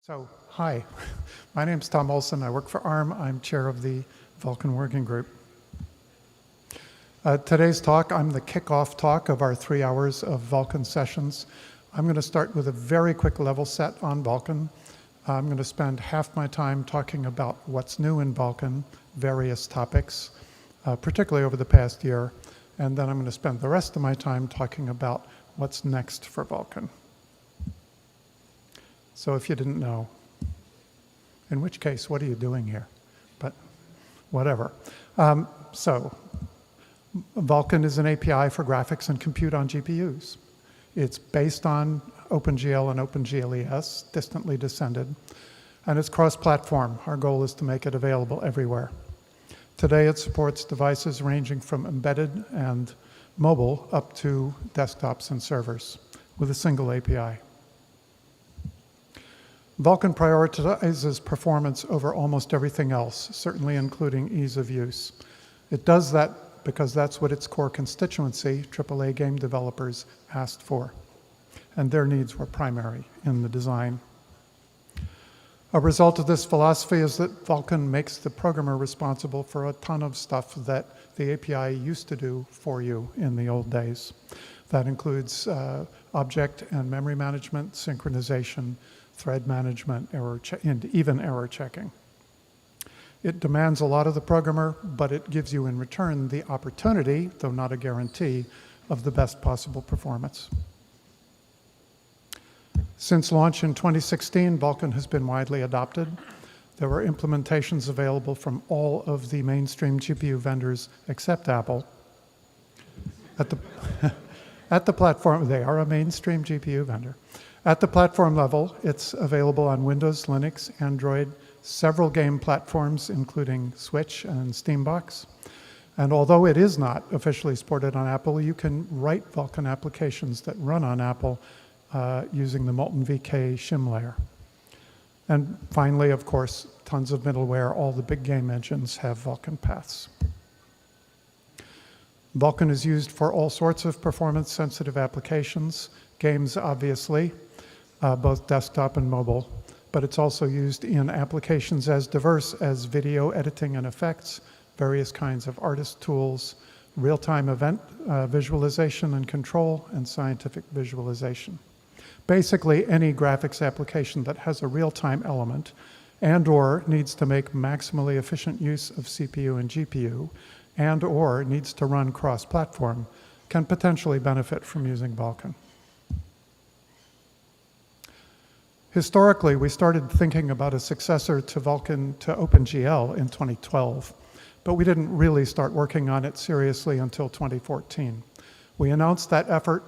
So, hi, my name's Tom Olson. I work for ARM. I'm chair of the Vulkan Working Group. Today's talk, I'm the kickoff talk of our 3 hours of Vulkan sessions. I'm going to start with a very quick level set on Vulkan. I'm going to spend half my time talking about what's new in Vulkan, various topics, particularly over the past year. And then I'm going to spend the rest of my time talking about what's next for Vulkan. So if you didn't know, in which case, what are you doing here? But whatever. So Vulkan is an API for graphics and compute on GPUs. It's based on OpenGL and OpenGLES, distantly descended, and it's cross-platform. Our goal is to make it available everywhere. Today it supports devices ranging from embedded and mobile up to desktops and servers with a single API. Vulkan prioritizes performance over almost everything else, certainly including ease of use. It does that because that's what its core constituency, AAA game developers, asked for. And their needs were primary in the design. A result of this philosophy is that Vulkan makes the programmer responsible for a ton of stuff that the API used to do for you in the old days. That includes object and memory management, synchronization, thread management, and even error checking. It demands a lot of the programmer, but it gives you in return the opportunity, though not a guarantee, of the best possible performance. Since launch in 2016, Vulkan has been widely adopted. There were implementations available from all of the mainstream GPU vendors except Apple. At the platform, they are a mainstream GPU vendor. At the platform level, it's available on Windows, Linux, Android, several game platforms, including Switch and Steambox. And although it is not officially supported on Apple, you can write Vulkan applications that run on Apple using the Molten VK shim layer. And finally, of course, tons of middleware. All the big game engines have Vulkan paths. Vulkan is used for all sorts of performance-sensitive applications, games, obviously, both desktop and mobile, but it's also used in applications as diverse as video editing and effects, various kinds of artist tools, real-time event visualization and control, and scientific visualization. Basically, any graphics application that has a real-time element and/or needs to make maximally efficient use of CPU and GPU and/or needs to run cross-platform can potentially benefit from using Vulkan. Historically, we started thinking about a successor to Vulkan to OpenGL in 2012, but we didn't really start working on it seriously until 2014. We announced that effort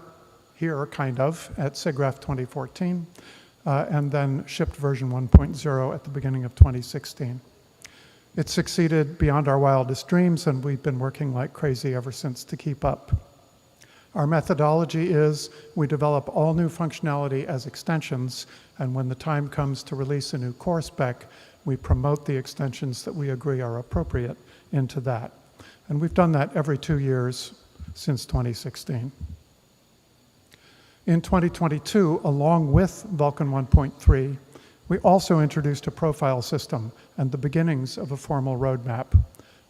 here, kind of, at SIGGRAPH 2014, and then shipped version 1.0 at the beginning of 2016. It succeeded beyond our wildest dreams, and we've been working like crazy ever since to keep up. Our methodology is we develop all new functionality as extensions, and when the time comes to release a new core spec, we promote the extensions that we agree are appropriate into that. And we've done that every 2 years since 2016. In 2022, along with Vulkan 1.3, we also introduced a profile system and the beginnings of a formal roadmap.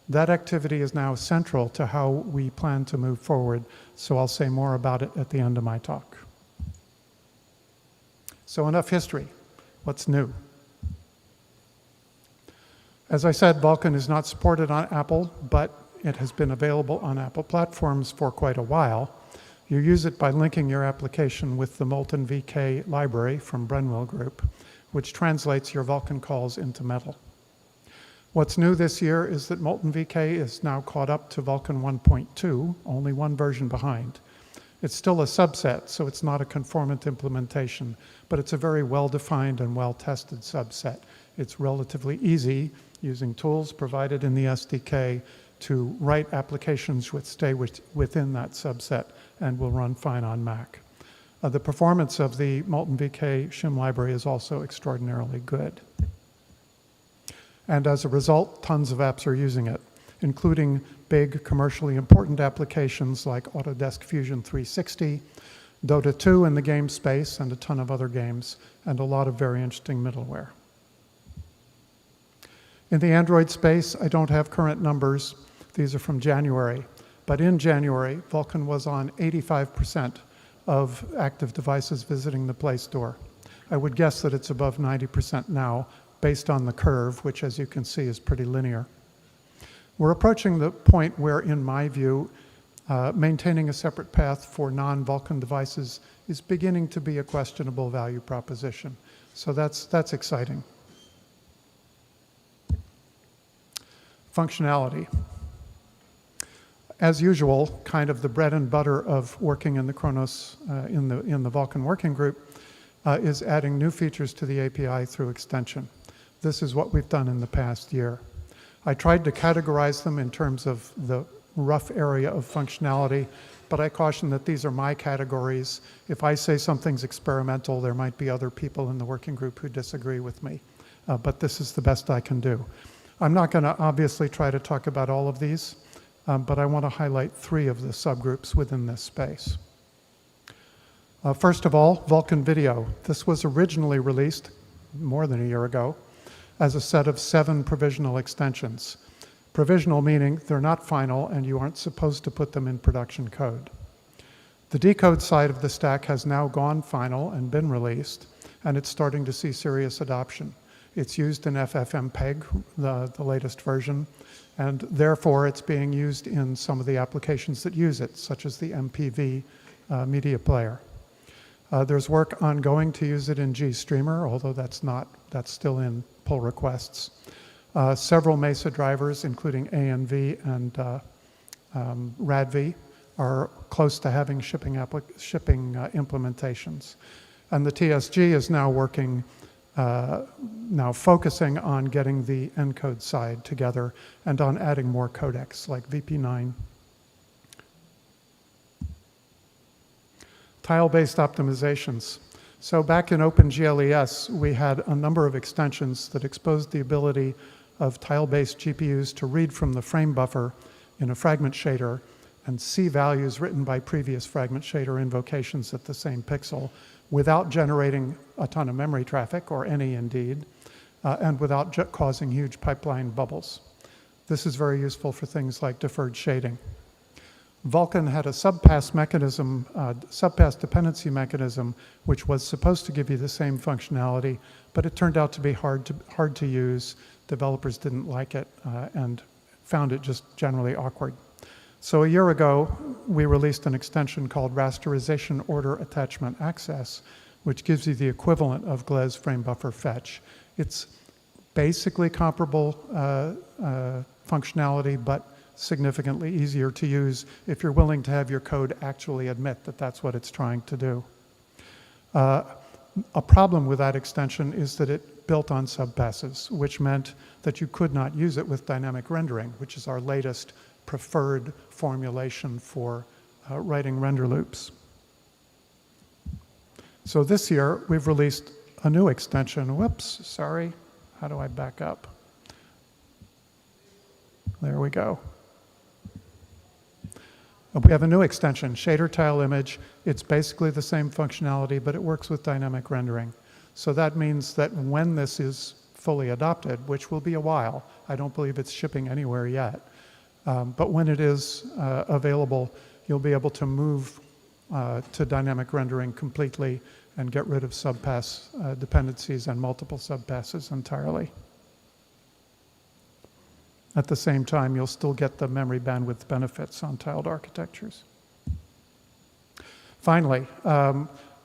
That activity is now central to how we plan to move forward, so I'll say more about it at the end of my talk. So enough history. What's new? As I said, Vulkan is not supported on Apple, but it has been available on Apple platforms for quite a while. You use it by linking your application with the Molten VK library from Brenwell Group, which translates your Vulkan calls into Metal. What's new this year is that Molten VK is now caught up to Vulkan 1.2, only one version behind. It's still a subset, so it's not a conformant implementation, but it's a very well-defined and well-tested subset. It's relatively easy, using tools provided in the SDK, to write applications which stay within that subset and will run fine on Mac. The performance of the Molten VK shim library is also extraordinarily good. And as a result, tons of apps are using it, including big commercially important applications like Autodesk Fusion 360, Dota 2 in the game space and a ton of other games, and a lot of very interesting middleware. In the Android space, I don't have current numbers. These are from January. But in January, Vulkan was on 85% of active devices visiting the Play Store. I would guess that it's above 90% now, based on the curve, which, as you can see, is pretty linear. We're approaching the point where, in my view, maintaining a separate path for non-Vulkan devices is beginning to be a questionable value proposition. So that's exciting. Functionality. As usual, kind of the bread and butter of working in the Kronos, in the Vulkan Working Group, is adding new features to the API through extension. This is what we've done in the past year. I tried to categorize them in terms of the rough area of functionality, but I caution that these are my categories. If I say something's experimental, there might be other people in the working group who disagree with me, but this is the best I can do. I'm not going to obviously try to talk about all of these, but I want to highlight 3 of the subgroups within this space. First of all, Vulkan Video. This was originally released more than a year ago as a set of 7 provisional extensions. Provisional meaning they're not final and you aren't supposed to put them in production code. The decode side of the stack has now gone final and been released, and it's starting to see serious adoption. It's used in FFmpeg, the latest version, and therefore it's being used in some of the applications that use it, such as the MPV media player. There's work ongoing to use it in GStreamer, although that's still in pull requests. Several Mesa drivers, including ANV and RADV, are close to having shipping implementations. And the TSG is now working, now focusing on getting the encode side together and on adding more codecs like VP9. Tile-based optimizations. So back in OpenGL, we had a number of extensions that exposed the ability of tile-based GPUs to read from the frame buffer in a fragment shader and see values written by previous fragment shader invocations at the same pixel without generating a ton of memory traffic, or any indeed, and without causing huge pipeline bubbles. This is very useful for things like deferred shading. Vulkan had a subpass mechanism, subpass dependency mechanism, which was supposed to give you the same functionality, but it turned out to be hard to use. Developers didn't like it and found it just generally awkward. So a year ago, we released an extension called Rasterization Order Attachment Access, which gives you the equivalent of GLES frame buffer fetch. It's basically comparable functionality, but significantly easier to use if you're willing to have your code actually admit that that's what it's trying to do. A problem with that extension is that it built on subpasses, which meant that you could not use it with dynamic rendering, which is our latest preferred formulation for writing render loops. So this year, we've released a new extension. Whoops, sorry. How do I back up? There we go. We have a new extension, Shader Tile Image. It's basically the same functionality, but it works with dynamic rendering. So that means that when this is fully adopted, which will be a while, I don't believe it's shipping anywhere yet, but when it is available, you'll be able to move to dynamic rendering completely and get rid of subpass dependencies and multiple subpasses entirely. At the same time, you'll still get the memory bandwidth benefits on tiled architectures. Finally,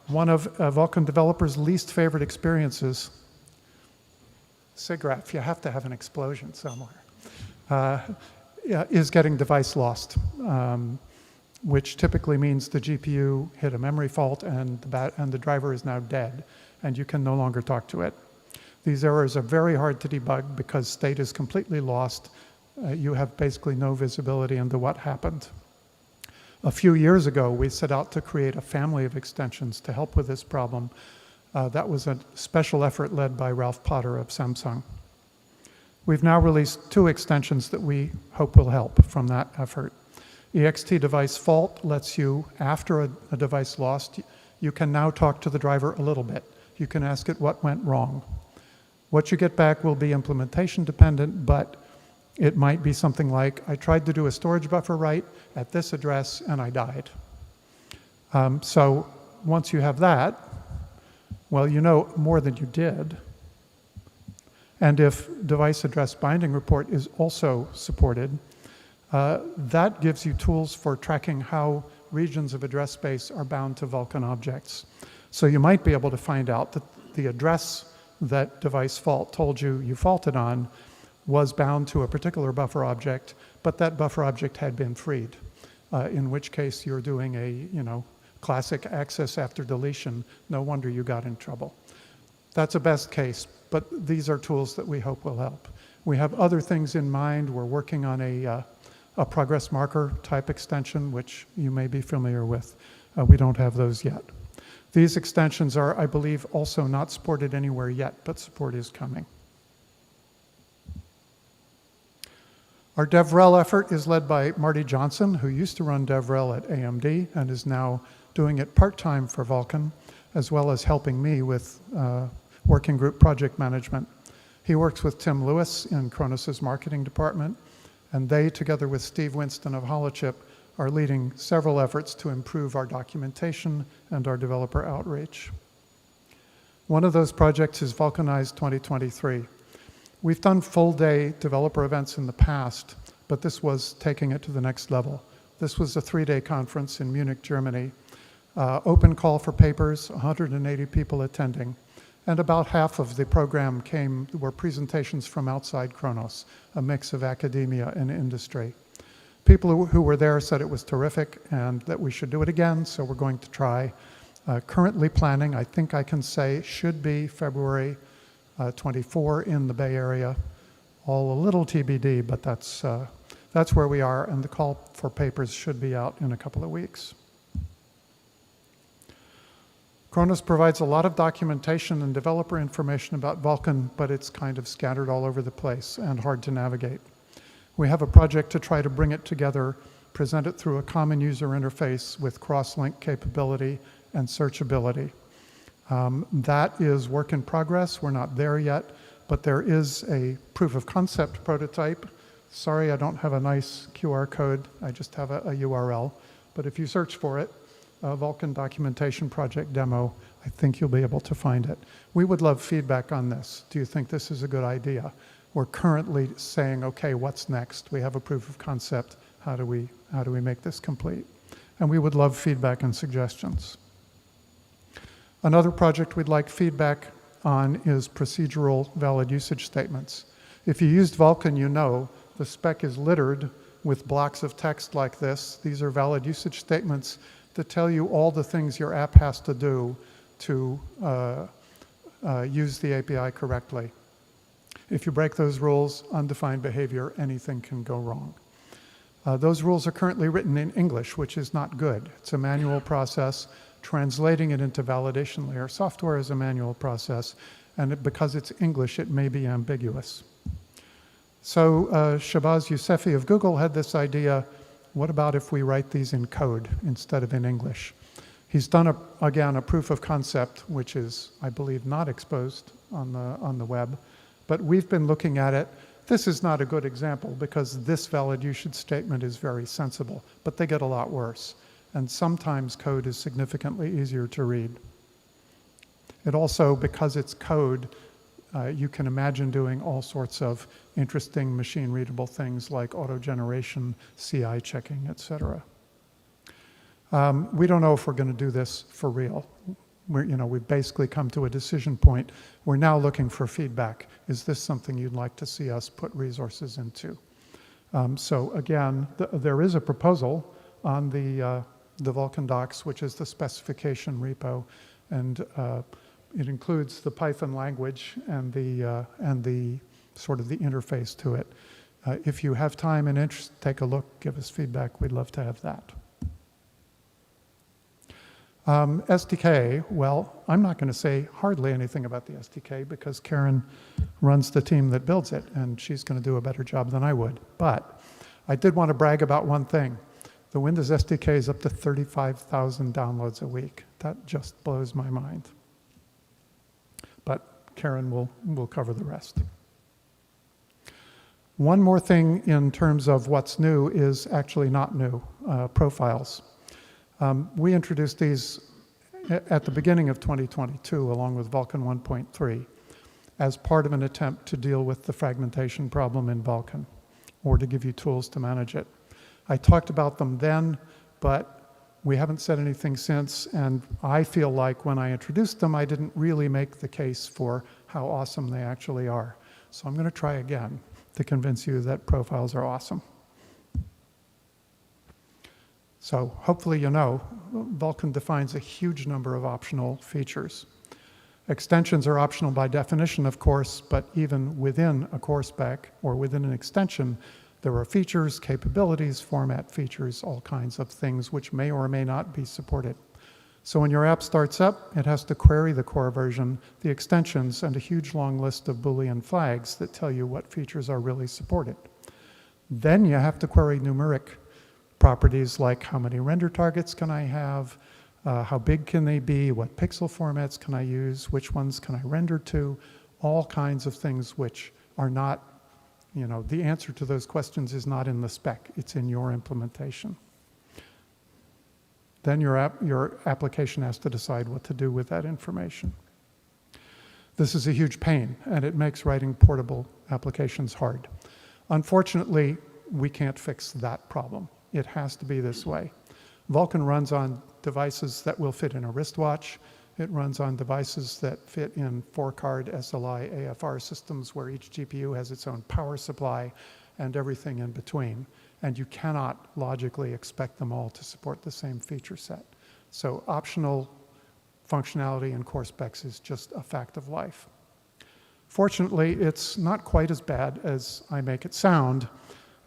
one of Vulkan developers' least favorite experiences, SIGGRAPH, you have to have an explosion somewhere, is getting device lost, which typically means the GPU hit a memory fault and the driver is now dead, and you can no longer talk to it. These errors are very hard to debug because state is completely lost. You have basically no visibility into what happened. A few years ago, we set out to create a family of extensions to help with this problem. That was a special effort led by Ralph Potter of Samsung. We've now released 2 extensions that we hope will help from that effort. ext device fault lets you, after a device lost, you can now talk to the driver a little bit. You can ask it what went wrong. What you get back will be implementation dependent, but it might be something like, I tried to do a storage buffer write at this address and I died. So once you have that, well, you know more than you did. And if device address binding report is also supported, that gives you tools for tracking how regions of address space are bound to Vulkan objects. So you might be able to find out that the address that device fault told you you faulted on was bound to a particular buffer object, but that buffer object had been freed, in which case you're doing a classic access after deletion. No wonder you got in trouble. That's a best case, but these are tools that we hope will help. We have other things in mind. We're working on a progress marker type extension, which you may be familiar with. We don't have those yet. These extensions are, I believe, also not supported anywhere yet, but support is coming. Our DevRel effort is led by Marty Johnson, who used to run DevRel at AMD and is now doing it part-time for Vulkan, as well as helping me with working group project management. He works with Tim Lewis in Kronos's marketing department, and they, together with Steve Winston of Holochip, are leading several efforts to improve our documentation and our developer outreach. One of those projects is Vulkanize 2023. We've done full-day developer events in the past, but this was taking it to the next level. This was a 3-day conference in Munich, Germany. Open call for papers, 180 people attending, and about half of the program were presentations from outside Kronos, a mix of academia and industry. People who were there said it was terrific and that we should do it again, so we're going to try. Currently planning, I think I can say, should be February 24 in the Bay Area. All a little TBD, but that's where we are, and the call for papers should be out in a couple of weeks. Kronos provides a lot of documentation and developer information about Vulkan, but it's kind of scattered all over the place and hard to navigate. We have a project to try to bring it together, present it through a common user interface with cross-link capability and searchability. That is work in progress. We're not there yet, but there is a proof of concept prototype. Sorry, I don't have a nice QR code. I just have a URL. But if you search for it, Vulkan Documentation Project Demo, I think you'll be able to find it. We would love feedback on this. Do you think this is a good idea? We're currently saying, okay, what's next? We have a proof of concept. How do we make this complete? And we would love feedback and suggestions. Another project we'd like feedback on is procedural valid usage statements. If you used Vulkan, you know the spec is littered with blocks of text like this. These are valid usage statements that tell you all the things your app has to do to use the API correctly. If you break those rules, undefined behavior, anything can go wrong. Those rules are currently written in English, which is not good. It's a manual process. Translating it into validation layer software is a manual process, and because it's English, it may be ambiguous. So Shabazz Yousefi of Google had this idea, what about if we write these in code instead of in English? He's done, again, a proof of concept, which is, I believe, not exposed on the web, but we've been looking at it. This is not a good example because this valid usage statement is very sensible, but they get a lot worse. And sometimes code is significantly easier to read. It also, because it's code, you can imagine doing all sorts of interesting machine-readable things like auto-generation, CI checking, etc. We don't know if we're going to do this for real. We've basically come to a decision point. We're now looking for feedback. Is this something you'd like to see us put resources into? So again, there is a proposal on the Vulkan docs, which is the specification repo, and it includes the Python language and the sort of the interface to it. If you have time and interest, take a look, give us feedback. We'd love to have that. SDK, well, I'm not going to say hardly anything about the SDK because Karen runs the team that builds it, and she's going to do a better job than I would. But I did want to brag about one thing. The Windows SDK is up to 35,000 downloads a week. That just blows my mind. But Karen will cover the rest. One more thing in terms of what's new is actually not new, profiles. We introduced these at the beginning of 2022 along with Vulkan 1.3 as part of an attempt to deal with the fragmentation problem in Vulkan, or to give you tools to manage it. I talked about them then, but we haven't said anything since, and I feel like when I introduced them, I didn't really make the case for how awesome they actually are. So I'm going to try again to convince you that profiles are awesome. So hopefully you know, Vulkan defines a huge number of optional features. Extensions are optional by definition, of course, but even within a core spec or within an extension, there are features, capabilities, format features, all kinds of things which may or may not be supported. So when your app starts up, it has to query the core version, the extensions, and a huge long list of Boolean flags that tell you what features are really supported. Then you have to query numeric properties like how many render targets can I have, how big can they be, what pixel formats can I use, which ones can I render to, all kinds of things which are not, you know, the answer to those questions is not in the spec, it's in your implementation. Then your application has to decide what to do with that information. This is a huge pain, and it makes writing portable applications hard. Unfortunately, we can't fix that problem. It has to be this way. Vulkan runs on devices that will fit in a wristwatch. It runs on devices that fit in 4-card SLI AFR systems where each GPU has its own power supply and everything in between. And you cannot logically expect them all to support the same feature set. So optional functionality in core specs is just a fact of life. Fortunately, it's not quite as bad as I make it sound.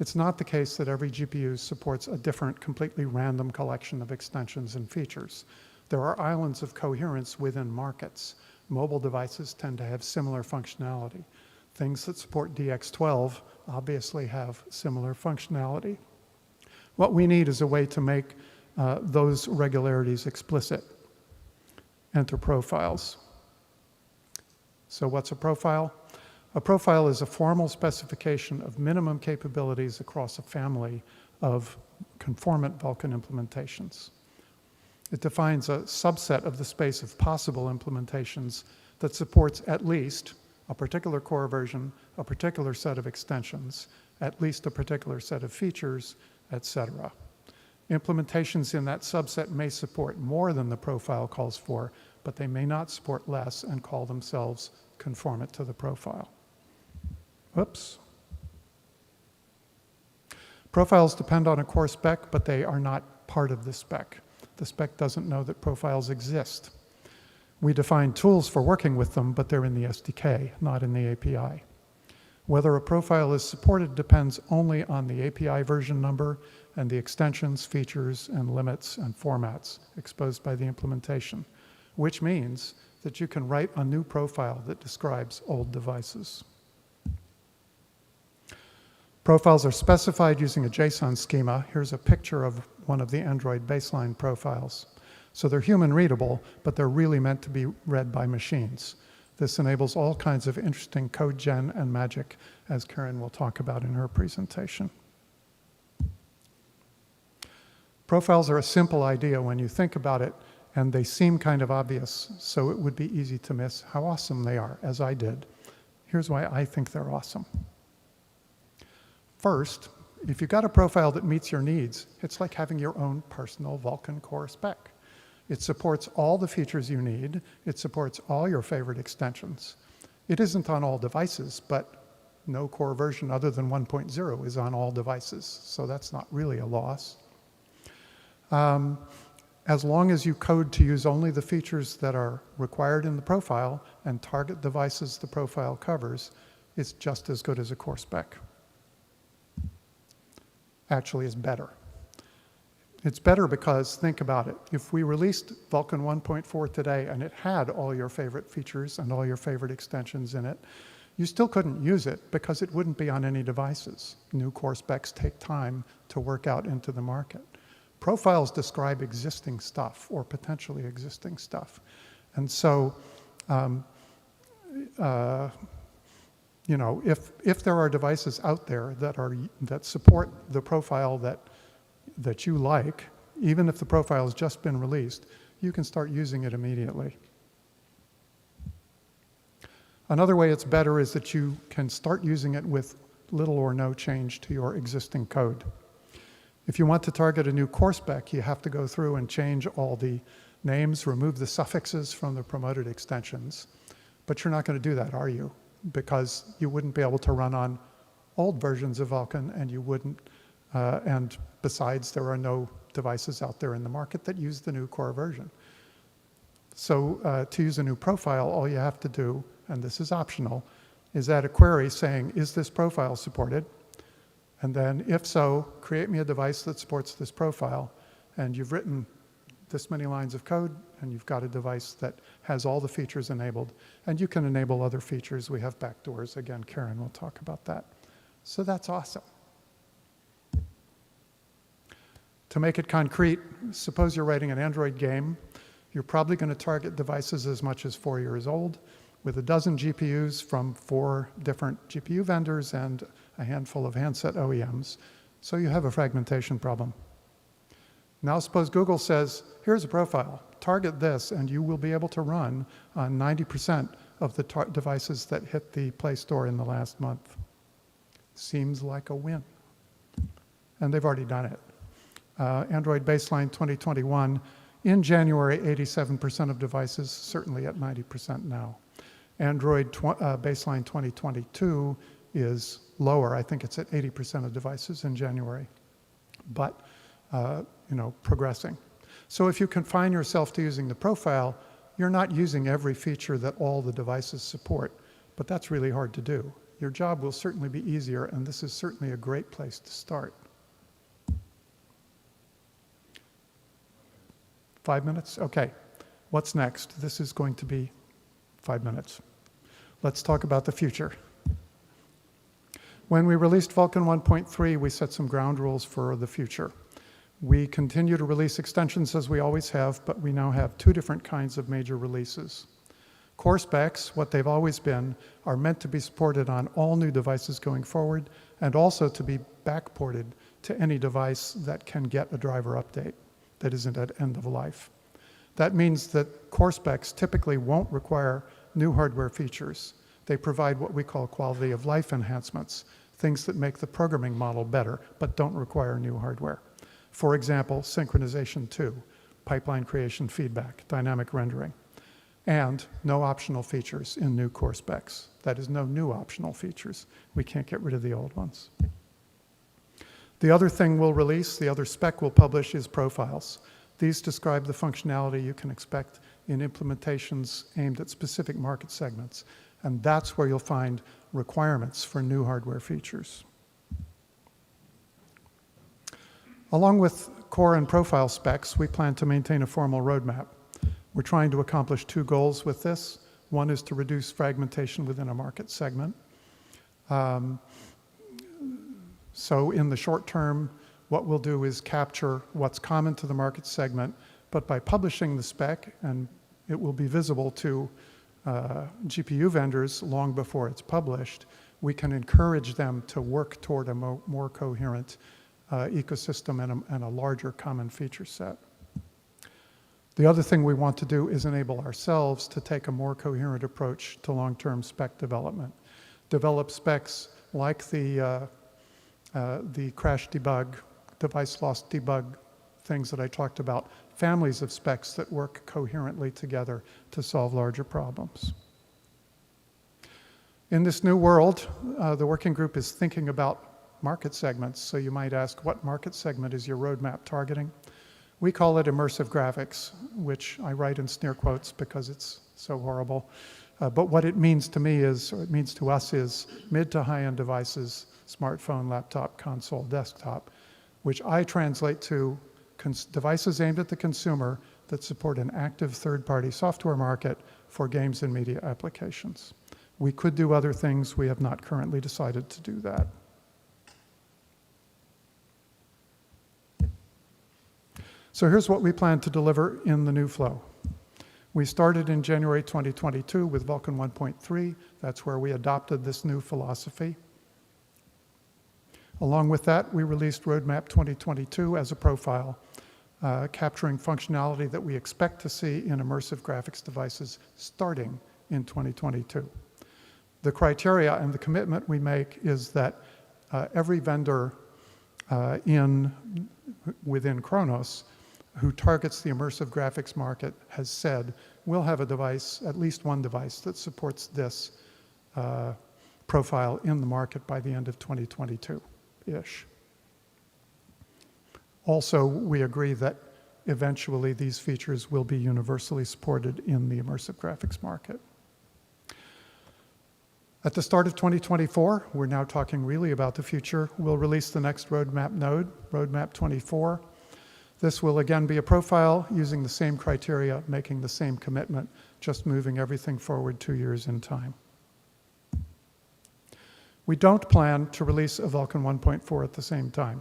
It's not the case that every GPU supports a different, completely random collection of extensions and features. There are islands of coherence within markets. Mobile devices tend to have similar functionality. Things that support DX12 obviously have similar functionality. What we need is a way to make those regularities explicit. Enter profiles. So what's a profile? A profile is a formal specification of minimum capabilities across a family of conformant Vulkan implementations. It defines a subset of the space of possible implementations that supports at least a particular core version, a particular set of extensions, at least a particular set of features, etc. Implementations in that subset may support more than the profile calls for, but they may not support less and call themselves conformant to the profile. Whoops. Profiles depend on a core spec, but they are not part of the spec. The spec doesn't know that profiles exist. We define tools for working with them, but they're in the SDK, not in the API. Whether a profile is supported depends only on the API version number and the extensions, features, and limits and formats exposed by the implementation, which means that you can write a new profile that describes old devices. Profiles are specified using a JSON schema. Here's a picture of one of the Android baseline profiles. So they're human readable, but they're really meant to be read by machines. This enables all kinds of interesting code gen and magic, as Karen will talk about in her presentation. Profiles are a simple idea when you think about it, and they seem kind of obvious, so it would be easy to miss how awesome they are, as I did. Here's why I think they're awesome. First, if you've got a profile that meets your needs, it's like having your own personal Vulkan core spec. It supports all the features you need. It supports all your favorite extensions. It isn't on all devices, but no core version other than 1.0 is on all devices, so that's not really a loss. As long as you code to use only the features that are required in the profile and target devices the profile covers, it's just as good as a core spec. Actually, it's better. It's better because, think about it, if we released Vulkan 1.4 today and it had all your favorite features and all your favorite extensions in it, you still couldn't use it because it wouldn't be on any devices. New core specs take time to work out into the market. Profiles describe existing stuff or potentially existing stuff. And so, you know, if there are devices out there that support the profile that you like, even if the profile has just been released, you can start using it immediately. Another way it's better is that you can start using it with little or no change to your existing code. If you want to target a new core spec, you have to go through and change all the names, remove the suffixes from the promoted extensions. But you're not going to do that, are you? Because you wouldn't be able to run on old versions of Vulkan, and you wouldn't, and besides, there are no devices out there in the market that use the new core version. So to use a new profile, all you have to do, and this is optional, is add a query saying, is this profile supported? And then, if so, create me a device that supports this profile. And you've written this many lines of code, and you've got a device that has all the features enabled. And you can enable other features. We have backdoors. Again, Karen will talk about that. So that's awesome. To make it concrete, suppose you're writing an Android game. You're probably going to target devices as much as 4 years old, with a dozen GPUs from 4 different GPU vendors and a handful of handset OEMs. So you have a fragmentation problem. Now suppose Google says, here's a profile, target this, and you will be able to run on 90% of the devices that hit the Play Store in the last month. Seems like a win. And they've already done it. Android Baseline 2021, in January, 87% of devices, certainly at 90% now. Android Baseline 2022 is lower. I think it's at 80% of devices in January, but you know, progressing. So if you confine yourself to using the profile, you're not using every feature that all the devices support, but that's really hard to do. Your job will certainly be easier, and this is certainly a great place to start. 5 minutes? Okay. What's next? This is going to be 5 minutes. Let's talk about the future. When we released Vulkan 1.3, we set some ground rules for the future. We continue to release extensions as we always have, but we now have 2 different kinds of major releases. Core specs, what they've always been, are meant to be supported on all new devices going forward, and also to be backported to any device that can get a driver update that isn't at end of life. That means that core specs typically won't require new hardware features. They provide what we call quality of life enhancements, things that make the programming model better, but don't require new hardware. For example, synchronization 2, pipeline creation feedback, dynamic rendering, and no optional features in new core specs. That is, no new optional features. We can't get rid of the old ones. The other thing we'll release, the other spec we'll publish, is profiles. These describe the functionality you can expect in implementations aimed at specific market segments. And that's where you'll find requirements for new hardware features. Along with core and profile specs, we plan to maintain a formal roadmap. We're trying to accomplish 2 goals with this. One is to reduce fragmentation within a market segment. So in the short term, what we'll do is capture what's common to the market segment, but by publishing the spec, and it will be visible to GPU vendors long before it's published, we can encourage them to work toward a more coherent ecosystem and a larger common feature set. The other thing we want to do is enable ourselves to take a more coherent approach to long-term spec development. Develop specs like the crash debug, device loss debug, things that I talked about, families of specs that work coherently together to solve larger problems. In this new world, the working group is thinking about market segments. So you might ask, what market segment is your roadmap targeting? We call it immersive graphics, which I write in sneer quotes because it's so horrible. But what it means to me is, or it means to us, is mid to high-end devices, smartphone, laptop, console, desktop, which I translate to devices aimed at the consumer that support an active third-party software market for games and media applications. We could do other things. We have not currently decided to do that. So here's what we plan to deliver in the new flow. We started in January 2022 with Vulkan 1.3. That's where we adopted this new philosophy. Along with that, we released Roadmap 2022 as a profile, capturing functionality that we expect to see in immersive graphics devices starting in 2022. The criteria and the commitment we make is that every vendor within Kronos who targets the immersive graphics market has said we'll have a device, at least one device, that supports this profile in the market by the end of 2022-ish. Also, we agree that eventually these features will be universally supported in the immersive graphics market. At the start of 2024, we're now talking really about the future, we'll release the next roadmap node, Roadmap 24. This will again be a profile using the same criteria, making the same commitment, just moving everything forward 2 years in time. We don't plan to release a Vulkan 1.4 at the same time.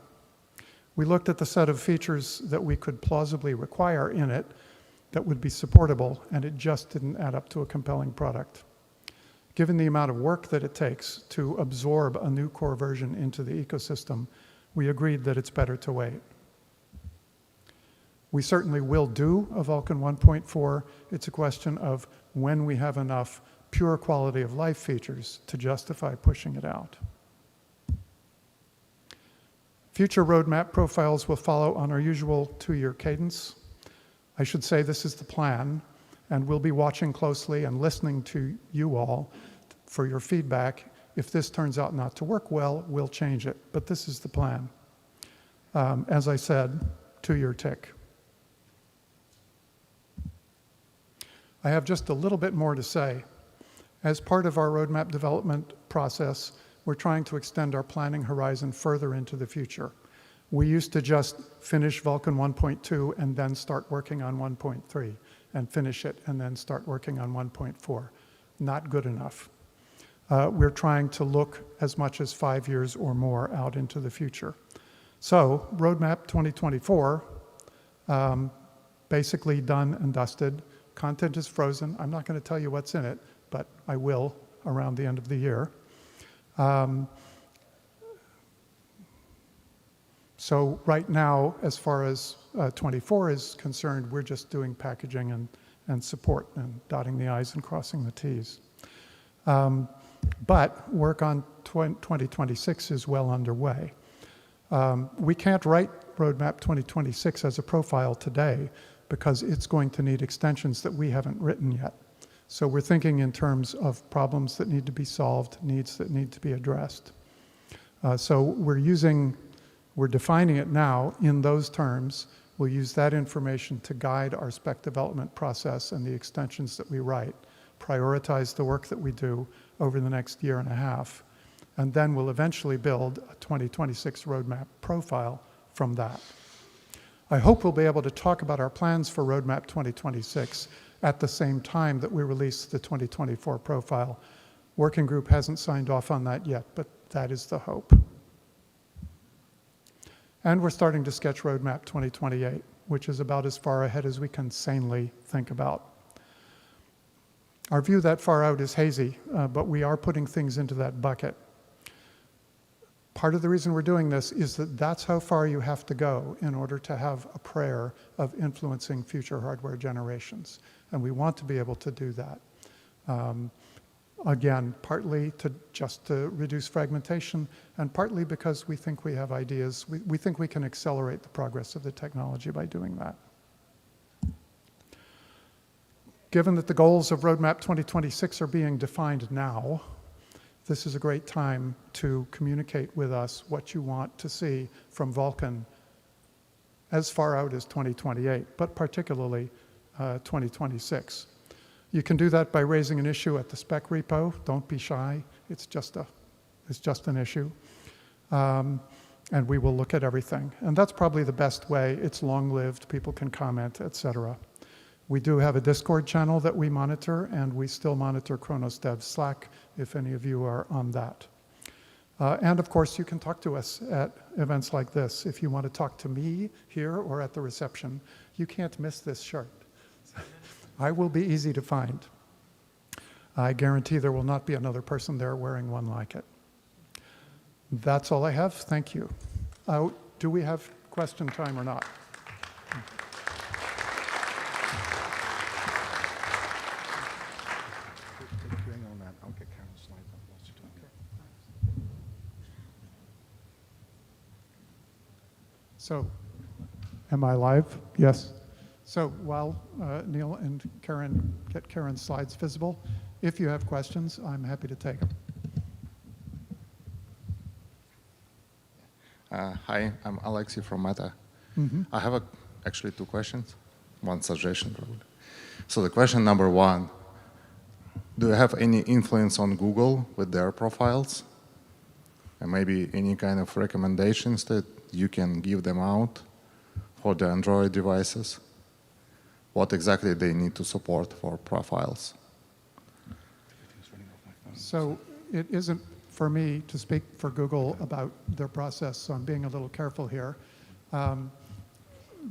We looked at the set of features that we could plausibly require in it that would be supportable, and it just didn't add up to a compelling product. Given the amount of work that it takes to absorb a new core version into the ecosystem, we agreed that it's better to wait. We certainly will do a Vulkan 1.4. It's a question of when we have enough pure quality of life features to justify pushing it out. Future roadmap profiles will follow on our usual 2-year cadence. I should say this is the plan, and we'll be watching closely and listening to you all for your feedback. If this turns out not to work well, we'll change it, but this is the plan. As I said, 2-year tick. I have just a little bit more to say. As part of our roadmap development process, we're trying to extend our planning horizon further into the future. We used to just finish Vulkan 1.2 and then start working on 1.3, and finish it and then start working on 1.4. Not good enough. We're trying to look as much as 5 years or more out into the future. So, Roadmap 2024, basically done and dusted. Content is frozen. I'm not going to tell you what's in it, but I will around the end of the year. So right now, as far as 24 is concerned, we're just doing packaging and support and dotting the I's and crossing the T's. But work on 2026 is well underway. We can't write Roadmap 2026 as a profile today because it's going to need extensions that we haven't written yet. So we're thinking in terms of problems that need to be solved, needs that need to be addressed. So we're defining it now in those terms. We'll use that information to guide our spec development process and the extensions that we write, prioritize the work that we do over the next year and a half, and then we'll eventually build a 2026 roadmap profile from that. I hope we'll be able to talk about our plans for Roadmap 2026 at the same time that we release the 2024 profile. Working group hasn't signed off on that yet, but that is the hope. And we're starting to sketch Roadmap 2028, which is about as far ahead as we can sanely think about. Our view that far out is hazy, but we are putting things into that bucket. Part of the reason we're doing this is that that's how far you have to go in order to have a prayer of influencing future hardware generations. And we want to be able to do that. Again, partly just to reduce fragmentation, and partly because we think we have ideas. We think we can accelerate the progress of the technology by doing that. Given that the goals of Roadmap 2026 are being defined now, this is a great time to communicate with us what you want to see from Vulkan as far out as 2028, but particularly 2026. You can do that by raising an issue at the spec repo. Don't be shy. It's just an issue. And we will look at everything. And that's probably the best way. It's long-lived. People can comment, etc. We do have a Discord channel that we monitor, and we still monitor Kronos Dev Slack if any of you are on that. And of course, you can talk to us at events like this. If you want to talk to me here or at the reception, you can't miss this shirt. I will be easy to find. I guarantee there will not be another person there wearing one like it. That's all I have. Thank you. Do we have question time or not? So, am I live? Yes. So while Neil and Karen get Karen's slides visible, if you have questions, I'm happy to take them. Hi, I'm Alexei from Meta. I have actually 2 questions, 1 suggestion probably. So the question number 1, do you have any influence on Google with their profiles? And maybe any kind of recommendations that you can give them out for the Android devices? What exactly they need to support for profiles? So it isn't for me to speak for Google about their process, so I'm being a little careful here.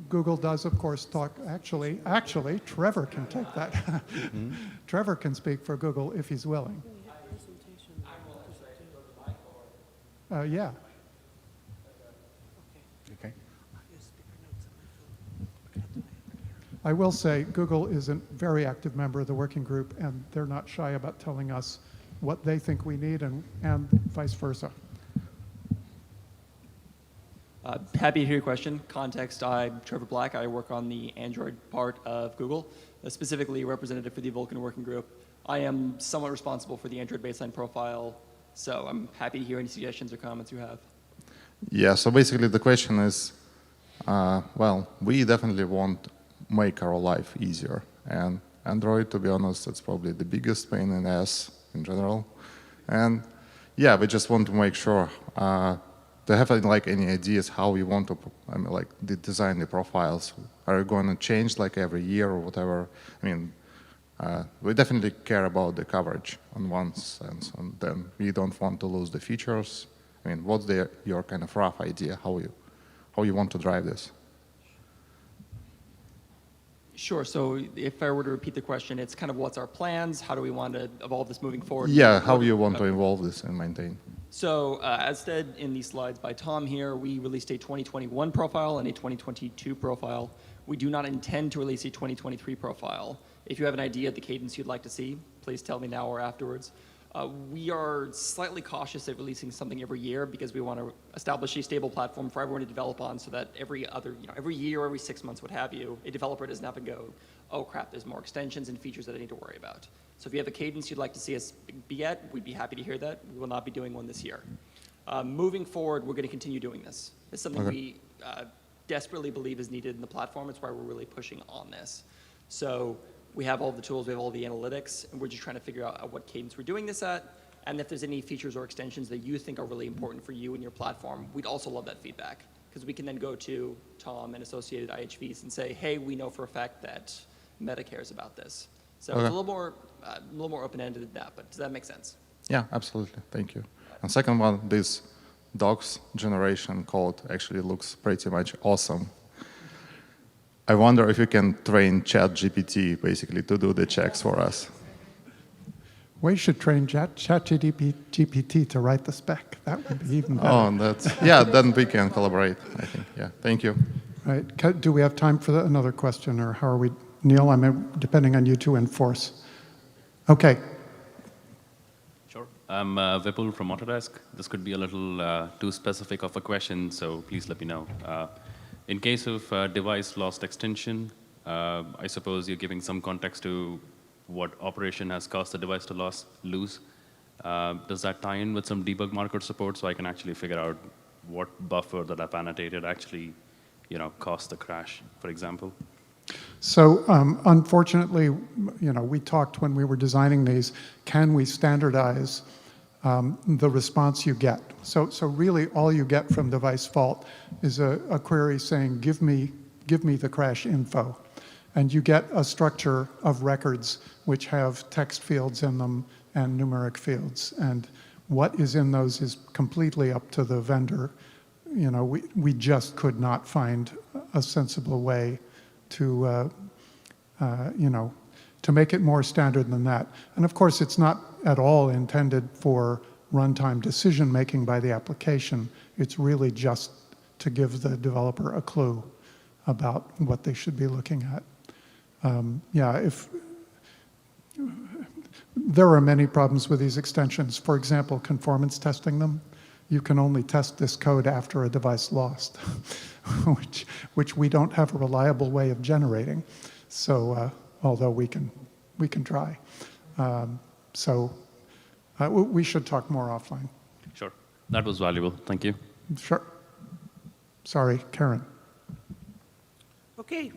Google does, of course, talk, actually, Trevor can take that. Trevor can speak for Google if he's willing. Yeah. Okay. I will say Google is a very active member of the working group, and they're not shy about telling us what they think we need and vice versa. Happy to hear your question. Context, I'm Trevor Black. I work on the Android part of Google, specifically representative for the Vulkan Working Group. I am somewhat responsible for the Android baseline profile, so I'm happy to hear any suggestions or comments you have. Yeah, so basically the question is, well, we definitely want to make our life easier. And Android, to be honest, that's probably the biggest pain in the ass in general. And yeah, we just want to make sure do you have like any ideas how you want to like design the profiles? Are you going to change like every year or whatever? I mean, we definitely care about the coverage on one sense, and then we don't want to lose the features. I mean, what's your kind of rough idea how you want to drive this? Sure. So if I were to repeat the question, it's kind of what's our plans? How do we want to evolve this moving forward? Yeah, how you want to evolve this and maintain. So as said in these slides by Tom here, we released a 2021 profile and a 2022 profile. We do not intend to release a 2023 profile. If you have an idea of the cadence you'd like to see, please tell me now or afterwards. We are slightly cautious at releasing something every year because we want to establish a stable platform for everyone to develop on so that every year or every 6 months, what have you, a developer doesn't have to go, oh crap, there's more extensions and features that I need to worry about. So if you have a cadence you'd like to see us be at, we'd be happy to hear that. We will not be doing one this year. Moving forward, we're going to continue doing this. It's something we desperately believe is needed in the platform. It's why we're really pushing on this. So we have all the tools, we have all the analytics, and we're just trying to figure out at what cadence we're doing this at, and if there's any features or extensions that you think are really important for you and your platform, we'd also love that feedback, because we can then go to Tom and associated IHVs and say, hey, we know for a fact that Meta cares about this. So it's a little more open-ended than that, but does that make sense? Yeah, absolutely. Thank you. And second one, this docs generation code actually looks pretty much awesome. I wonder if you can train ChatGPT basically to do the checks for us. We should train ChatGPT to write the spec. That would be even better. Oh, yeah, then we can collaborate, I think. Yeah, thank you. Right. Do we have time for another question, or how are we? Neil, I'm depending on you to enforce. Okay. Sure. I'm Vipul from Autodesk. This could be a little too specific of a question, so please let me know. In case of device lost extension, I suppose you're giving some context to what operation has caused the device to lose. Does that tie in with some debug marker support so I can actually figure out what buffer that I've annotated actually, caused the crash, for example? So unfortunately, we talked when we were designing these, can we standardize the response you get? So really all you get from device fault is a query saying, give me the crash info. And you get a structure of records which have text fields in them and numeric fields. And What is in those is completely up to the vendor. You know, we just could not find a sensible way to, you know, to make it more standard than that. And of course, it's not at all intended for runtime decision-making by the application. It's really just to give the developer a clue about what they should be looking at. Yeah, there are many problems with these extensions. For example, conformance testing them. You can only test this code after a device lost, which we don't have a reliable way of generating. So, although we can try. We should talk more offline. Sure. That was valuable. Thank you. Sure. Sorry, Karen. Okay.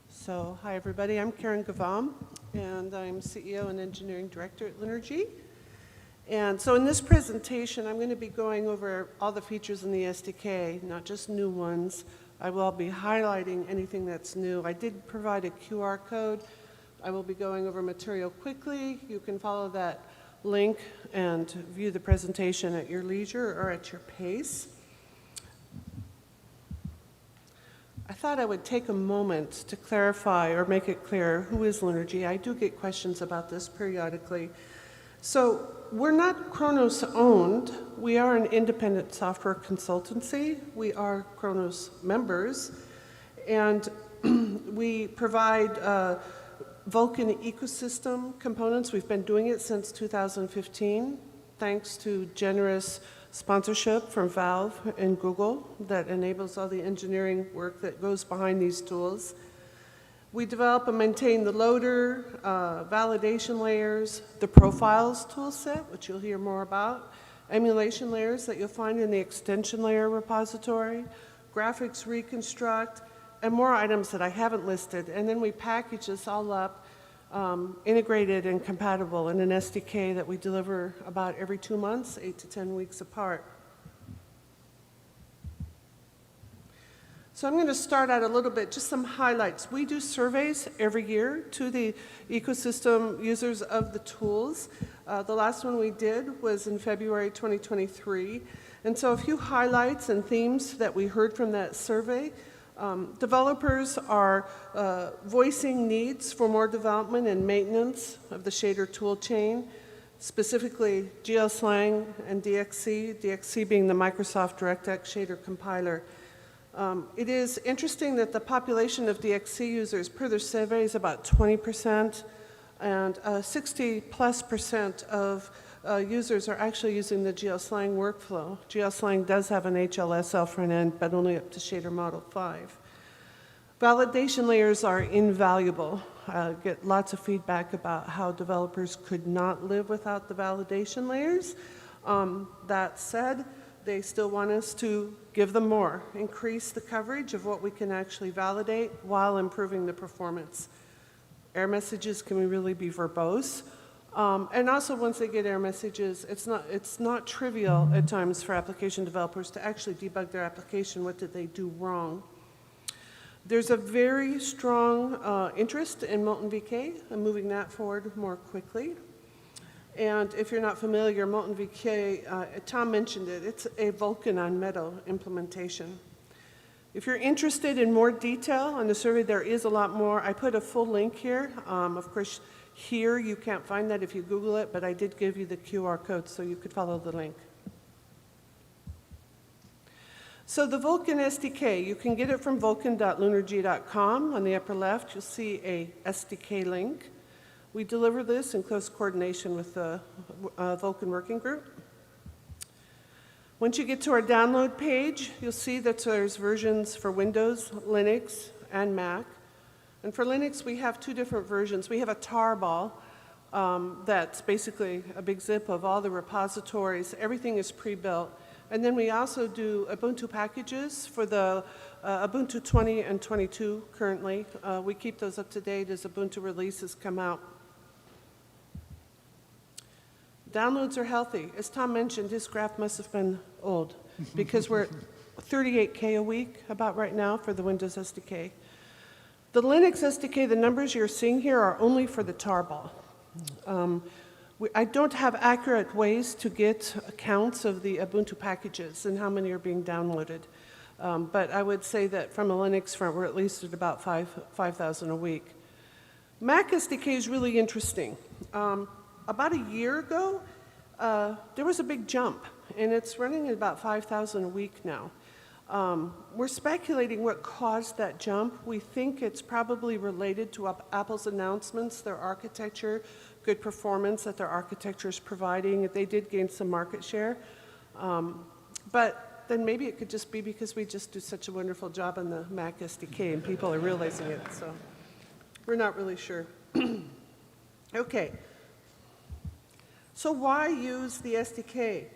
So, hi everybody, I'm Karen Ghavam, and I'm CEO and Engineering Director at Lunar. And so in this presentation, I'm going to be going over all the features in the SDK, not just new ones. I will be highlighting anything that's new. I did provide a QR code. I will be going over material quickly. You can follow that link and view the presentation at your leisure or at your pace. I thought I would take a moment to clarify or make it clear who is Lunar. I do get questions about this periodically. So we're not Kronos owned. We are an independent software consultancy. We are Kronos members. And we provide Vulkan ecosystem components. We've been doing it since 2015, thanks to generous sponsorship from Valve and Google that enables all the engineering work that goes behind these tools. We develop and maintain the loader, validation layers, the profiles toolset, which you'll hear more about, emulation layers that you'll find in the extension layer repository, graphics reconstruct, and more items that I haven't listed. And then we package this all up, integrated and compatible in an SDK that we deliver about every 2 months, 8 to 10 weeks apart. So I'm going to start out a little bit, just some highlights. We do surveys every year to the ecosystem users of the tools. The last one we did was in February 2023. And so a few highlights and themes that we heard from that survey. Developers are voicing needs for more development and maintenance of the shader tool chain, specifically GLSlang and DXC, DXC being the Microsoft DirectX shader compiler. It is interesting that the population of DXC users per their survey is about 20%, and 60+% of users are actually using the GLSlang workflow. GLSlang does have an HLSL front end, but only up to shader model 5. Validation layers are invaluable. I get lots of feedback about how developers could not live without the validation layers. That said, they still want us to give them more, increase the coverage of what we can actually validate while improving the performance. Error messages can really be verbose. And also once they get error messages, it's not trivial at times for application developers to actually debug their application. What did they do wrong? There's a very strong interest in Molten VK and moving that forward more quickly. And if you're not familiar, Molten VK, Tom mentioned it, it's a Vulkan on Metal implementation. If you're interested in more detail on the survey, there is a lot more. I put a full link here. Of course, here you can't find that if you Google it, but I did give you the QR code so you could follow the link. So the Vulkan SDK, you can get it from vulkan.lunarg.com. On the upper left, you'll see a SDK link. We deliver this in close coordination with the Vulkan Working Group. Once you get to our download page, you'll see that there's versions for Windows, Linux, and Mac. And for Linux, we have 2 different versions. We have a tarball that's basically a big zip of all the repositories. Everything is pre-built. And then we also do Ubuntu packages for the Ubuntu 20 and 22 currently. We keep those up to date as Ubuntu releases come out. Downloads are healthy. As Tom mentioned, his graph must have been old because we're at 38K a week about right now for the Windows SDK. The Linux SDK, the numbers you're seeing here are only for the tarball. I don't have accurate ways to get counts of the Ubuntu packages and how many are being downloaded. But I would say that from a Linux front, we're at least at about 5,000 a week. Mac SDK is really interesting. About a year ago, there was a big jump, and it's running at about 5,000 a week now. We're speculating what caused that jump. We think it's probably related to Apple's announcements, their architecture, good performance that their architecture is providing. They did gain some market share. But then maybe it could just be because we just do such a wonderful job on the Mac SDK and people are realizing it. So we're not really sure. Okay. So why use the SDK?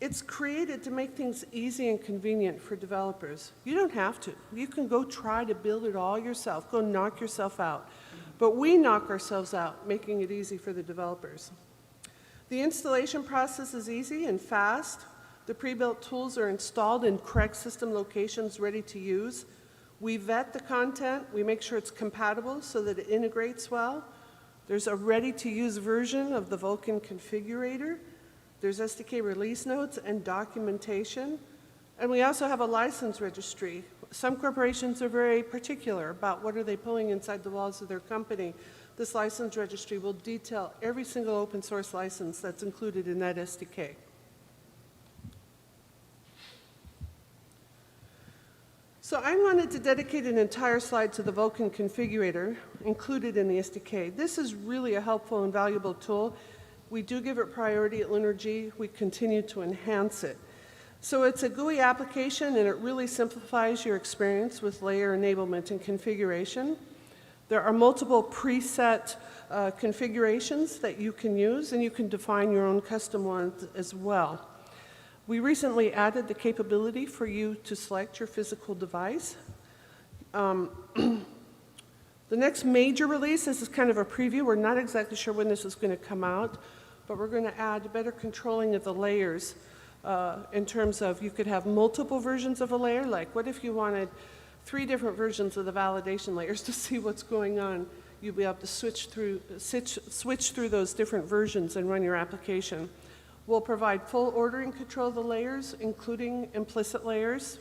It's created to make things easy and convenient for developers. You don't have to. You can go try to build it all yourself, go knock yourself out. But we knock ourselves out, making it easy for the developers. The installation process is easy and fast. The pre-built tools are installed in correct system locations ready to use. We vet the content. We make sure it's compatible so that it integrates well. There's a ready-to-use version of the Vulkan configurator. There's SDK release notes and documentation. And we also have a license registry. Some corporations are very particular about what are they pulling inside the walls of their company. This license registry will detail every single open source license that's included in that SDK. So I wanted to dedicate an entire slide to the Vulkan configurator included in the SDK. This is really a helpful and valuable tool. We do give it priority at Lunar G. We continue to enhance it. So it's a GUI application, and it really simplifies your experience with layer enablement and configuration. There are multiple preset configurations that you can use, and you can define your own custom ones as well. We recently added the capability for you to select your physical device. The next major release, this is kind of a preview. We're not exactly sure when this is going to come out, but we're going to add better controlling of the layers in terms of you could have multiple versions of a layer. Like what if you wanted 3 different versions of the validation layers to see what's going on? You'll be able to switch through those different versions and run your application. We'll provide full ordering control of the layers, including implicit layers.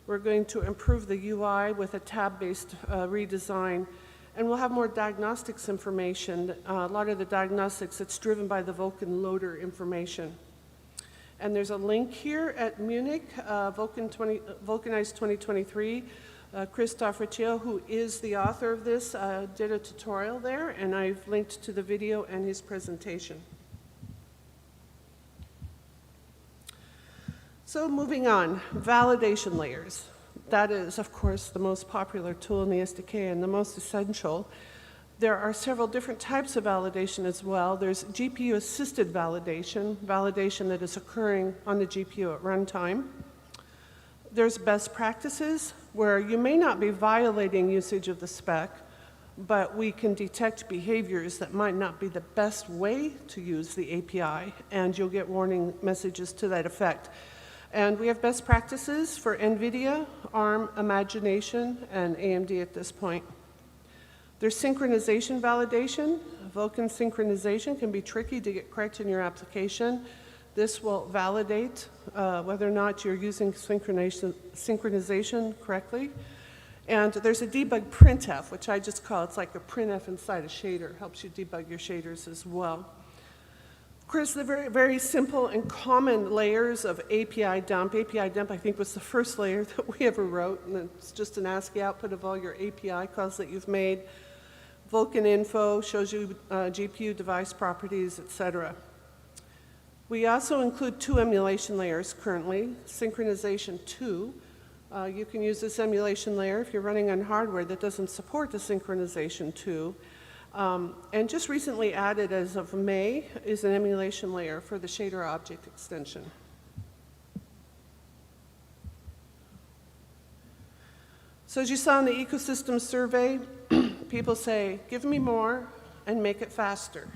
We're going to improve the UI with a tab-based redesign. And we'll have more diagnostics information. A lot of the diagnostics, it's driven by the Vulkan loader information. And there's a link here at Munich, Vulkanize 2023. Christoph Riccio, who is the author of this, did a tutorial there, and I've linked to the video and his presentation. So moving on, validation layers. That is, of course, the most popular tool in the SDK and the most essential. There are several different types of validation as well. There's GPU-assisted validation, validation that is occurring on the GPU at runtime. There's best practices, where you may not be violating usage of the spec, but we can detect behaviors that might not be the best way to use the API, and you'll get warning messages to that effect. And we have best practices for NVIDIA, ARM, Imagination, and AMD at this point. There's synchronization validation. Vulkan synchronization can be tricky to get correct in your application. This will validate whether or not you're using synchronization correctly. And there's a debug printf, which I just call, it's like a printf inside a shader. Helps you debug your shaders as well. Of course, the very, very simple and common layers of API dump. API dump, I think, was the first layer that we ever wrote, and it's just an ASCII output of all your API calls that you've made. Vulkan info shows you GPU device properties, etc. We also include 2 emulation layers currently, synchronization 2. You can use this emulation layer if you're running on hardware that doesn't support the synchronization 2. And just recently added as of May is an emulation layer for the shader object extension. So as you saw in the ecosystem survey, people say, give me more and make it faster.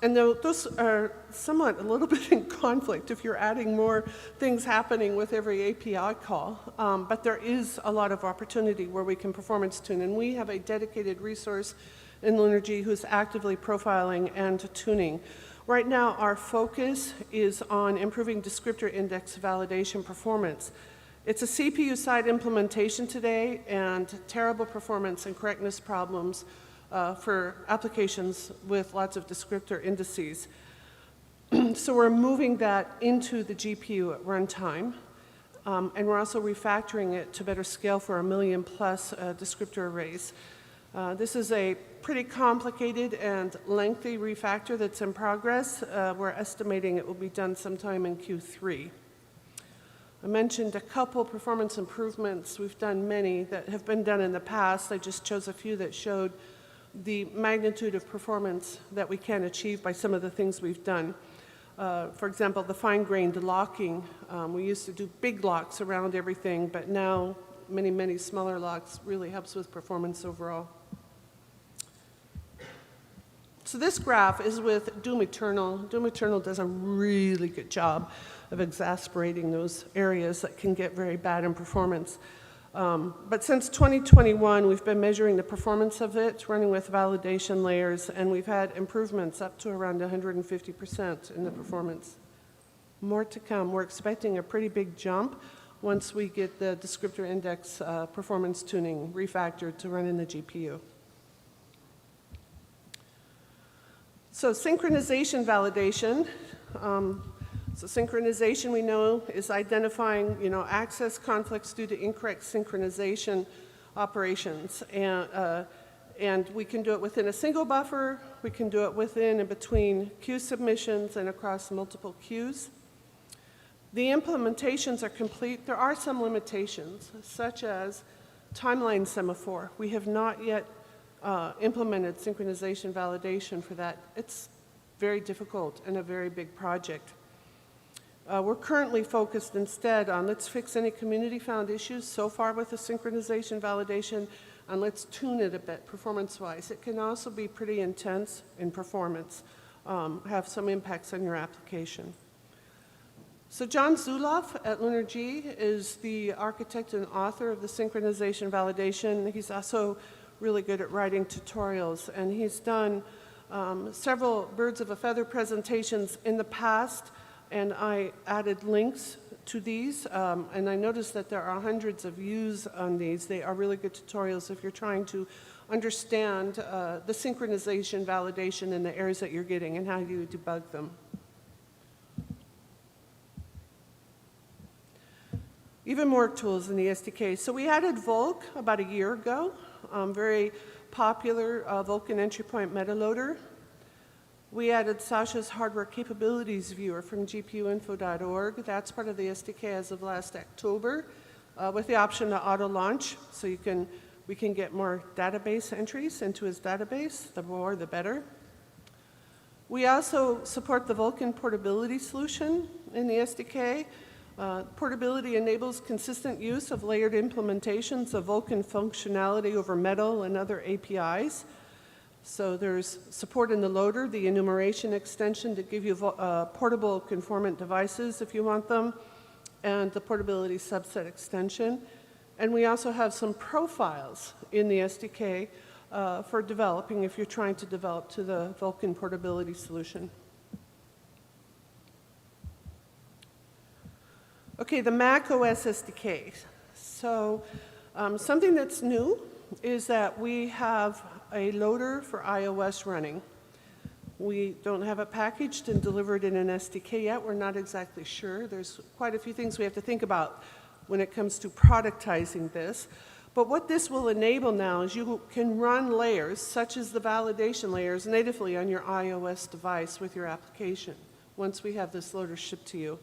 And those are somewhat a little bit in conflict if you're adding more things happening with every API call. But there is a lot of opportunity where we can performance tune. And we have a dedicated resource in Lunar G who's actively profiling and tuning. Right now, our focus is on improving descriptor index validation performance. It's a CPU side implementation today, and terrible performance and correctness problems for applications with lots of descriptor indices. So we're moving that into the GPU at runtime, and we're also refactoring it to better scale for 1 million plus descriptor arrays. This is a pretty complicated and lengthy refactor that's in progress. We're estimating it will be done sometime in Q3. I mentioned a couple performance improvements. We've done many that have been done in the past. I just chose a few that showed the magnitude of performance that we can achieve by some of the things we've done. For example, the fine-grained locking. We used to do big locks around everything, but now many, many smaller locks really helps with performance overall. So this graph is with Doom Eternal. Doom Eternal does a really good job of exasperating those areas that can get very bad in performance. But since 2021, we've been measuring the performance of it, running with validation layers, and we've had improvements up to around 150% in the performance. More to come. We're expecting a pretty big jump once we get the descriptor index performance tuning refactored to run in the GPU. So synchronization validation. So synchronization, we know, is identifying, access conflicts due to incorrect synchronization operations. And we can do it within a single buffer. We can do it within and between queue submissions and across multiple queues. The implementations are complete. There are some limitations, such as timeline semaphore. We have not yet implemented synchronization validation for that. It's very difficult and a very big project. We're currently focused instead on let's fix any community found issues so far with the synchronization validation, and let's tune it a bit performance-wise. It can also be pretty intense in performance, have some impacts on your application. So John Zuloff at Lunar G is the architect and author of the synchronization validation. He's also really good at writing tutorials, and he's done several birds of a feather presentations in the past, and I added links to these, and I noticed that there are hundreds of views on these. They are really good tutorials if you're trying to understand the synchronization validation and the errors that you're getting and how you debug them. Even more tools in the SDK. So we added Vulk about a year ago, very popular Vulkan entry point metaloader. We added Sasha's hardware capabilities viewer from gpuinfo.org. That's part of the SDK as of last October, with the option to auto launch, so we can get more database entries into his database. The more, the better. We also support the Vulkan portability solution in the SDK. Portability enables consistent use of layered implementations of Vulkan functionality over Metal and other APIs. So there's support in the loader, the enumeration extension to give you portable conformant devices if you want them, and the portability subset extension. And we also have some profiles in the SDK for developing if you're trying to develop to the Vulkan portability solution. Okay, the Mac OS SDK. So something that's new is that we have a loader for iOS running. We don't have it packaged and delivered in an SDK yet. We're not exactly sure. There's quite a few things we have to think about when it comes to productizing this. But what this will enable now is you can run layers, such as the validation layers, natively on your iOS device with your application once we have this loader shipped to you.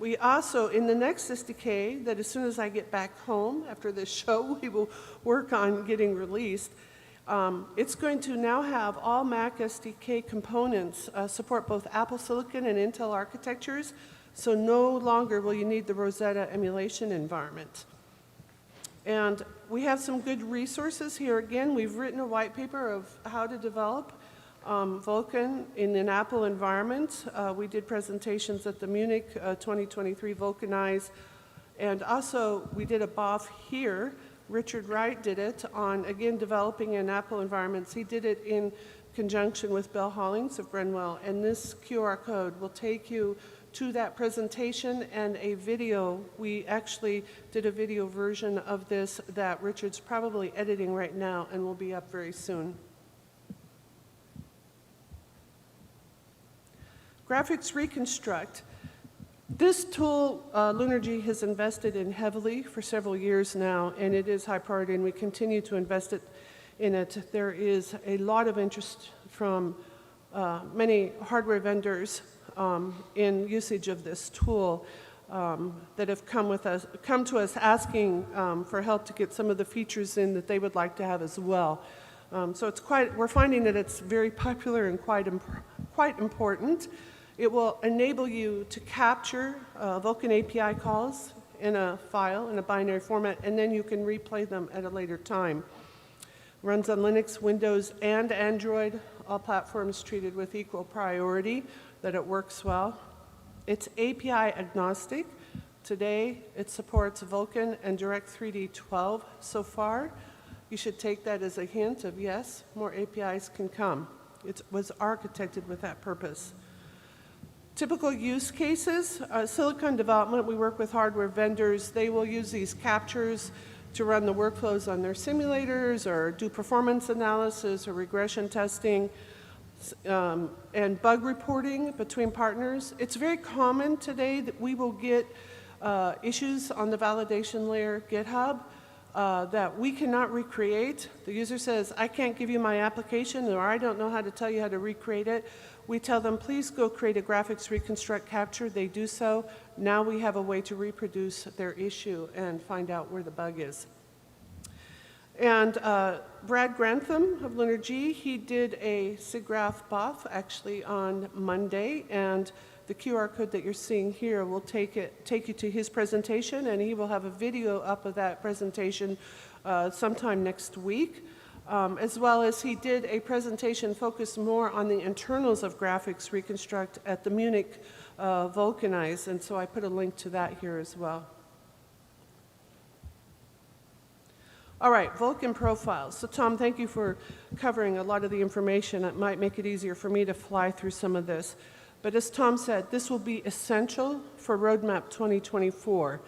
We also, in the next SDK, that as soon as I get back home after this show, we will work on getting released. It's going to now have all Mac SDK components support both Apple Silicon and Intel architectures, so no longer will you need the Rosetta emulation environment. And we have some good resources here. Again, we've written a white paper of how to develop Vulkan in an Apple environment. We did presentations at the Munich 2023 Vulkanize, and also we did a BOF here Richard Wright did it on, again, developing in Apple environments. He did it in conjunction with Bill Hollings of Brenwell, and this QR code will take you to that presentation and a video. We actually did a video version of this that Richard's probably editing right now and will be up very soon. Graphics Reconstruct. This tool, LunarG has invested in heavily for several years now, and it is high priority, and we continue to invest in it. There is a lot of interest from many hardware vendors in usage of this tool that have come to us asking for help to get some of the features in that they would like to have as well. So we're finding that it's very popular and quite important. It will enable you to capture Vulkan API calls in a file, in a binary format, and then you can replay them at a later time. Runs on Linux, Windows, and Android, all platforms treated with equal priority, that it works well. It's API agnostic. Today, it supports Vulkan and Direct3D 12 so far. You should take that as a hint of, yes, more APIs can come. It was architected with that purpose. Typical use cases, silicon development, we work with hardware vendors. They will use these captures to run the workflows on their simulators or do performance analysis or regression testing and bug reporting between partners. It's very common today that we will get issues on the validation layer GitHub that we cannot recreate. The user says, I can't give you my application, or I don't know how to tell you how to recreate it. We tell them, please go create a graphics reconstruct capture. They do so. Now we have a way to reproduce their issue and find out where the bug is. And Brad Grantham of LunarG, he did a SIGGRAPH BOF actually on Monday, and the QR code that you're seeing here will take you to his presentation, and he will have a video up of that presentation sometime next week. As well as he did a presentation focused more on the internals of graphics reconstruct at the Munich Vulkanize, and so I put a link to that here as well. All right, Vulkan profiles. So Tom, thank you for covering a lot of the information. It might make it easier for me to fly through some of this. But as Tom said, this will be essential for Roadmap 2024.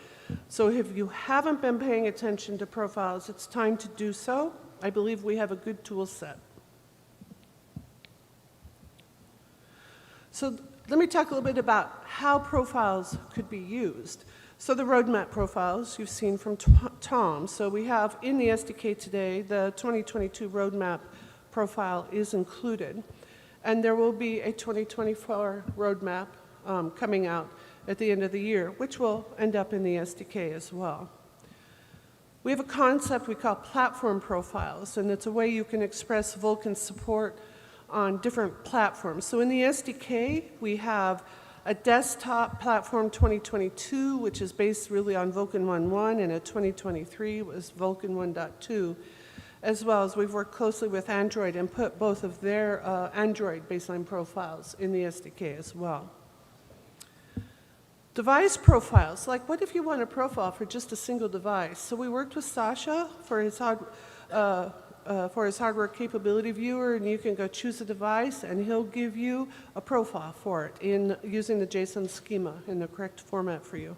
So if you haven't been paying attention to profiles, it's time to do so. I believe we have a good tool set. So let me talk a little bit about how profiles could be used. So the roadmap profiles you've seen from Tom. So we have in the SDK today, the 2022 roadmap profile is included. And there will be a 2024 roadmap coming out at the end of the year, which will end up in the SDK as well. We have a concept we call platform profiles, and it's a way you can express Vulkan support on different platforms. So in the SDK, we have a desktop platform 2022, which is based really on Vulkan 1.1, and a 2023 was Vulkan 1.2, as well as we've worked closely with Android and put both of their Android baseline profiles in the SDK as well. Device profiles, like what if you want a profile for just a single device? So we worked with Sasha for his hardware capability viewer, and you can go choose a device, and he'll give you a profile for it using the JSON schema in the correct format for you.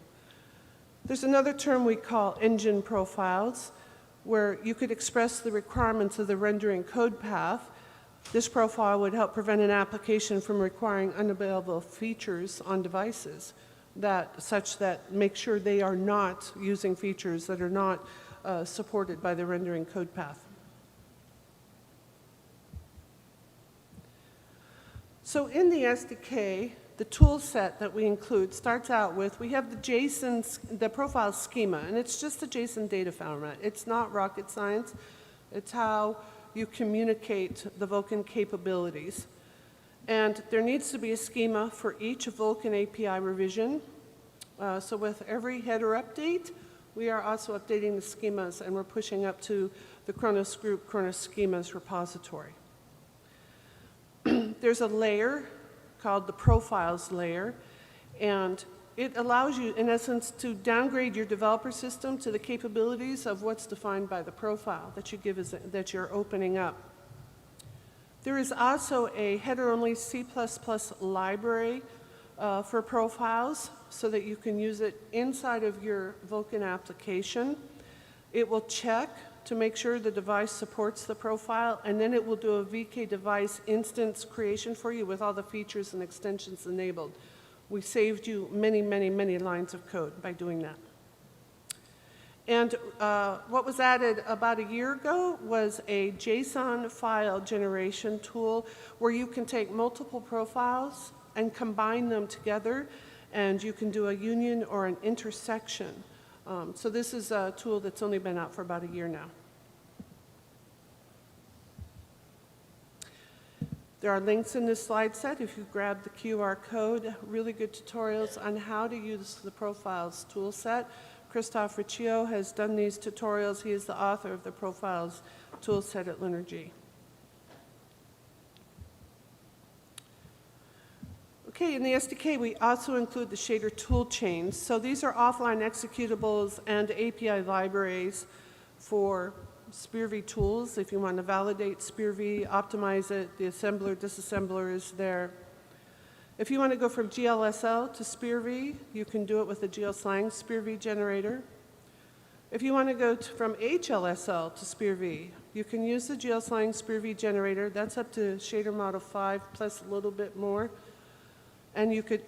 There's another term we call engine profiles, where you could express the requirements of the rendering code path. This profile would help prevent an application from requiring unavailable features on devices, such that make sure they are not using features that are not supported by the rendering code path. So in the SDK, the tool set that we include starts out with, we have the profile schema, and it's just a JSON data format. It's not rocket science. It's how you communicate the Vulkan capabilities. And there needs to be a schema for each Vulkan API revision. So with every header update, we are also updating the schemas, and we're pushing up to the Kronos group, Kronos schemas repository. There's a layer called the profiles layer, and It allows you, in essence, to downgrade your developer system to the capabilities of what's defined by the profile that you give that you're opening up. There is also a header-only C++ library for profiles so that you can use it inside of your Vulkan application. It will check to make sure the device supports the profile, and then it will do a VK device instance creation for you with all the features and extensions enabled. We saved you many, many, many lines of code by doing that. And what was added about a year ago was a JSON file generation tool where you can take multiple profiles and combine them together, and you can do a union or an intersection. So this is a tool that's only been out for about a year now. There are links in this slide set. If you grab the QR code, really good tutorials on how to use the profiles tool set. Christophe Riccio has done these tutorials. He is the author of the profiles tool set at Lunar G. Okay, in the SDK, we also include the shader tool chains. So these are offline executables and API libraries for SpearV tools. If you want to validate SpearV, optimize it, the assembler, disassembler is there. If you want to go from GLSL to SpearV, you can do it with the GLSlang SpearV generator. If you want to go from HLSL to SpearV, you can use the GLSlang SpearV generator. That's up to shader model 5 plus a little bit more. And you could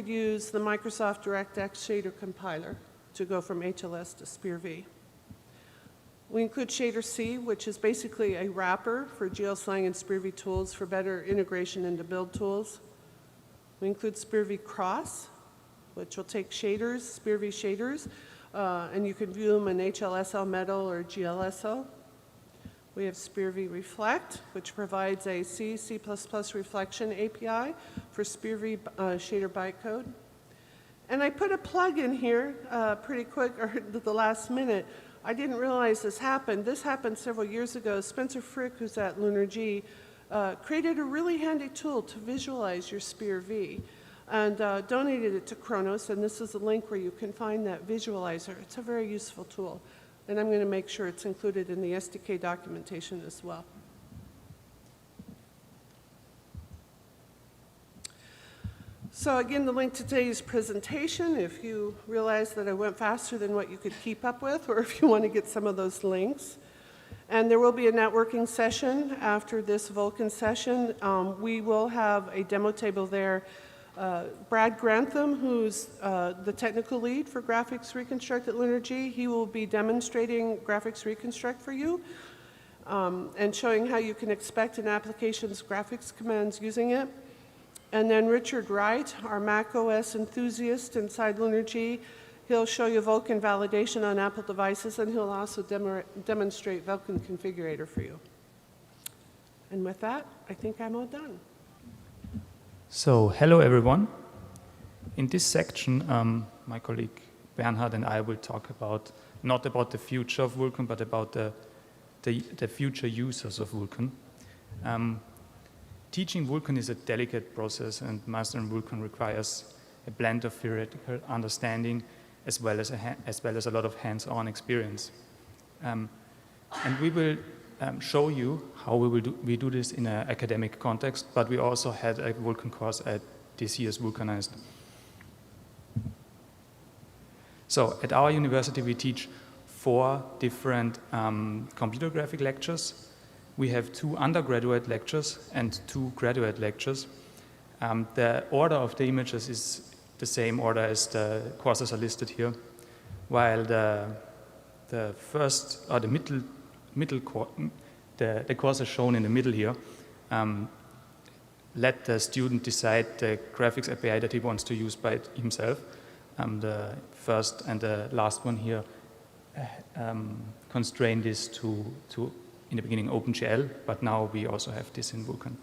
use the Microsoft DirectX shader compiler to go from HLS to SpearV. We include Shader C, which is basically a wrapper for GLSlang and SpearV tools for better integration into build tools. We include SpearV Cross, which will take shaders, SpearV shaders, and you can view them in HLSL Metal or GLSL. We have SpearV Reflect, which provides a C, C++ reflection API for SpearV shader bytecode. And I put a plug in here pretty quick, or at the last minute. I didn't realize this happened. This happened several years ago. Spencer Frick, who's at Lunar G, created a really handy tool to visualize your SpearV and donated it to Kronos, and this is a link where you can find that visualizer. It's a very useful tool, and I'm going to make sure it's included in the SDK documentation as well. So again, the link to today's presentation, if you realize that I went faster than what you could keep up with, or if you want to get some of those links. And there will be a networking session after this Vulkan session. We will have a demo table there. Brad Grantham, who's the technical lead for Graphics Reconstruct at Lunar G, he will be demonstrating Graphics Reconstruct for you and showing how you can expect an application's graphics commands using it. And then Richard Wright, our Mac OS enthusiast inside Lunar G, he'll show you Vulkan validation on Apple devices, and he'll also demonstrate Vulkan configurator for you. And with that, I think I'm all done. So, hello everyone. In this section, my colleague Bernhard and I will talk about, not about the future of Vulkan, but about the future users of Vulkan. Teaching Vulkan is a delicate process, and mastering Vulkan requires a blend of theoretical understanding as well as a lot of hands-on experience. And we will show you how we do this in an academic context, but we also had a Vulkan course at this year's Vulkanized. So at our university, we teach 4 different computer graphic lectures. We have 2 undergraduate lectures and 2 graduate lectures. The order of the images is the same order as the courses are listed here, while the first or the courses shown in the middle here let the student decide the graphics API that he wants to use by himself. The first and the last one here constrain this to in the beginning OpenGL, but now we also have this in Vulkan.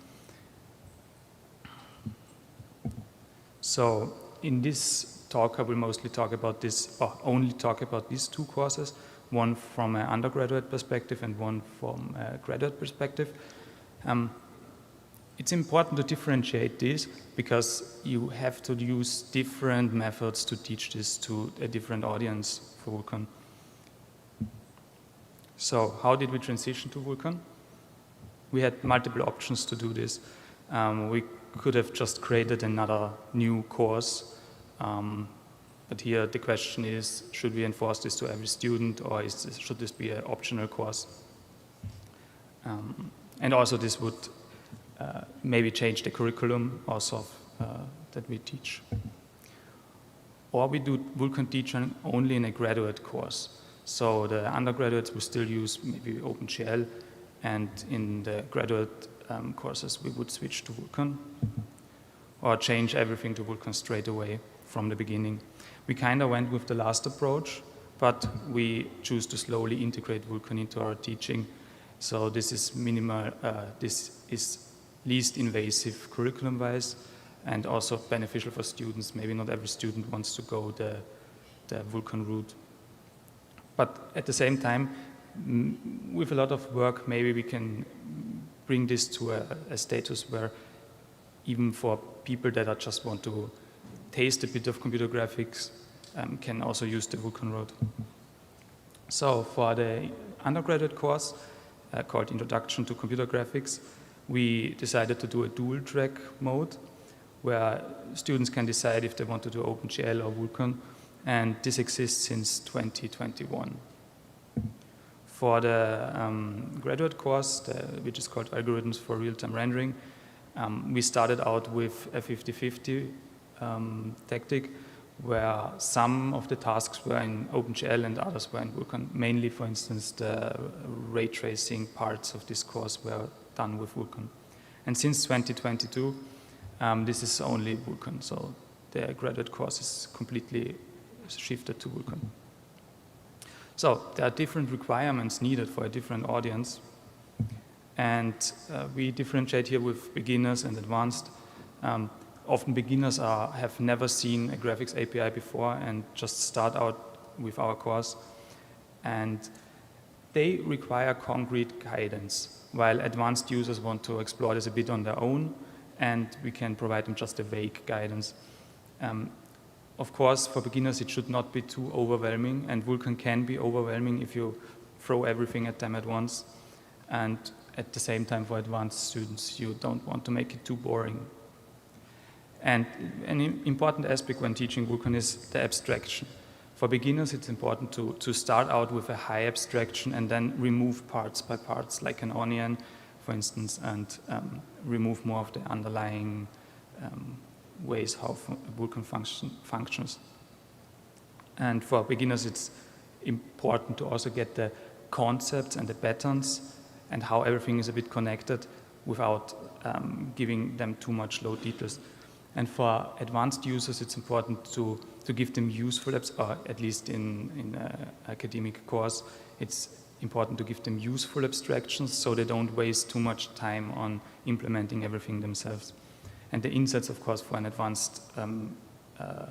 So in this talk, I will mostly talk about this, or only talk about these 2 courses, one from an undergraduate perspective and one from a graduate perspective. It's important to differentiate this because you have to use different methods to teach this to a different audience for Vulkan. So how did we transition to Vulkan? We had multiple options to do this. We could have just created another new course, but here the question is, should we enforce this to every student, or should this be an optional course? And also this would maybe change the curriculum also that we teach. Or we do Vulkan teaching only in a graduate course. So the undergraduates will still use maybe OpenGL, and in the graduate courses we would switch to Vulkan or change everything to Vulkan straight away from the beginning. We kind of went with the last approach, but we choose to slowly integrate Vulkan into our teaching. So this is minimal, this is least invasive curriculum-wise and also beneficial for students. Maybe not every student wants to go the Vulkan route. But at the same time, with a lot of work, maybe we can bring this to a status where even for people that are just want to taste a bit of computer graphics can also use the Vulkan route. So for the undergraduate course called Introduction to Computer Graphics, we decided to do a dual track mode where students can decide if they want to do OpenGL or Vulkan, and this exists since 2021. For the graduate course, which is called Algorithms for Real-Time Rendering, we started out with a 50-50 tactic, where some of the tasks were in OpenGL and others were in Vulkan. Mainly, for instance, the ray tracing parts of this course were done with Vulkan. And since 2022, this is only Vulkan, so the graduate course is completely shifted to Vulkan. So there are different requirements needed for a different audience, and we differentiate here with beginners and advanced. Often beginners have never seen a graphics API before and just start out with our course, and they require concrete guidance, while advanced users want to explore this a bit on their own, and we can provide them just a vague guidance. Of course, for beginners, it should not be too overwhelming, and Vulkan can be overwhelming if you throw everything at them at once. And at the same time, for advanced students, you don't want to make it too boring. And an important aspect when teaching Vulkan is the abstraction. For beginners, it's important to start out with a high abstraction and then remove parts by parts, like an onion, for instance, and remove more of the underlying ways how Vulkan functions. And for beginners, it's important to also get the concepts and the patterns and how everything is a bit connected without giving them too much low details. And for advanced users, it's important to give them useful, or at least in an academic course, it's important to give them useful abstractions so they don't waste too much time on implementing everything themselves. And the insights, of course, for an advanced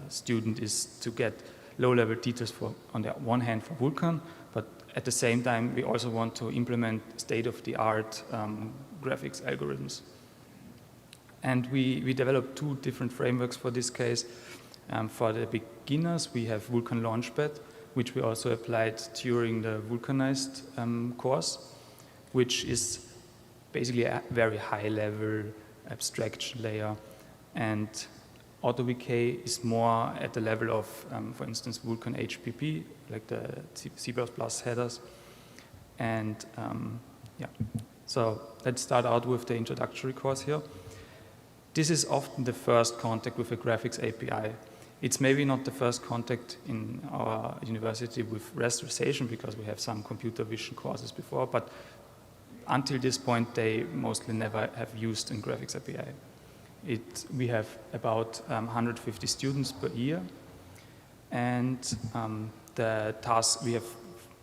student is to get low-level details on the one hand for Vulkan, but at the same time, we also want to implement state-of-the-art graphics algorithms. And we developed two different frameworks for this case. For the beginners, we have Vulkan Launchpad, which we also applied during the Vulkanized course, which is basically a very high-level abstraction layer. And AutoVK is more at the level of, for instance, Vulkan HPP, like the C++ headers. And yeah, so let's start out with the introductory course here. This is often the first contact with a graphics API. It's maybe not the first contact in our university with rasterization because we have some computer vision courses before, but until this point, they mostly never have used a graphics API. We have about 150 students per year, and the task, we have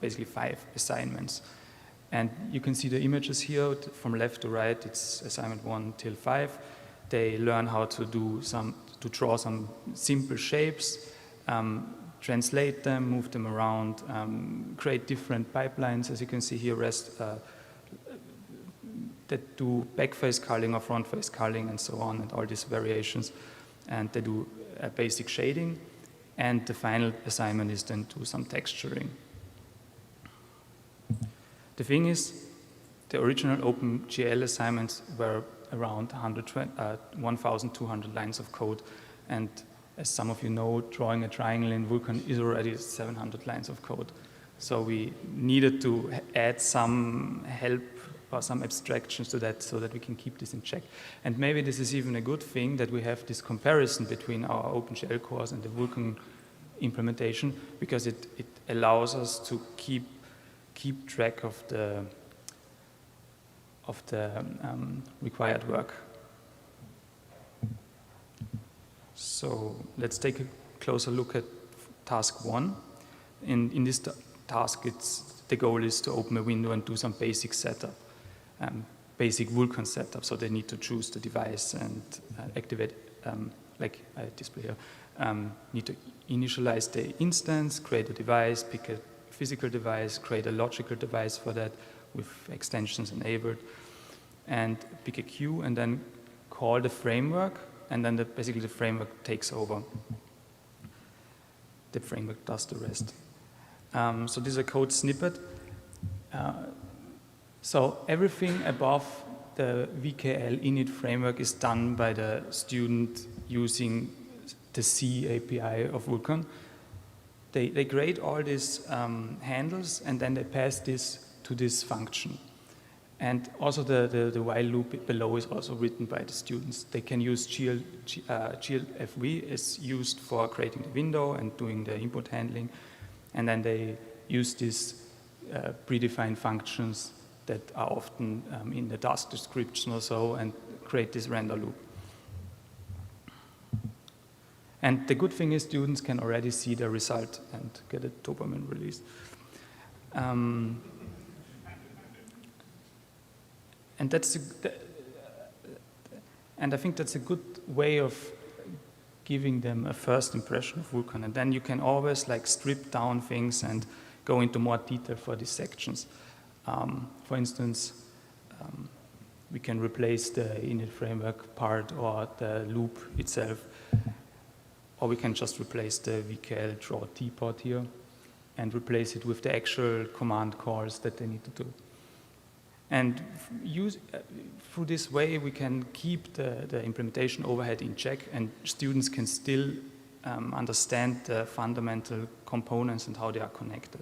basically 5 assignments. And you can see the images here from left to right. It's assignment 1 till 5. They learn how to draw some simple shapes, translate them, move them around, create different pipelines. As you can see here, that do back face culling or front face culling and so on, and all these variations. And they do basic shading. And the final assignment is then do some texturing. The thing is, the original OpenGL assignments were around 1,200 lines of code. And as some of you know, drawing a triangle in Vulkan is already 700 lines of code. So we needed to add some help or some abstractions to that so that we can keep this in check. And maybe this is even a good thing that we have this comparison between our OpenGL course and the Vulkan implementation, because it allows us to keep track of the required work. So let's take a closer look at task 1. In this task, the goal is to open a window and do some basic setup, basic Vulkan setup. So they need to choose the device and activate, like I display here, need to initialize the instance, create a device, pick a physical device, create a logical device for that with extensions enabled, and pick a queue and then call the framework, and then basically the framework takes over. The framework does the rest. So this is a code snippet. So everything above the VKL init framework is done by the student using the C API of Vulkan. They create all these handles, and then they pass this to this function. And also the while loop below is also written by the students. They can use GLFV is used for creating the window and doing the input handling. And then they use these predefined functions that are often in the task description or so, and create this render loop. And the good thing is students can already see the result and get a dopamine release. And I think that's a good way of giving them a first impression of Vulkan. And then you can always like strip down things and go into more detail for these sections. For instance, we can replace the init framework part or the loop itself, or we can just replace the VKL draw T-pod here and replace it with the actual command calls that they need to do. And through this way, we can keep the implementation overhead in check, and students can still understand the fundamental components and how they are connected.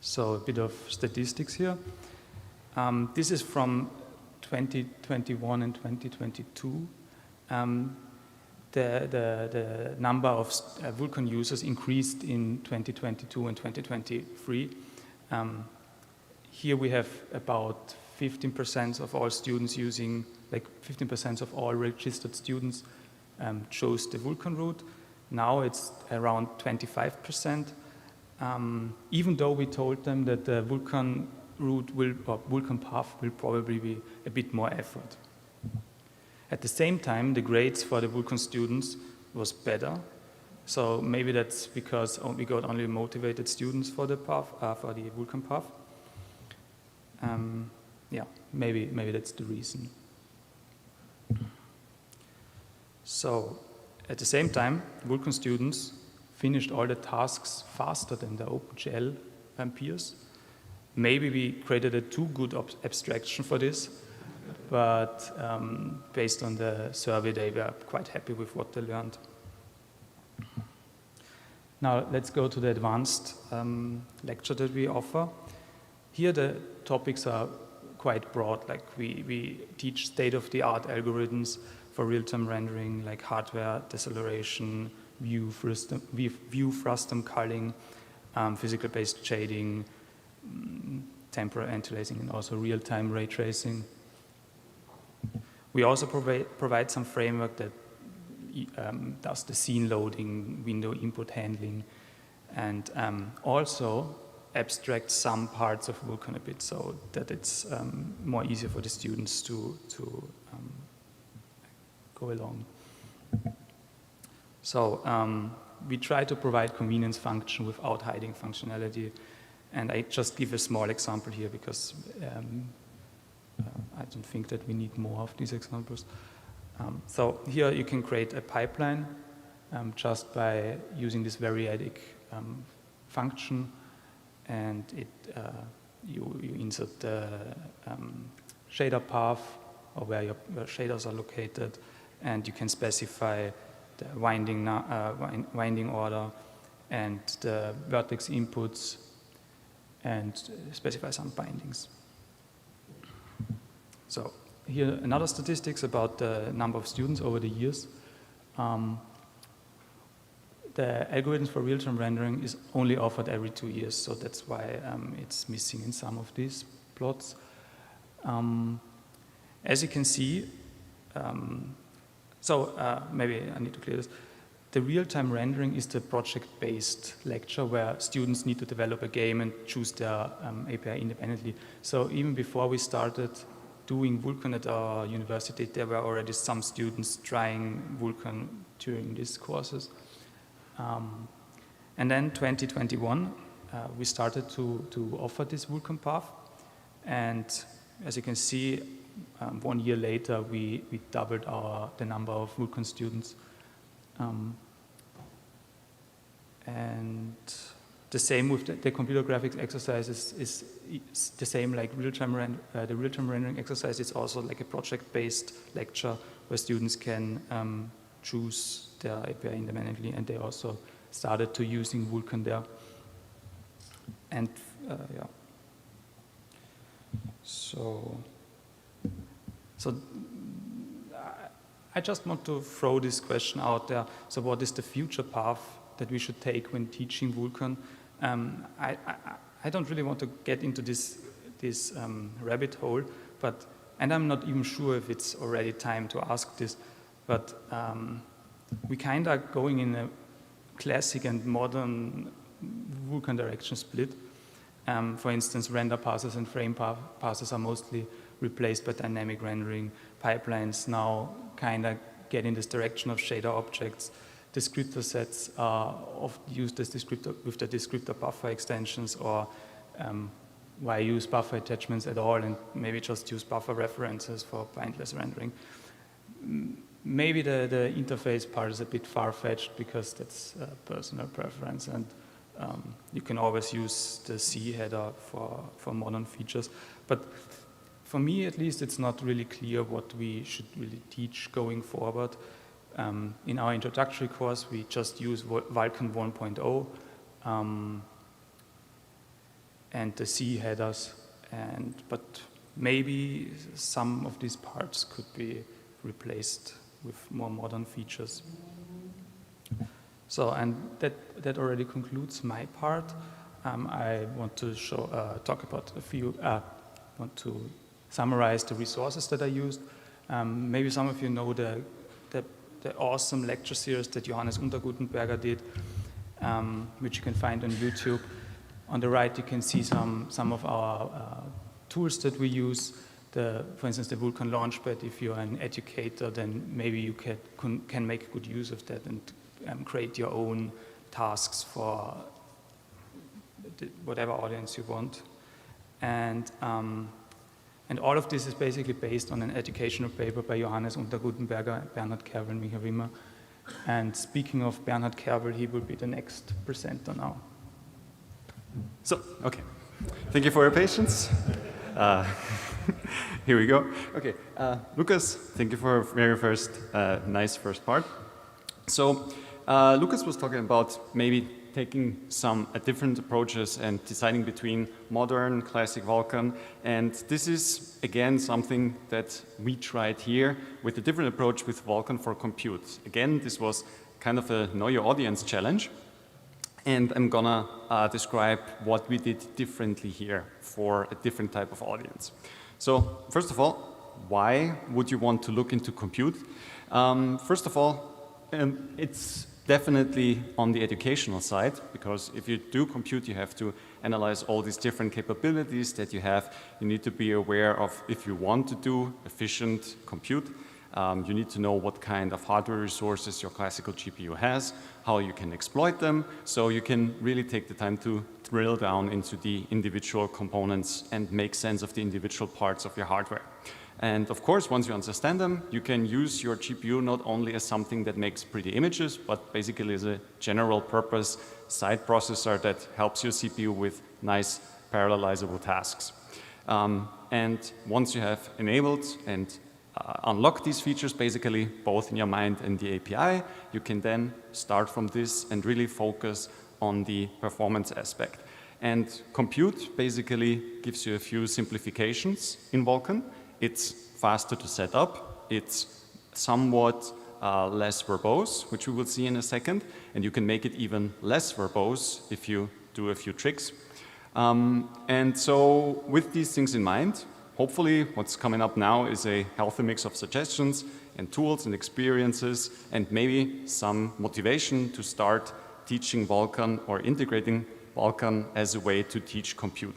So a bit of statistics here. This is from 2021 and 2022. The number of Vulkan users increased in 2022 and 2023. Here we have about 15% of all students using, like 15% of all registered students chose the Vulkan route. Now it's around 25%, even though we told them that the Vulkan route or Vulkan path will probably be a bit more effort. At the same time, the grades for the Vulkan students was better. So maybe that's because we got only motivated students for the path, for the Vulkan path. Yeah, maybe that's the reason. So at the same time, Vulkan students finished all the tasks faster than the OpenGL peers. Maybe we created a too good abstraction for this, but based on the survey, they were quite happy with what they learned. Now let's go to the advanced lecture that we offer. Here the topics are quite broad, like we teach state-of-the-art algorithms for real-time rendering, like hardware deceleration, view frustum culling, physical-based shading, temporal anti-aliasing, and also real-time ray tracing. We also provide some framework that does the scene loading, window input handling, and also abstract some parts of Vulkan a bit so that it's more easier for the students to go along. So we try to provide convenience function without hiding functionality, And I just give a small example here because I don't think that we need more of these examples. So here you can create a pipeline just by using this variadic function, and you insert the shader path or where your shaders are located, and you can specify the winding order and the vertex inputs and specify some bindings. So here another statistics about the number of students over the years. The algorithms for real-time rendering is only offered every 2 years, so that's why it's missing in some of these plots. As you can see, maybe I need to clear this. The real-time rendering is the project-based lecture where students need to develop a game and choose their API independently. So even before we started doing Vulkan at our university, there were already some students trying Vulkan during these courses. And then 2021, we started to offer this Vulkan path. And as you can see, 1 year later, we doubled the number of Vulkan students. And the same with the computer graphics exercises is the same like the real-time rendering exercise is also like a project-based lecture where students can choose their API independently, and they also started to using Vulkan there. And yeah. So I just want to throw this question out there. So what is the future path that we should take when teaching Vulkan? I don't really want to get into this rabbit hole, and I'm not even sure if it's already time to ask this, but we kind of going in a classic and modern Vulkan direction split. For instance, render parsers and frame parsers are mostly replaced by dynamic rendering. Pipelines now kind of get in this direction of shader objects. Descriptor sets are often used as with the descriptor buffer extensions, or why use buffer attachments at all and maybe just use buffer references for bindless rendering. Maybe the interface part is a bit far-fetched because that's a personal preference, and you can always use the C header for modern features. But for me, at least, it's not really clear what we should really teach going forward. In our introductory course, we just use Vulkan 1.0 and the C headers, but maybe some of these parts could be replaced with more modern features. So, and that already concludes my part. I want to talk about want to summarize the resources that I used. Maybe some of you know the awesome lecture series that Johannes Untergutenberger did, which you can find on YouTube. On the right, you can see some of our tools that we use. For instance, the Vulkan Launchpad. If you're an educator, then maybe you can make good use of that and create your own tasks for whatever audience you want. And all of this is basically based on an educational paper by Johannes Untergutenberger, Bernhard, Kerbl, and Michael Wimmer. And speaking of Bernhard Kerbl, he will be the next presenter now. So, okay. Thank you for your patience. Here we go. Okay, Lukas, thank you for very first, nice first part. So, Lukas was talking about maybe taking some different approaches and deciding between modern, classic Vulkan. And this is, again, something that we tried here with a different approach with Vulkan for Compute. Again, this was kind of a know your audience challenge. And I'm gonna describe what we did differently here for a different type of audience. So, first of all, why would you want to look into Compute? First of all, it's definitely on the educational side, because if you do Compute, you have to analyze all these different capabilities that you have. You need to be aware of if you want to do efficient Compute. You need to know what kind of hardware resources your classical GPU has, how you can exploit them, so you can really take the time to drill down into the individual components and make sense of the individual parts of your hardware. And of course, once you understand them, you can use your GPU not only as something that makes pretty images, but basically as a general purpose side processor that helps your CPU with nice parallelizable tasks. And once you have enabled and unlock these features, basically both in your mind and the API, you can then start from this and really focus on the performance aspect. And compute basically gives you a few simplifications in Vulkan. It's faster to set up, it's somewhat less verbose, which we will see in a second, and you can make it even less verbose if you do a few tricks. And so with these things in mind, hopefully what's coming up now is a healthy mix of suggestions and tools and experiences and maybe some motivation to start teaching Vulkan or integrating Vulkan as a way to teach compute.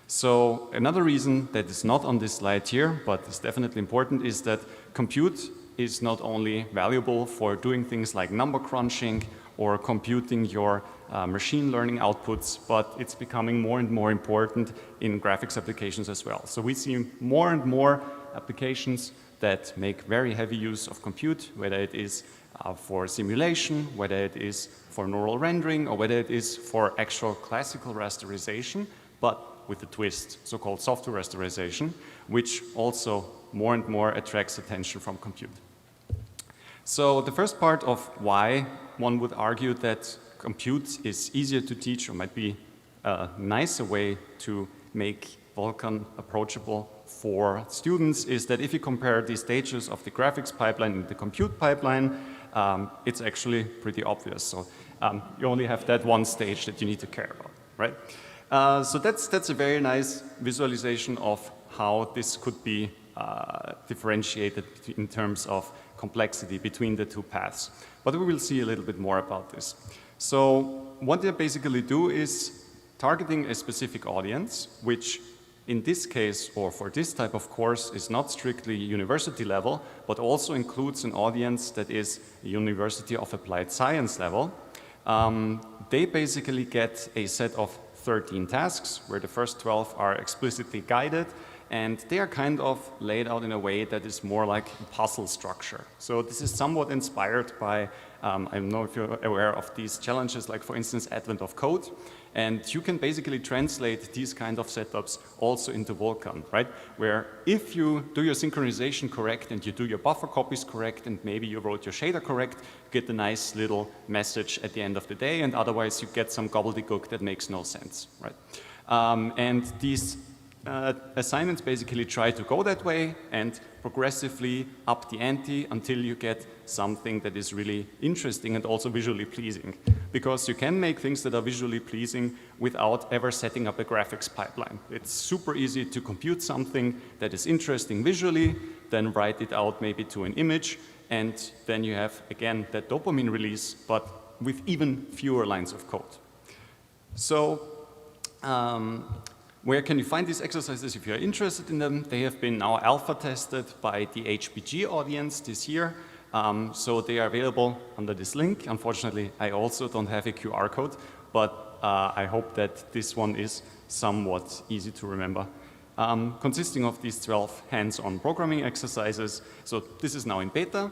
So another reason that is not on this slide here, but is definitely important, is that compute is not only valuable for doing things like number crunching or computing your machine learning outputs, but it's becoming more and more important in graphics applications as well. So we see more and more applications that make very heavy use of compute, whether it is for simulation, whether it is for neural rendering, or whether it is for actual classical rasterization, but with a twist, so-called software rasterization, which also more and more attracts attention from compute. So the first part of why one would argue that compute is easier to teach or might be a nicer way to make Vulkan approachable for students is that if you compare the stages of the graphics pipeline and the compute pipeline, it's actually pretty obvious. So you only have that one stage that you need to care about, right? So that's a very nice visualization of how this could be differentiated in terms of complexity between the two paths. But we will see a little bit more about this. So what they basically do is targeting a specific audience, which in this case, or for this type of course, is not strictly university level, but also includes an audience that is a University of Applied Science level. They basically get a set of 13 tasks, where the first 12 are explicitly guided, and they are kind of laid out in a way that is more like a puzzle structure. So this is somewhat inspired by, I don't know if you're aware of these challenges, like for instance, Advent of Code. And you can basically translate these kind of setups also into Vulkan, right? Where if you do your synchronization correct and you do your buffer copies correct and maybe you wrote your shader correct, you get a nice little message at the end of the day, and otherwise you get some gobbledygook that makes no sense, right? And these assignments basically try to go that way and progressively up the ante until you get something that is really interesting and also visually pleasing. Because you can make things that are visually pleasing without ever setting up a graphics pipeline. It's super easy to compute something that is interesting visually, then write it out maybe to an image, and then you have, again, that dopamine release, but with even fewer lines of code. So, where can you find these exercises if you're interested in them? They have been now alpha tested by the HPG audience this year. So they are available under this link. Unfortunately, I also don't have a QR code, but I hope that this one is somewhat easy to remember. Consisting of these 12 hands-on programming exercises. So this is now in beta.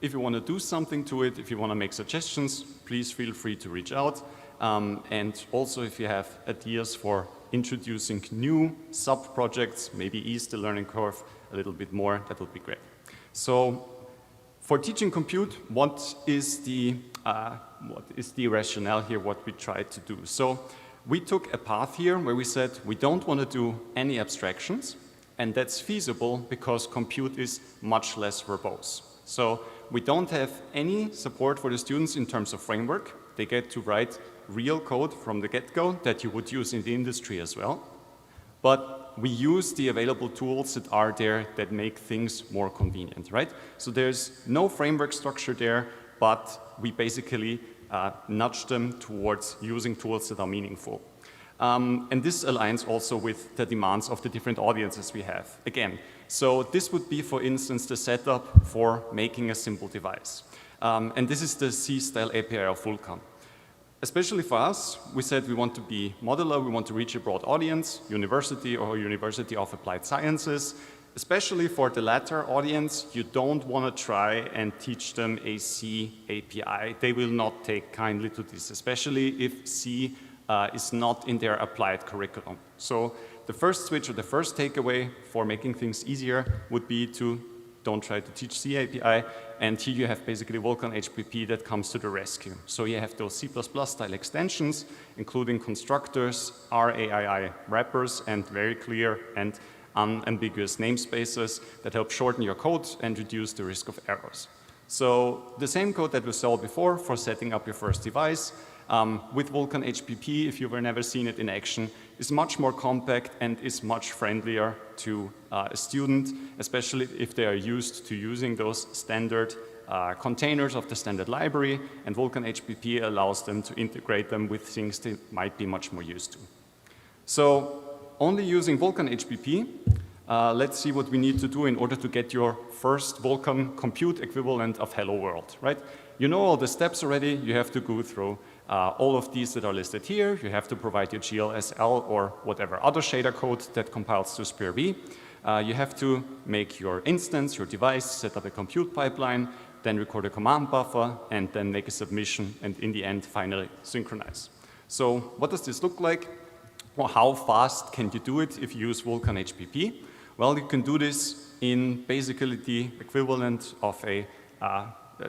If you want to do something to it, if you want to make suggestions, please feel free to reach out. And also if you have ideas for introducing new sub-projects, maybe ease the learning curve a little bit more, that would be great. So for teaching compute, what is the rationale here, what we tried to do? So we took a path here where we said we don't want to do any abstractions, and that's feasible because compute is much less verbose. So we don't have any support for the students in terms of framework. They get to write real code from the get-go that you would use in the industry as well. But we use the available tools that are there that make things more convenient, right? So there's no framework structure there, but we basically nudge them towards using tools that are meaningful. And this aligns also with the demands of the different audiences we have. Again, so this would be, for instance, the setup for making a simple device. And this is the C-style API of Vulkan. Especially for us, we said we want to be modular, we want to reach a broad audience, university or University of Applied Sciences. Especially for the latter audience, you don't want to try and teach them a C API. They will not take kindly to this, especially if C is not in their applied curriculum. So the first switch or the first takeaway for making things easier would be to don't try to teach C API, and here you have basically Vulkan HPP that comes to the rescue. So you have those C++ style extensions, including constructors, RAII wrappers, and very clear and unambiguous namespaces that help shorten your code and reduce the risk of errors. So the same code that we saw before for setting up your first device with Vulkan HPP, if you've never seen it in action, is much more compact and is much friendlier to a student, especially if they are used to using those standard containers of the standard library, and Vulkan HPP allows them to integrate them with things they might be much more used to. So only using Vulkan HPP, let's see what we need to do in order to get your first Vulkan compute equivalent of Hello World, right? You know all the steps already. You have to go through all of these that are listed here. You have to provide your GLSL or whatever other shader code that compiles to SPIR-V. You have to make your instance, your device, set up a compute pipeline, then record a command buffer, and then make a submission, and in the end, finally synchronize. So what does this look like? Well, how fast can you do it if you use Vulkan HPP? Well, you can do this in basically the equivalent of a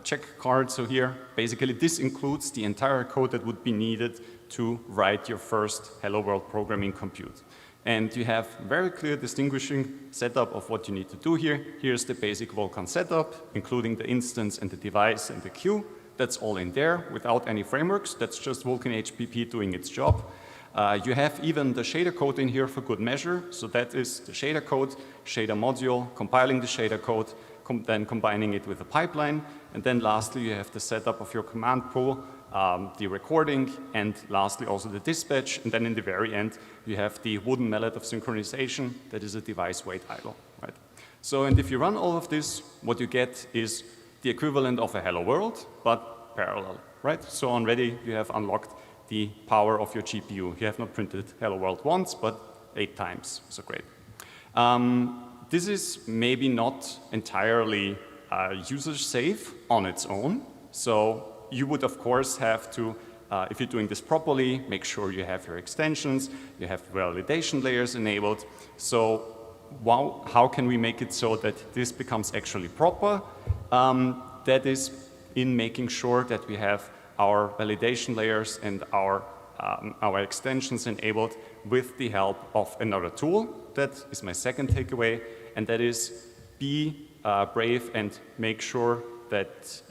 check card. So here, basically this includes the entire code that would be needed to write your first Hello World programming compute. And you have very clear distinguishing setup of what you need to do here. Here's the basic Vulkan setup, including the instance and the device and the queue. That's all in there without any frameworks. That's just Vulkan HPP doing its job. You have even the shader code in here for good measure. So that is the shader code, shader module, compiling the shader code, then combining it with a pipeline. And then lastly, you have the setup of your command pool, the recording, and lastly also the dispatch. And then in the very end, you have the wooden mallet of synchronization that is a device wait idle, right? So, and if you run all of this, what you get is the equivalent of a Hello World, but parallel, right? So already you have unlocked the power of your GPU. You have not printed Hello World once, but 8 times, so great. This is maybe not entirely user safe on its own. So you would of course have to, if you're doing this properly, make sure you have your extensions, you have validation layers enabled. So how can we make it so that this becomes actually proper? That is in making sure that we have our validation layers and our extensions enabled with the help of another tool. That is my second takeaway, and that is be brave and make sure that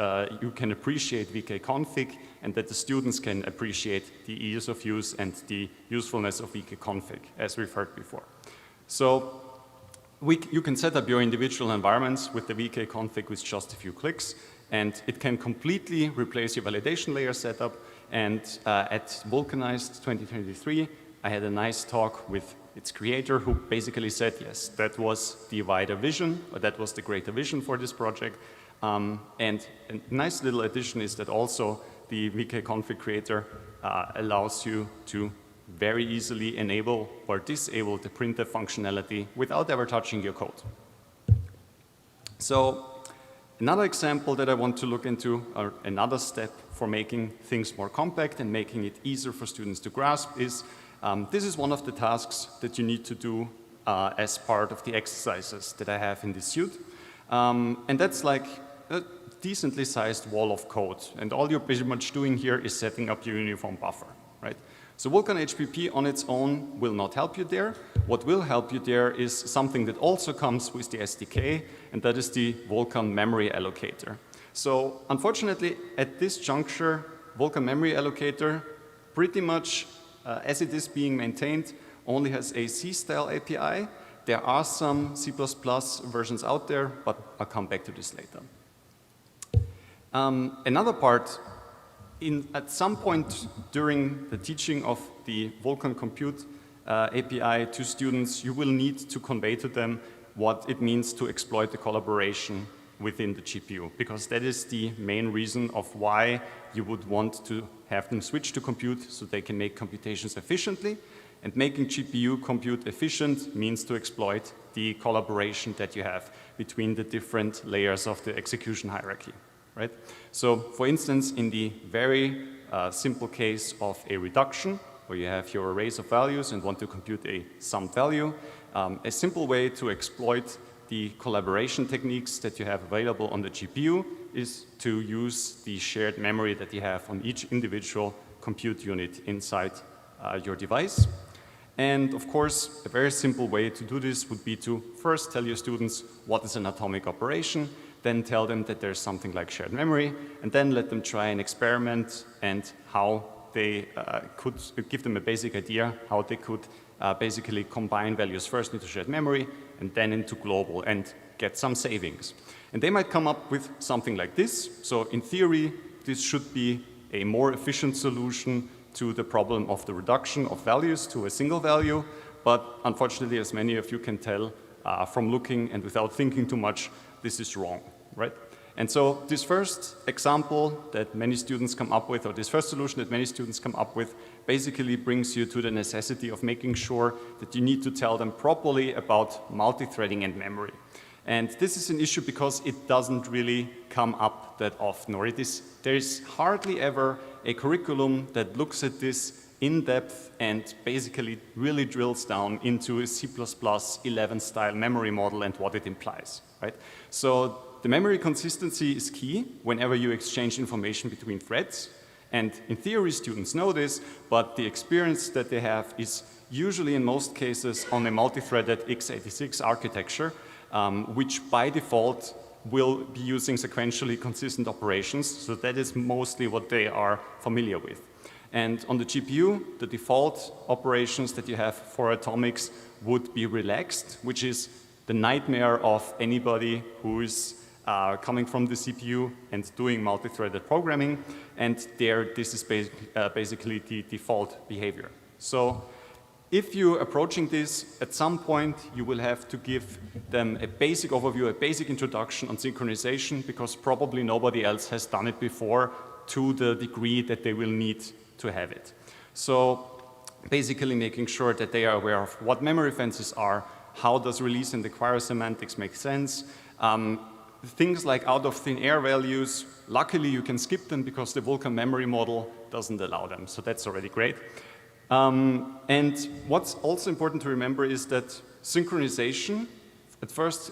you can appreciate vkconfig and that the students can appreciate the ease of use and the usefulness of vkconfig, as we've heard before. So you can set up your individual environments with the vkconfig with just a few clicks, and it can completely replace your validation layer setup. And at Vulkanized 2023, I had a nice talk with its creator who basically said, yes, that was the wider vision, or that was the greater vision for this project. And a nice little addition is that also the vkconfig creator allows you to very easily enable or disable the printf functionality without ever touching your code. So another example that I want to look into, or another step for making things more compact and making it easier for students to grasp is, this is one of the tasks that you need to do as part of the exercises that I have in this suite. And that's like a decently sized wall of code. And all you're pretty much doing here is setting up your uniform buffer, right? So Vulkan HPP on its own will not help you there. What will help you there is something that also comes with the SDK, and that is the Vulkan memory allocator. So unfortunately, at this juncture, Vulkan memory allocator pretty much, as it is being maintained, only has a C-style API. There are some C++ versions out there, but I'll come back to this later. Another part at some point during the teaching of the Vulkan Compute API to students, you will need to convey to them what it means to exploit the collaboration within the GPU, because that is the main reason of why you would want to have them switch to compute so they can make computations efficiently. And making GPU compute efficient means to exploit the collaboration that you have between the different layers of the execution hierarchy, right? So, for instance, in the very simple case of a reduction, where you have your arrays of values and want to compute a sum value, a simple way to exploit the collaboration techniques that you have available on the GPU is to use the shared memory that you have on each individual compute unit inside your device. And of course, a very simple way to do this would be to first tell your students what is an atomic operation, then tell them that there's something like shared memory, and then let them try an experiment and how they could give them a basic idea how they could basically combine values first into shared memory and then into global and get some savings. And they might come up with something like this. So in theory, this should be a more efficient solution to the problem of the reduction of values to a single value. But unfortunately, as many of you can tell from looking and without thinking too much, this is wrong, right? And so this first example that many students come up with, or this first solution that many students come up with, basically brings you to the necessity of making sure that you need to tell them properly about multi-threading and memory. And this is an issue because it doesn't really come up that often, or there is hardly ever a curriculum that looks at this in depth and basically really drills down into a C++ 11 style memory model and what it implies, right? So the memory consistency is key whenever you exchange information between threads. And in theory, students know this, but the experience that they have is usually in most cases on a multi-threaded x86 architecture, which by default will be using sequentially consistent operations. So that is mostly what they are familiar with. And on the GPU, the default operations that you have for atomics would be relaxed, which is the nightmare of anybody who is coming from the CPU and doing multi-threaded programming, and this is basically the default behavior. So if you're approaching this, at some point you will have to give them a basic overview, a basic introduction on synchronization, because probably nobody else has done it before to the degree that they will need to have it. So basically making sure that they are aware of what memory fences are, how does release and acquire semantics make sense, things like out of thin air values, luckily you can skip them because the Vulkan memory model doesn't allow them, so that's already great. And what's also important to remember is that synchronization at first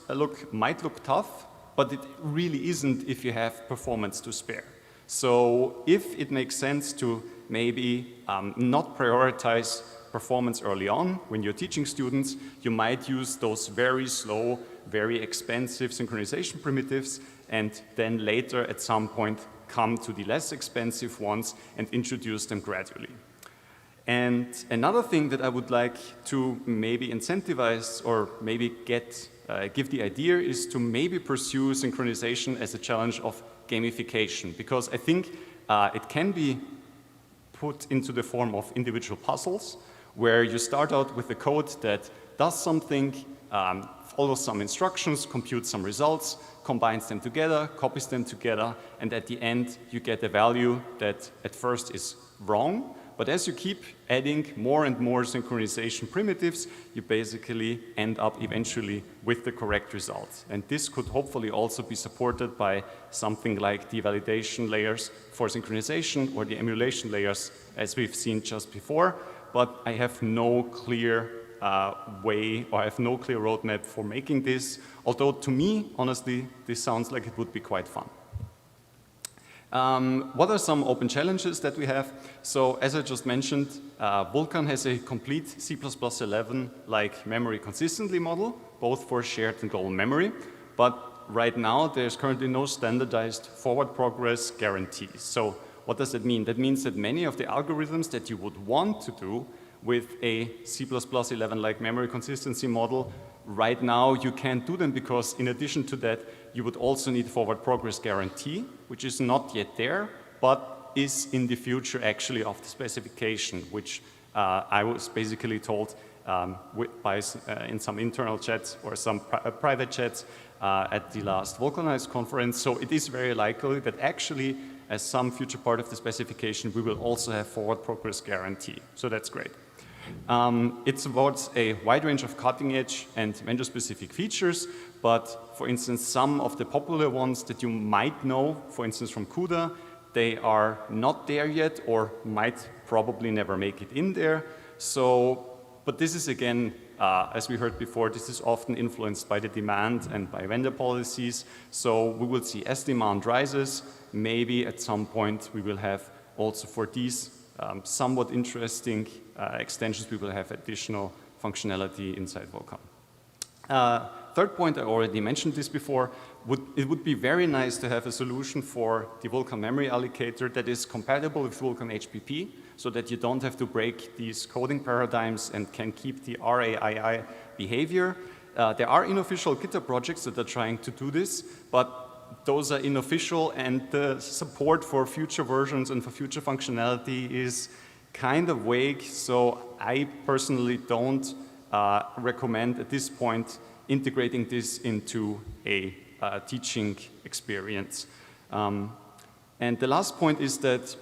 might look tough, but it really isn't if you have performance to spare. So if it makes sense to maybe not prioritize performance early on when you're teaching students, you might use those very slow, very expensive synchronization primitives, and then later at some point come to the less expensive ones and introduce them gradually. And another thing that I would like to maybe incentivize or maybe give the idea is to maybe pursue synchronization as a challenge of gamification, because I think it can be put into the form of individual puzzles where you start out with a code that does something, follows some instructions, computes some results, combines them together, copies them together, and at the end you get a value that at first is wrong, but as you keep adding more and more synchronization primitives, you basically end up eventually with the correct result. And this could hopefully also be supported by something like the validation layers for synchronization or the emulation layers, as we've seen just before, but I have no clear way, or I have no clear roadmap for making this, although to me, honestly, this sounds like it would be quite fun. What are some open challenges that we have? So as I just mentioned, Vulkan has a complete C++ 11-like memory consistently model, both for shared and global memory, but right now there's currently no standardized forward progress guarantees. So what does that mean? That means that many of the algorithms that you would want to do with a C++ 11-like memory consistency model, right now you can't do them because in addition to that, you would also need forward progress guarantee, which is not yet there, but is in the future actually of the specification, which I was basically told in some internal chats or some private chats at the last Vulkanize conference. So it is very likely that actually, as some future part of the specification, we will also have forward progress guarantee. So that's great. It supports a wide range of cutting-edge and vendor-specific features, but for instance, some of the popular ones that you might know, for instance from CUDA, they are not there yet or might probably never make it in there. So, but this is again, as we heard before, this is often influenced by the demand and by vendor policies. So we will see as demand rises, maybe at some point we will have also for these somewhat interesting extensions, we will have additional functionality inside Vulkan. Third point, I already mentioned this before, it would be very nice to have a solution for the Vulkan memory allocator that is compatible with Vulkan HPP, so that you don't have to break these coding paradigms and can keep the RAII behavior. There are unofficial GitHub projects that are trying to do this, but those are unofficial, and the support for future versions and for future functionality is kind of vague, so I personally don't recommend at this point integrating this into a teaching experience. And the last point is that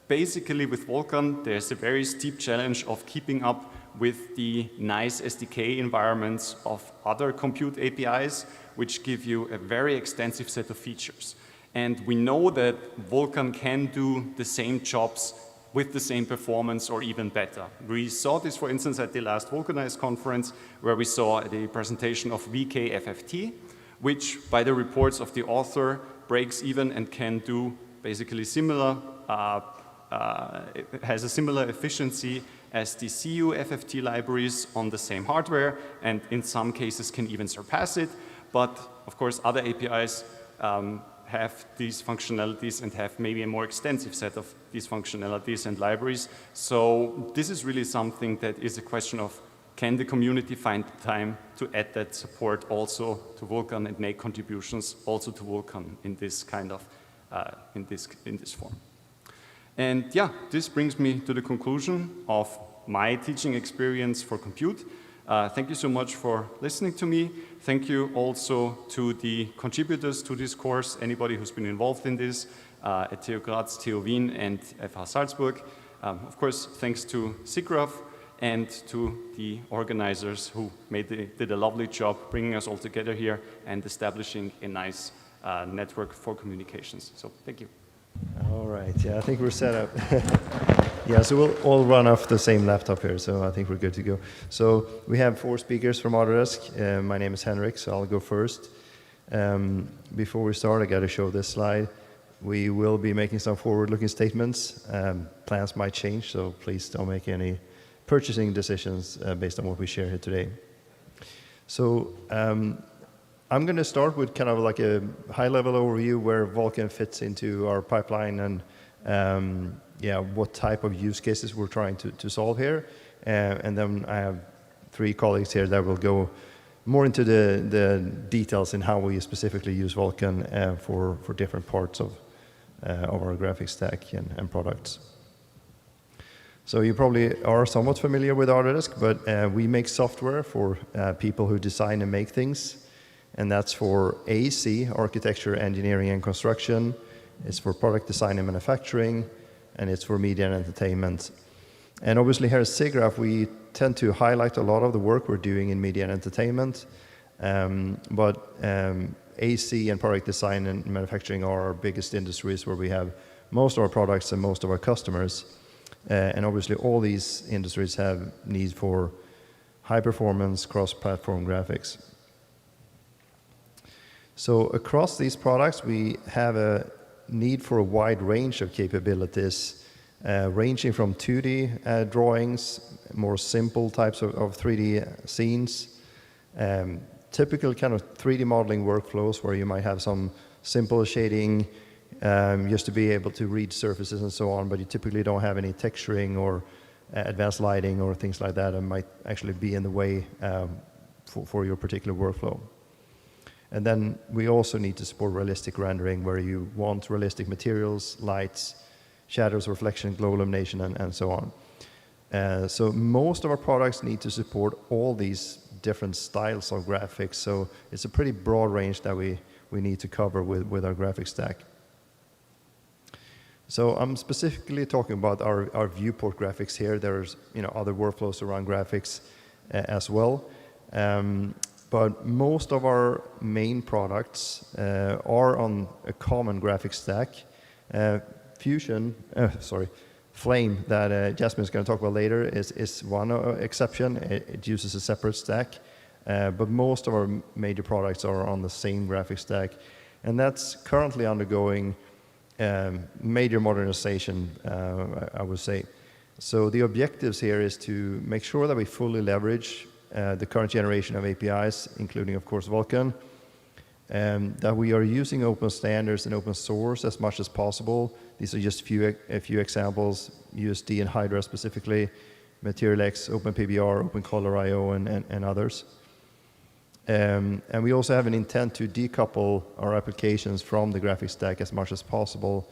basically with Vulkan, there's a very steep challenge of keeping up with the nice SDK environments of other compute APIs, which give you a very extensive set of features. And we know that Vulkan can do the same jobs with the same performance or even better. We saw this, for instance, at the last Vulkanize conference, where we saw the presentation of VKFFT, which, by the reports of the author, breaks even and can do basically similar, it has a similar efficiency as the CU FFT libraries on the same hardware, and in some cases can even surpass it. But of course, other APIs have these functionalities and have maybe a more extensive set of these functionalities and libraries. So this is really something that is a question of, can the community find the time to add that support also to Vulkan and make contributions also to Vulkan in this kind of, in this form. And yeah, this brings me to the conclusion of my teaching experience for compute. Thank you so much for listening to me. Thank you also to the contributors to this course, anybody who's been involved in this, at TU Graz, TU Wien, and FH Salzburg. Of course, thanks to SIGGRAPH and to the organizers who did a lovely job bringing us all together here and establishing a nice network for communications. So thank you. All right, yeah, I think we're set up. Yeah, so we'll all run off the same laptop here, so I think we're good to go. So we have 4 speakers from Autodesk. My name is Henrik, so I'll go first. Before we start, I got to show this slide. We will be making some forward-looking statements. Plans might change, so please don't make any purchasing decisions based on what we share here today. So I'm going to start with kind of like a high-level overview where Vulkan fits into our pipeline and yeah, what type of use cases we're trying to solve here. And then I have 3 colleagues here that will go more into the details in how we specifically use Vulkan for different parts of our graphics stack and products. So you probably are somewhat familiar with Autodesk, but we make software for people who design and make things. And that's for AC, architecture, engineering, and construction. It's for product design and manufacturing, and it's for media and entertainment. And obviously here at SIGGRAPH, we tend to highlight a lot of the work we're doing in media and entertainment. But AC and product design and manufacturing are our biggest industries where we have most of our products and most of our customers. And obviously all these industries have need for high performance cross-platform graphics. So across these products, we have a need for a wide range of capabilities, ranging from 2D drawings, more simple types of 3D scenes, typical kind of 3D modeling workflows where you might have some simple shading just to be able to read surfaces and so on, but you typically don't have any texturing or advanced lighting or things like that might actually be in the way for your particular workflow. And then we also need to support realistic rendering where you want realistic materials, lights, shadows, reflection, glow illumination, and so on. So most of our products need to support all these different styles of graphics. So it's a pretty broad range that we need to cover with our graphics stack. So I'm specifically talking about our viewport graphics here. There's other workflows around graphics as well. But most of our main products are on a common graphics stack. Flame, that Jasmin is going to talk about later, is one exception. It uses a separate stack. But most of our major products are on the same graphics stack. And that's currently undergoing major modernization, I would say. So the objectives here is to make sure that we fully leverage the current generation of APIs, including, of course, Vulkan, that we are using open standards and open source as much as possible. These are just a few examples, USD and Hydra specifically, MaterialX, OpenPBR, OpenColor.io, and others. And we also have an intent to decouple our applications from the graphics stack as much as possible.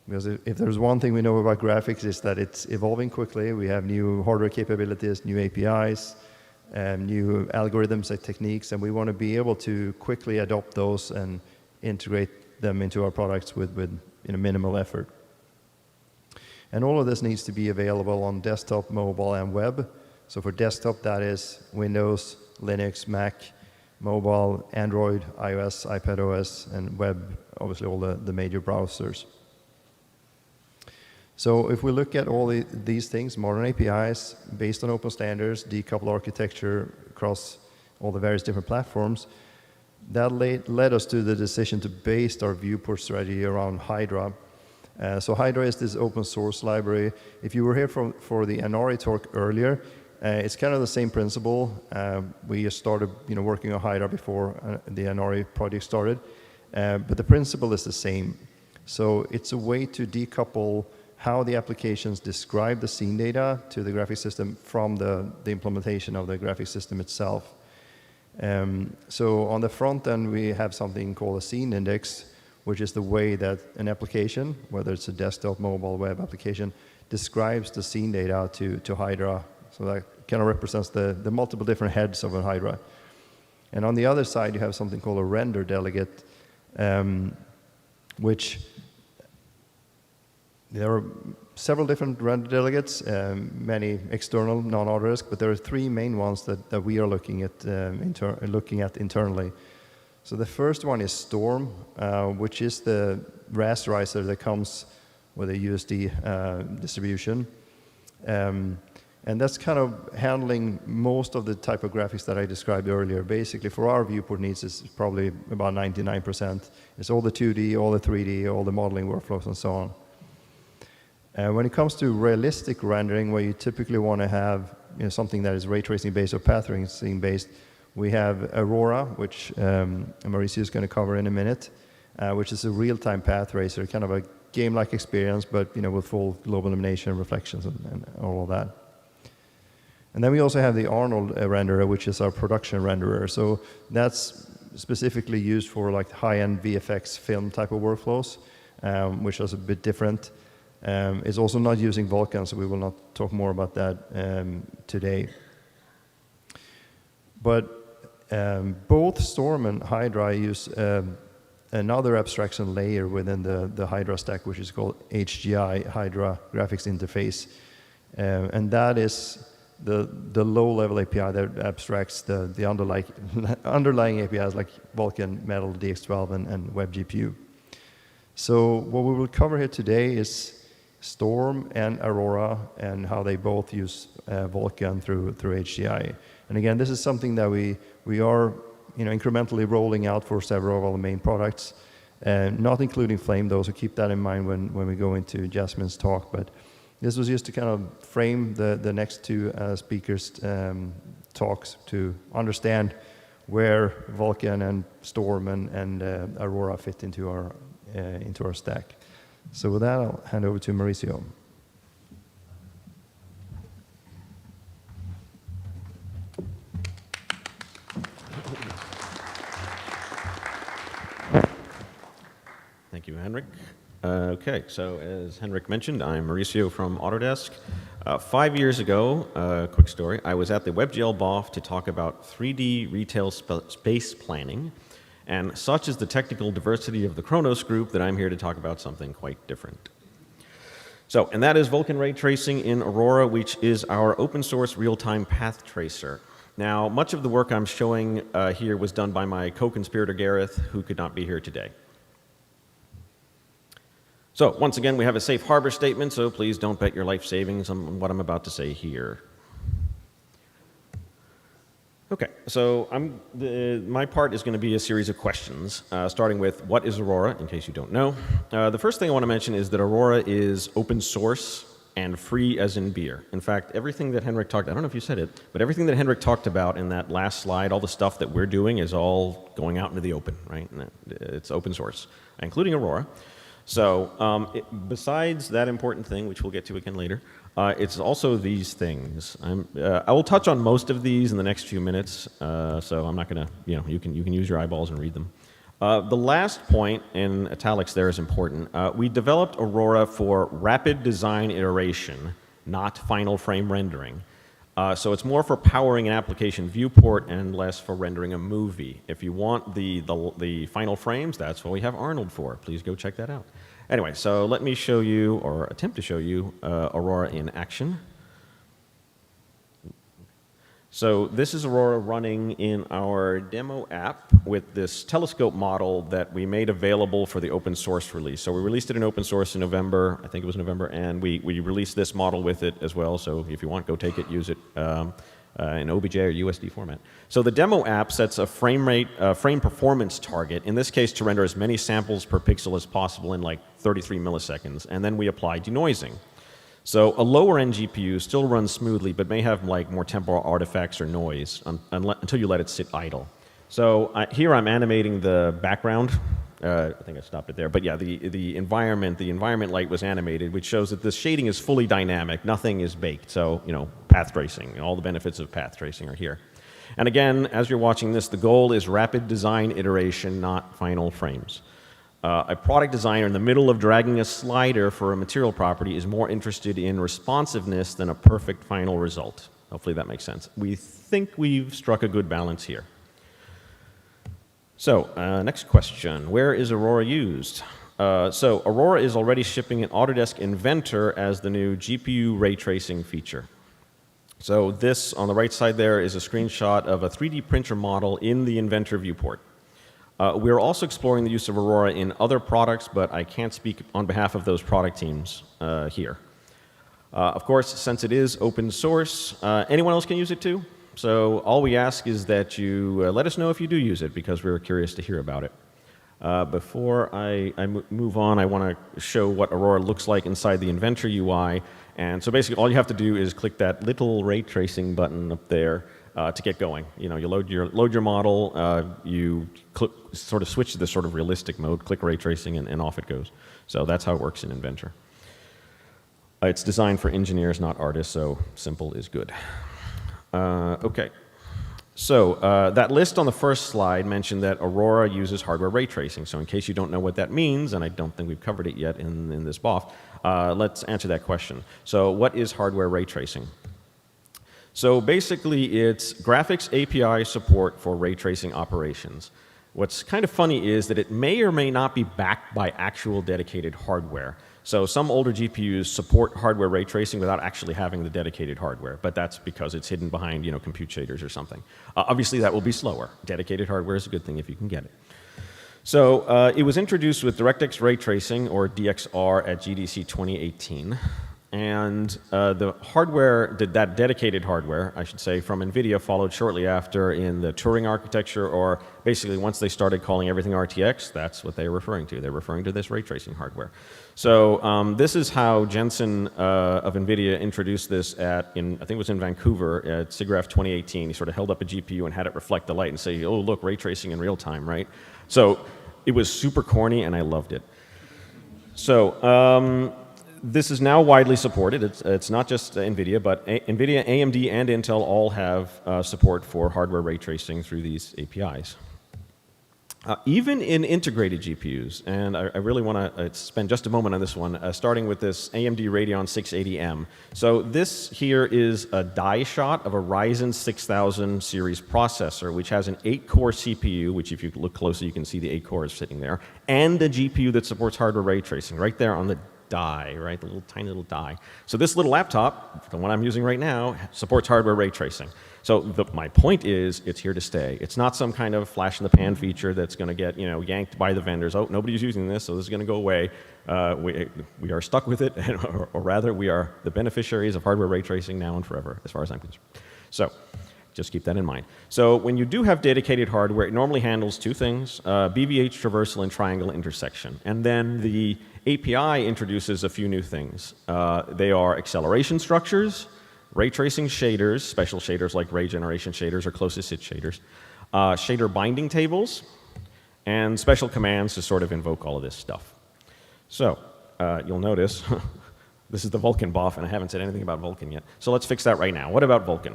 Because if there's one thing we know about graphics, is that it's evolving quickly. We have new hardware capabilities, new APIs, new algorithms and techniques, and we want to be able to quickly adopt those and integrate them into our products with minimal effort. And all of this needs to be available on desktop, mobile, and web. So for desktop, that is Windows, Linux, Mac, mobile, Android, iOS, iPadOS, and web, obviously all the major browsers. So if we look at all these things, modern APIs based on open standards, decoupled architecture across all the various different platforms, that led us to the decision to base our viewport strategy around Hydra. So Hydra is this open source library. If you were here for the INRIA talk earlier, it's kind of the same principle. We started working on Hydra before the INRIA project started, but the principle is the same. So it's a way to decouple how the applications describe the scene data to the graphics system from the implementation of the graphics system itself. So on the front end, we have something called a scene index, which is the way that an application, whether it's a desktop, mobile, web application, describes the scene data to Hydra. So that kind of represents the multiple different heads of a Hydra. And on the other side, you have something called a render delegate, which there are several different render delegates, many external, non-Autodesk, but there are three main ones that we are looking at internally. So the first one is Storm, which is the rasterizer that comes with a USD distribution. And that's kind of handling most of the type of graphics that I described earlier. Basically, for our viewport needs, it's probably about 99%. It's all the 2D, all the 3D, all the modeling workflows, and so on. When it comes to realistic rendering, where you typically want to have something that is ray tracing based or path tracing based, we have Aurora, which Mauricio is going to cover in a minute, which is a real-time path tracer, kind of a game-like experience, but with full global illumination, reflections, and all of that. And then we also have the Arnold renderer, which is our production renderer. So that's specifically used for like high-end VFX film type of workflows, which is a bit different. It's also not using Vulkan, so we will not talk more about that today. But both Storm and Hydra use another abstraction layer within the Hydra stack, which is called HGI, Hydra Graphics Interface. And that is the low-level API that abstracts the underlying APIs like Vulkan, Metal, DX12, and WebGPU. So what we will cover here today is Storm and Aurora and how they both use Vulkan through HGI. And again, this is something that we are incrementally rolling out for several of our main products, not including Flame though, so keep that in mind when we go into Jasmin's talk. But this was just to kind of frame the next two speakers' talks to understand where Vulkan and Storm and Aurora fit into our stack. So with that, I'll hand over to Mauricio. Thank you, Henrik. Okay, so as Henrik mentioned, I'm Mauricio from Autodesk. 5 years ago, quick story, I was at the WebGL BOF to talk about 3D retail space planning, and such is the technical diversity of the Kronos group that I'm here to talk about something quite different. So, and that is Vulkan ray tracing in Aurora, which is our open source real-time path tracer. Now, much of the work I'm showing here was done by my co-conspirator Gareth, who could not be here today. So, once again, we have a safe harbor statement, so please don't bet your life savings on what I'm about to say here. Okay, so my part is going to be a series of questions, starting with what is Aurora, in case you don't know. The first thing I want to mention is that Aurora is open source and free as in beer. In fact, everything that Henrik talked, I don't know if you said it, but everything that Henrik talked about in that last slide, all the stuff that we're doing is all going out into the open, right? It's open source, including Aurora. So besides that important thing, which we'll get to again later, it's also these things. I will touch on most of these in the next few minutes, so I'm not going to, you can use your eyeballs and read them. The last point in italics there is important. We developed Aurora for rapid design iteration, not final frame rendering. So it's more for powering an application viewport and less for rendering a movie. If you want the final frames, that's what we have Arnold for. Please go check that out. Anyway, so let me show you, or attempt to show you, Aurora in action. So this is Aurora running in our demo app with this telescope model that we made available for the open source release. So we released it in open source in November, I think it was November, and we released this model with it as well. So if you want, go take it, use it in OBJ or USD format. So the demo app sets a frame performance target, in this case to render as many samples per pixel as possible in like 33 milliseconds, and then we apply denoising. So a lower-end GPU still runs smoothly, but may have like more temporal artifacts or noise until you let it sit idle. So here I'm animating the background. I think I stopped it there. But yeah, the environment light was animated, which shows that this shading is fully dynamic. Nothing is baked. So, path tracing. All the benefits of path tracing are here. And again, as you're watching this, the goal is rapid design iteration, not final frames. A product designer in the middle of dragging a slider for a material property is more interested in responsiveness than a perfect final result. Hopefully that makes sense. We think we've struck a good balance here. So, next question. Where is Aurora used? So, Aurora is already shipping an Autodesk Inventor as the new GPU ray tracing feature. So this, on the right side there, is a screenshot of a 3D printer model in the Inventor viewport. We're also exploring the use of Aurora in other products, but I can't speak on behalf of those product teams here. Of course, since it is open source, anyone else can use it too. So all we ask is that you let us know if you do use it, because we're curious to hear about it. Before I move on, I want to show what Aurora looks like inside the Inventor UI. And so basically all you have to do is click that little ray tracing button up there to get going. You load your model, you sort of switch to this sort of realistic mode, click ray tracing, and off it goes. So that's how it works in Inventor. It's designed for engineers, not artists, so simple is good. Okay. So that list on the first slide mentioned that Aurora uses hardware ray tracing. So in case you don't know what that means, and I don't think we've covered it yet in this BOF, let's answer that question. So what is hardware ray tracing? So basically it's graphics API support for ray tracing operations. What's kind of funny is that it may or may not be backed by actual dedicated hardware. So some older GPUs support hardware ray tracing without actually having the dedicated hardware, but that's because it's hidden behind, compute shaders or something. Obviously that will be slower. Dedicated hardware is a good thing if you can get it. So it was introduced with DirectX ray tracing, or DXR, at GDC 2018. And the hardware, that dedicated hardware, I should say, from NVIDIA followed shortly after in the Turing architecture, or basically once they started calling everything RTX, that's what they're referring to. They're referring to this ray tracing hardware. So this is how Jensen of NVIDIA introduced this I think it was in Vancouver at SIGGRAPH 2018. He sort of held up a GPU and had it reflect the light and say, oh, look, ray tracing in real time, right? So it was super corny and I loved it. So this is now widely supported. It's not just NVIDIA, but NVIDIA, AMD, and Intel all have support for hardware ray tracing through these APIs. Even in integrated GPUs, and I really want to spend just a moment on this one, starting with this AMD Radeon 680M. So this here is a die shot of a Ryzen 6000 series processor, which has an 8-core CPU, which if you look closely, you can see the 8 cores sitting there, and a GPU that supports hardware ray tracing right there on the die, right, the little tiny little die. So this little laptop, the one I'm using right now, supports hardware ray tracing. So my point is, it's here to stay. It's not some kind of flash-in-the-pan feature that's going to get yanked by the vendors. Oh, nobody's using this, so this is going to go away. We are stuck with it, or rather, we are the beneficiaries of hardware ray tracing now and forever, as far as I'm concerned. So just keep that in mind. So when you do have dedicated hardware, it normally handles two things, BVH traversal and triangle intersection. And then the API introduces a few new things. They are acceleration structures, ray tracing shaders, special shaders like ray generation shaders or closest hit shaders, shader binding tables, and special commands to sort of invoke all of this stuff. So you'll notice this is the Vulkan BOF, and I haven't said anything about Vulkan yet. So let's fix that right now. What about Vulkan?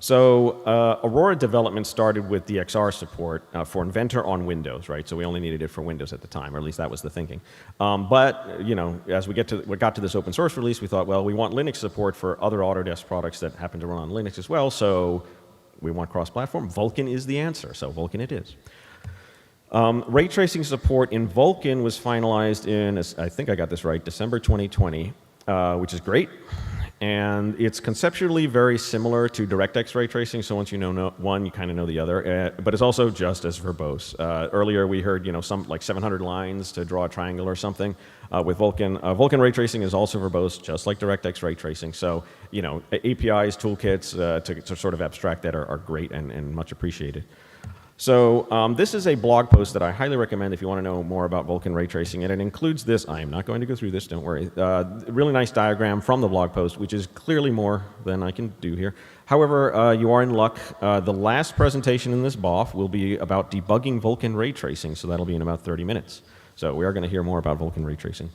So Aurora development started with DXR support for Inventor on Windows, right? So we only needed it for Windows at the time, or at least that was the thinking. But as we got to this open source release, we thought, well, we want Linux support for other Autodesk products that happen to run on Linux as well. So we want cross-platform. Vulkan is the answer. So Vulkan it is. Ray tracing support in Vulkan was finalized in, I think I got this right, December 2020, which is great. And it's conceptually very similar to DirectX ray tracing, so once you know one, you kind of know the other. But it's also just as verbose. Earlier we heard, some like 700 lines to draw a triangle or something. With Vulkan, Vulkan ray tracing is also verbose, just like DirectX ray tracing. So, APIs, toolkits to sort of abstract that are great and much appreciated. So this is a blog post that I highly recommend if you want to know more about Vulkan ray tracing, and it includes this. I am not going to go through this, don't worry. Really nice diagram from the blog post, which is clearly more than I can do here. However, you are in luck. The last presentation in this BOF will be about debugging Vulkan ray tracing, so that'll be in about 30 minutes. So we are going to hear more about Vulkan ray tracing.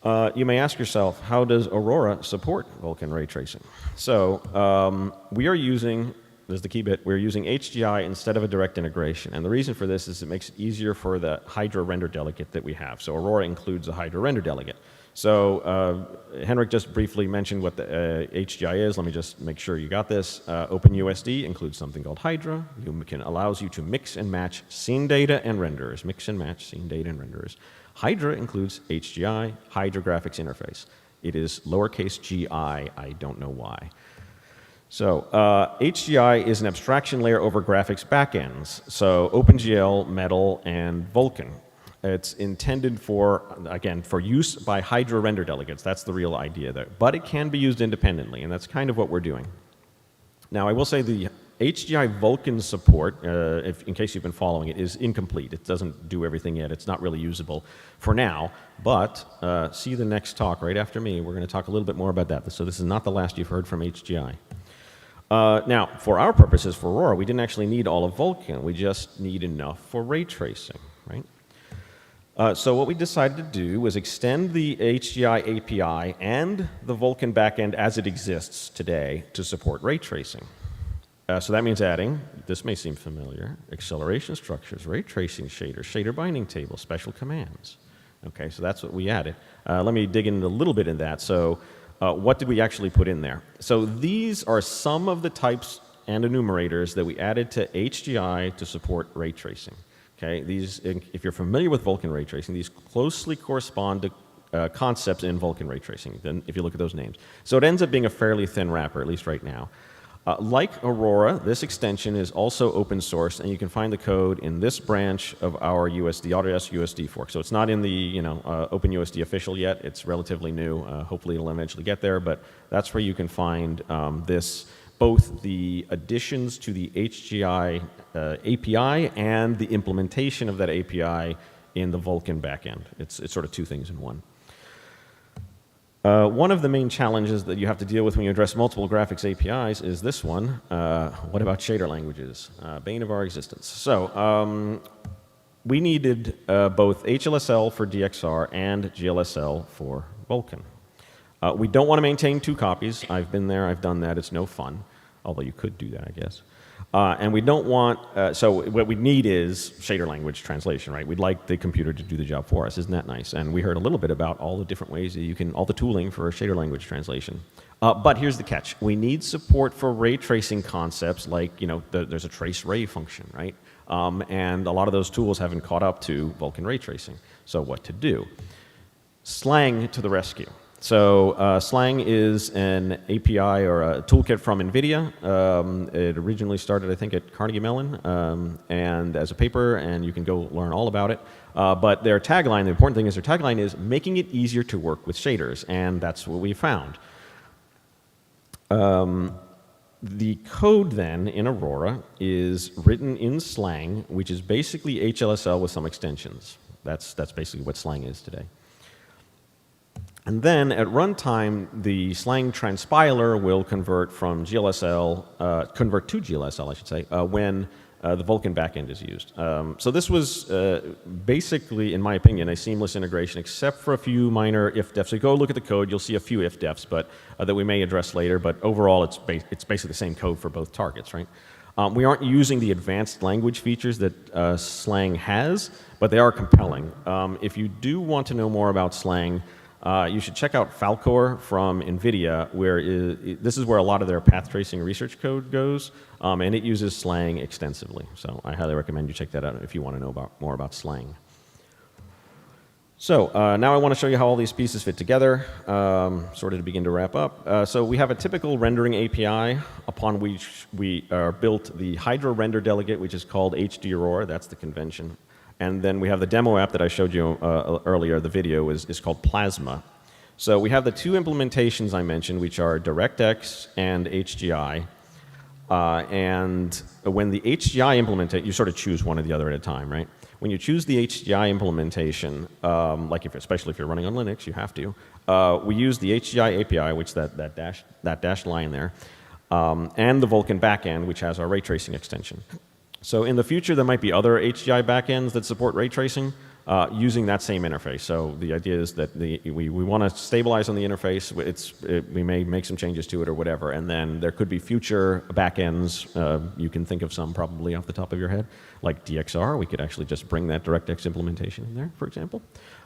You may ask yourself, how does Aurora support Vulkan ray tracing? So we are using, this is the key bit, we're using HDI instead of a direct integration. And the reason for this is it makes it easier for the Hydra render delegate that we have. So Aurora includes a Hydra render delegate. So Henrik just briefly mentioned what the HDI is. Let me just make sure you got this. OpenUSD includes something called Hydra. Allows you to mix and match scene data and renderers. Mix and match scene data and renderers. Hydra includes HGI, Hydra Graphics Interface. It is lowercase gi, I don't know why. So HGI is an abstraction layer over graphics backends. So OpenGL, Metal, and Vulkan. It's intended for, again, for use by Hydra render delegates. That's the real idea there. But it can be used independently, and that's kind of what we're doing. Now, I will say the HGI Vulkan support, in case you've been following it, is incomplete. It doesn't do everything yet. It's not really usable for now. But see the next talk right after me. We're going to talk a little bit more about that. So this is not the last you've heard from HGI. Now, for our purposes, for Aurora, we didn't actually need all of Vulkan. We just need enough for ray tracing, right? So what we decided to do was extend the HGI API and the Vulkan backend as it exists today to support ray tracing. So that means adding, this may seem familiar, acceleration structures, ray tracing shaders, shader binding tables, special commands. Okay, so that's what we added. Let me dig in a little bit in that. So what did we actually put in there? So these are some of the types and enumerators that we added to HGI to support ray tracing. Okay, these, if you're familiar with Vulkan ray tracing, these closely correspond to concepts in Vulkan ray tracing, then if you look at those names. So it ends up being a fairly thin wrapper, at least right now. Like Aurora, this extension is also open source, and you can find the code in this branch of our Autodesk USD fork. So it's not in the OpenUSD official yet. It's relatively new. Hopefully it'll eventually get there, but that's where you can find both the additions to the HGI API and the implementation of that API in the Vulkan backend. It's sort of two things in one. One of the main challenges that you have to deal with when you address multiple graphics APIs is this one. What about shader languages? Bane of our existence. So we needed both HLSL for DXR and GLSL for Vulkan. We don't want to maintain two copies. I've been there, I've done that, it's no fun. Although you could do that, I guess. And we don't want, so what we need is shader language translation, right? We'd like the computer to do the job for us. Isn't that nice? And we heard a little bit about all the different ways that you can, all the tooling for shader language translation. But here's the catch. We need support for ray tracing concepts like, there's a trace ray function, right? And a lot of those tools haven't caught up to Vulkan ray tracing. So what to do? Slang to the rescue. So Slang is an API or a toolkit from NVIDIA. It originally started, I think, at Carnegie Mellon and as a paper, and you can go learn all about it. But their tagline, the important thing is their tagline is making it easier to work with shaders, and that's what we found. The code then in Aurora is written in Slang, which is basically HLSL with some extensions. That's basically what Slang is today. And then at runtime, the Slang transpiler will convert from GLSL, convert to GLSL, I should say, when the Vulkan backend is used. So this was basically, in my opinion, a seamless integration, except for a few minor if-defs. So you go look at the code, you'll see a few if-defs, but that we may address later. But overall, it's basically the same code for both targets, right? We aren't using the advanced language features that Slang has, but they are compelling. If you do want to know more about Slang, you should check out Falcor from NVIDIA, where this is where a lot of their path tracing research code goes, and it uses Slang extensively. So I highly recommend you check that out if you want to know more about Slang. So now I want to show you how all these pieces fit together, sort of to begin to wrap up. So we have a typical rendering API upon which we built the Hydra render delegate, which is called HD Aurora. That's the convention. And then we have the demo app that I showed you earlier, the video, is called Plasma. So we have the two implementations I mentioned, which are DirectX and HGI. And when the HGI implementation, you sort of choose one or the other at a time, right? When you choose the HGI implementation, especially if you're running on Linux, you have to, we use the HGI API, which that dashed line there, and the Vulkan backend, which has our ray tracing extension. So in the future, there might be other HGI backends that support ray tracing using that same interface. So the idea is that we want to stabilize on the interface. We may make some changes to it or whatever, and then there could be future backends. You can think of some probably off the top of your head, like DXR. We could actually just bring that DirectX implementation in there, for example.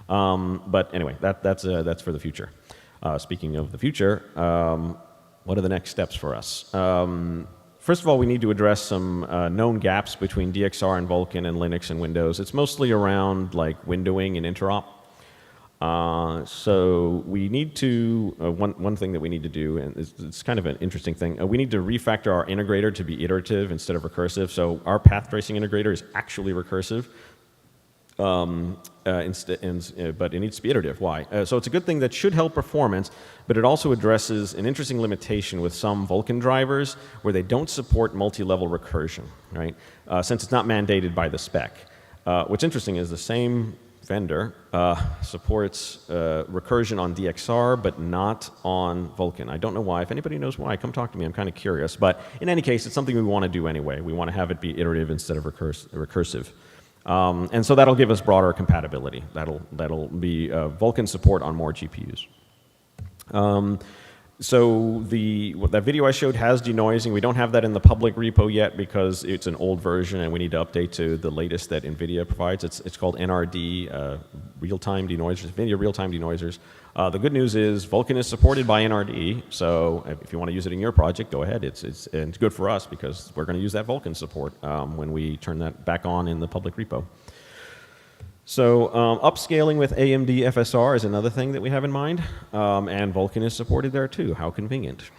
But anyway, that's for the future. Speaking of the future, what are the next steps for us? First of all, we need to address some known gaps between DXR and Vulkan and Linux and Windows. It's mostly around like windowing and interop. So we need to, one thing that we need to do, and it's kind of an interesting thing, we need to refactor our integrator to be iterative instead of recursive. So our path tracing integrator is actually recursive. But it needs to be iterative. Why? So it's a good thing that should help performance, but it also addresses an interesting limitation with some Vulkan drivers where they don't support multi-level recursion, right? Since it's not mandated by the spec. What's interesting is the same vendor supports recursion on DXR, but not on Vulkan. I don't know why. If anybody knows why, come talk to me. I'm kind of curious. But in any case, it's something we want to do anyway. We want to have it be iterative instead of recursive. And so that'll give us broader compatibility. That'll be Vulkan support on more GPUs. So that video I showed has denoising. We don't have that in the public repo yet because it's an old version and we need to update to the latest that NVIDIA provides. It's called NRD, real-time denoisers, NVIDIA real-time denoisers. The good news is Vulkan is supported by NRD, so if you want to use it in your project, go ahead. It's good for us because we're going to use that Vulkan support when we turn that back on in the public repo. So upscaling with AMD FSR is another thing that we have in mind, and Vulkan is supported there too. How convenient.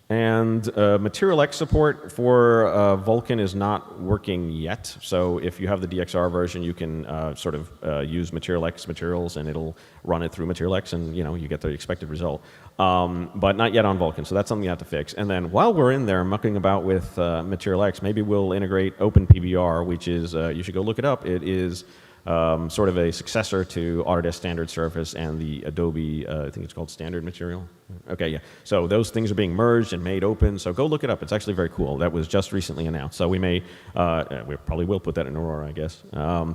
And Material X support for Vulkan is not working yet. So if you have the DXR version, you can sort of use Material X materials, and it'll run it through Material X, and you get the expected result. But not yet on Vulkan, so that's something you have to fix. And then while we're in there mucking about with Material X, maybe we'll integrate OpenPBR, which is you should go look it up. It is sort of a successor to Autodesk Standard Surface and the Adobe, I think it's called Standard Material. Okay, yeah. So those things are being merged and made open. So go look it up. It's actually very cool. That was just recently announced. So we may, we probably will put that in Aurora, I guess.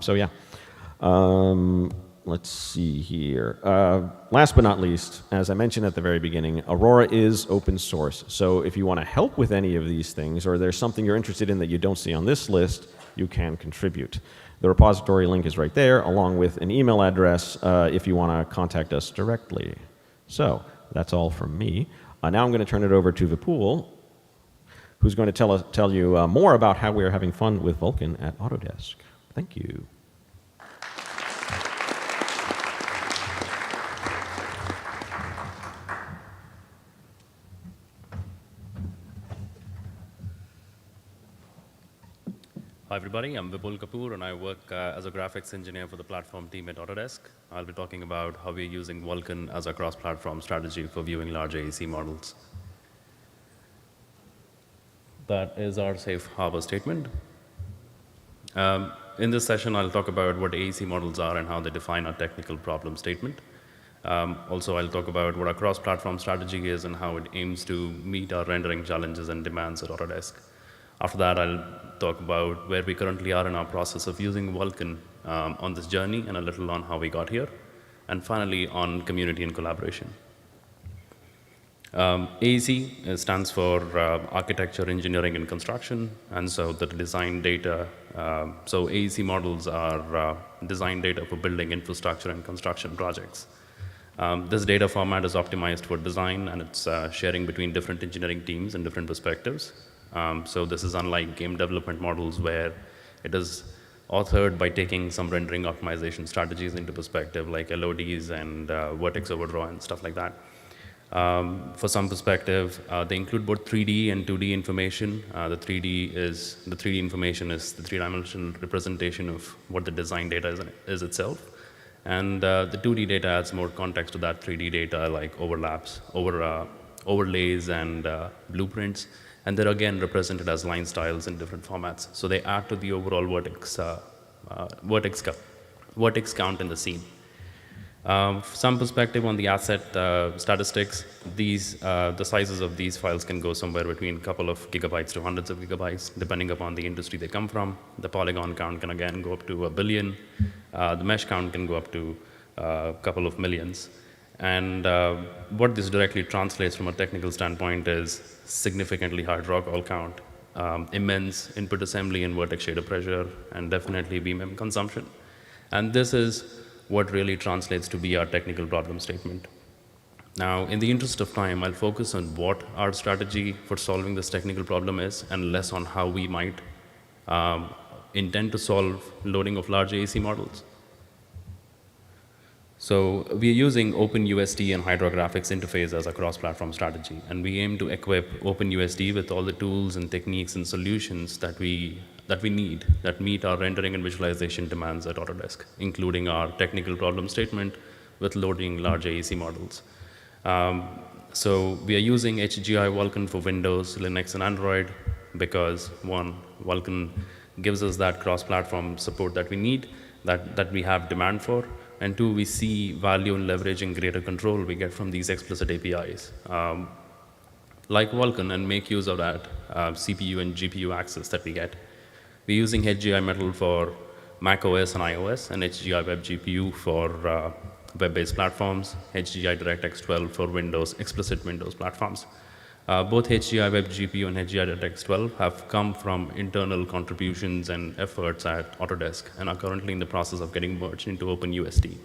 So yeah. let's see here. Last but not least, as I mentioned at the very beginning, Aurora is open source. So if you want to help with any of these things, or there's something you're interested in that you don't see on this list, you can contribute. The repository link is right there, along with an email address if you want to contact us directly. So that's all from me. Now I'm going to turn it over to Vipul, who's going to tell you more about how we are having fun with Vulkan at Autodesk. Thank you. Hi everybody, I'm Vipul Kapoor and I work as a graphics engineer for the platform team at Autodesk. I'll be talking about how we're using Vulkan as a cross-platform strategy for viewing large AEC models. That is our safe harbor statement. In this session, I'll talk about what AEC models are and how they define our technical problem statement. Also, I'll talk about what our cross-platform strategy is and how it aims to meet our rendering challenges and demands at Autodesk. After that, I'll talk about where we currently are in our process of using Vulkan on this journey and a little on how we got here. And finally, on community and collaboration. AEC stands for Architecture, Engineering, and Construction. And so the design data, so AEC models are design data for building infrastructure and construction projects. This data format is optimized for design, and it's sharing between different engineering teams and different perspectives. So this is unlike game development models where it is authored by taking some rendering optimization strategies into perspective, like LODs and vertex overdraw and stuff like that. For some perspective, they include both 3D and 2D information. The 3D information is the three-dimensional representation of what the design data is itself. And the 2D data adds more context to that 3D data, like overlaps, overlays, and blueprints. And they're again represented as line styles in different formats. So they add to the overall vertex count in the scene. Some perspective on the asset statistics, the sizes of these files can go somewhere between a couple of gigabytes to hundreds of gigabytes, depending upon the industry they come from. The polygon count can again go up to 1 billion. The mesh count can go up to a couple of millions. And what this directly translates from a technical standpoint is significantly high draw call count, immense input assembly and vertex shader pressure, and definitely VMM consumption. And this is what really translates to be our technical problem statement. Now, in the interest of time, I'll focus on what our strategy for solving this technical problem is, and less on how we might intend to solve loading of large AEC models. So we are using OpenUSD and Hydrographics interface as a cross-platform strategy, and we aim to equip OpenUSD with all the tools and techniques and solutions that we need that meet our rendering and visualization demands at Autodesk, including our technical problem statement with loading large AEC models. So we are using HGI Vulkan for Windows, Linux, and Android because, one, Vulkan gives us that cross-platform support that we need, that we have demand for, and two, we see value in leveraging greater control we get from these explicit APIs, like Vulkan, and make use of that CPU and GPU access that we get. We're using HGI Metal for Mac OS and iOS, and HGI Web GPU for web-based platforms, HGI DirectX 12 for Windows, explicit Windows platforms. Both HGI Web GPU and HGI DirectX 12 have come from internal contributions and efforts at Autodesk and are currently in the process of getting merged into OpenUSD.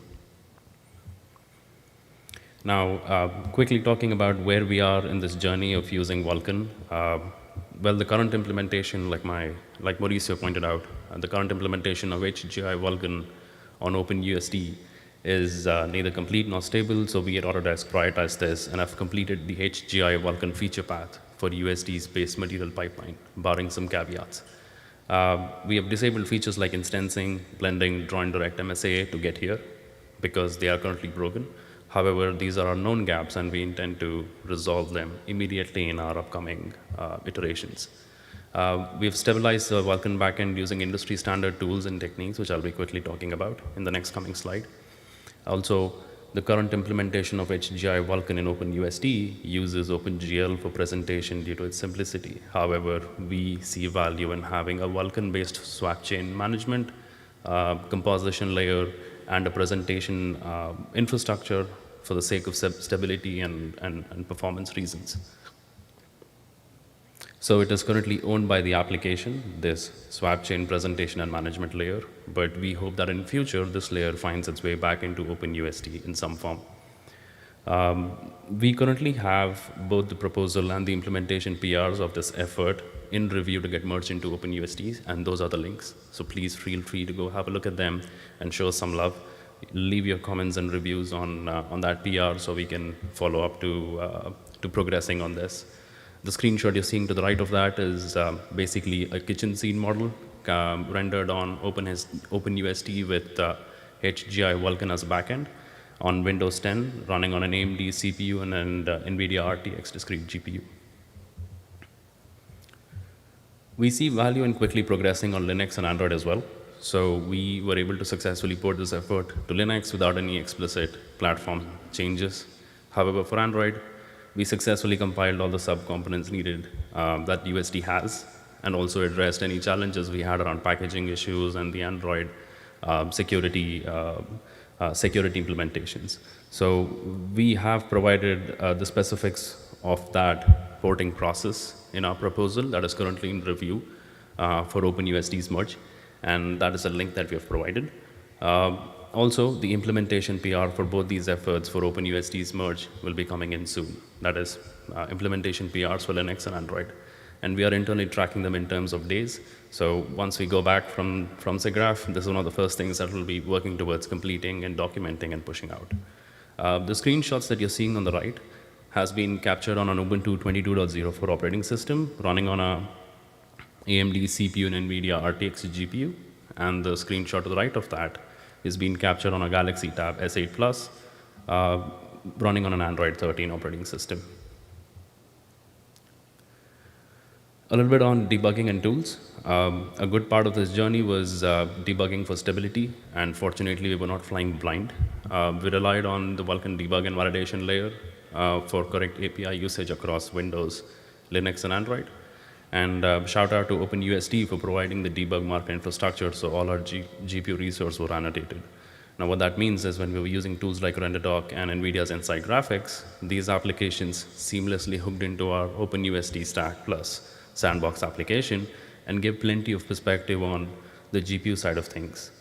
Now, quickly talking about where we are in this journey of using Vulkan. Well, the current implementation, like Mauricio pointed out, the current implementation of HGI Vulkan on OpenUSD is neither complete nor stable, so we at Autodesk prioritize this and have completed the HGI Vulkan feature path for USD's base material pipeline, barring some caveats. We have disabled features like instancing, blending, drawing direct MSA to get here because they are currently broken. However, these are our known gaps, and we intend to resolve them immediately in our upcoming iterations. We've stabilized the Vulkan backend using industry standard tools and techniques, which I'll be quickly talking about in the next coming slide. Also, the current implementation of HGI Vulkan in OpenUSD uses OpenGL for presentation due to its simplicity. However, we see value in having a Vulkan-based swap chain management, composition layer, and a presentation infrastructure for the sake of stability and performance reasons. So it is currently owned by the application, this swap chain presentation and management layer, but we hope that in future this layer finds its way back into OpenUSD in some form. We currently have both the proposal and the implementation PRs of this effort in review to get merged into OpenUSD, and those are the links. So please feel free to go have a look at them and show some love. Leave your comments and reviews on that PR so we can follow up to progressing on this. The screenshot you're seeing to the right of that is basically a kitchen scene model rendered on OpenUSD with HGI Vulkan as a backend on Windows 10, running on an AMD CPU and an NVIDIA RTX discrete GPU. We see value in quickly progressing on Linux and Android as well. So we were able to successfully port this effort to Linux without any explicit platform changes. However, for Android, we successfully compiled all the subcomponents needed that USD has, and also addressed any challenges we had around packaging issues and the Android security implementations. So we have provided the specifics of that porting process in our proposal that is currently in review for OpenUSD's merge, and that is a link that we have provided. Also, the implementation PR for both these efforts for OpenUSD's merge will be coming in soon. That is implementation PRs for Linux and Android. And we are internally tracking them in terms of days. So once we go back from SIGGRAPH, this is one of the first things that we'll be working towards completing and documenting and pushing out. The screenshots that you're seeing on the right has been captured on an Ubuntu 22.04 operating system running on a AMD CPU and NVIDIA RTX GPU. And the screenshot to the right of that is being captured on a Galaxy Tab S8 Plus running on an Android 13 operating system. A little bit on debugging and tools. A good part of this journey was debugging for stability, and fortunately we were not flying blind. We relied on the Vulkan debug and validation layer for correct API usage across Windows, Linux, and Android. And shout out to OpenUSD for providing the debug marker infrastructure so all our GPU resources were annotated. Now what that means is when we were using tools like RenderDoc and NVIDIA's Insight Graphics, these applications seamlessly hooked into our OpenUSD stack plus sandbox application and give plenty of perspective on the GPU side of things.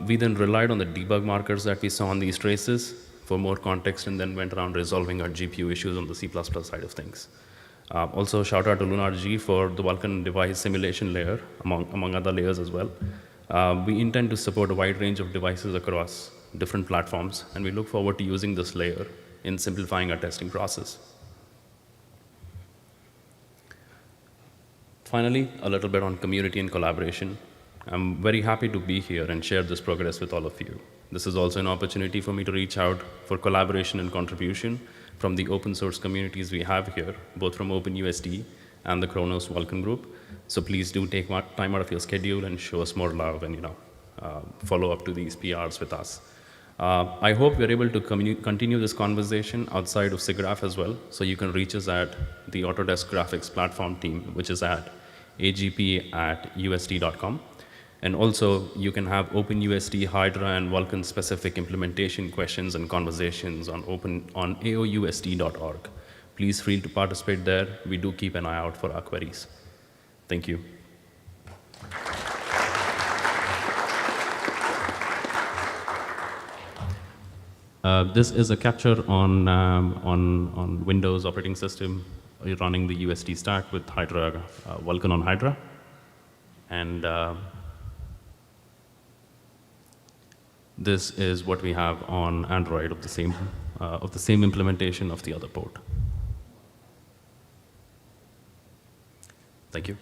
We then relied on the debug markers that we saw on these traces for more context, and then went around resolving our GPU issues on the C++ side of things. Also, shout out to Lunar G for the Vulkan device simulation layer, among other layers as well. We intend to support a wide range of devices across different platforms, and we look forward to using this layer in simplifying our testing process. Finally, a little bit on community and collaboration. I'm very happy to be here and share this progress with all of you. This is also an opportunity for me to reach out for collaboration and contribution from the open source communities we have here, both from OpenUSD and the Kronos Vulkan Group. So please do take time out of your schedule and show us more love and follow up to these PRs with us. I hope we're able to continue this conversation outside of SIGGRAPH as well. So you can reach us at the Autodesk Graphics Platform team, which is at agp@usd.com. And also, you can have OpenUSD, Hydra, and Vulkan specific implementation questions and conversations on aousd.org. Please feel free to participate there. We do keep an eye out for our queries. Thank you. This is a capture on Windows operating system running the USD stack with Hydra, Vulkan on Hydra. And this is what we have on Android of the same implementation of the other port. Thank you.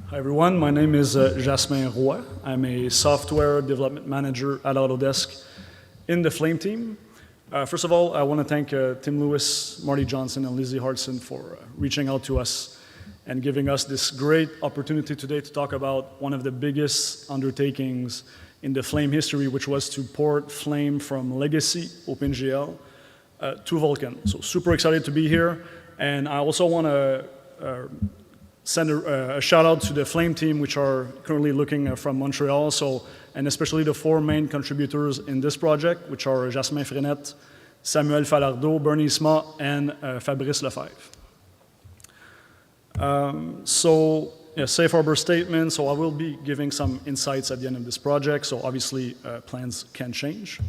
Hi everyone, my name is Jasmin. I'm a software development manager at Autodesk in the Flame team. First of all, I want to thank Tim Lewis, Marty Johnson, and Lizzie Hartson for reaching out to us and giving us this great opportunity today to talk about one of the biggest undertakings in the Flame history, which was to port Flame from legacy OpenGL to Vulkan. So super excited to be here. And I also want to send a shout out to the Flame team, which are currently looking from Montreal. So, and especially the 4 main contributors in this project, which are Jasmin Frenette, Samuel Falardeau, Bernie Sma, and Fabrice Lefebvre. So, yeah, safe harbor statement. So I will be giving some insights at the end of this project. So obviously plans can change.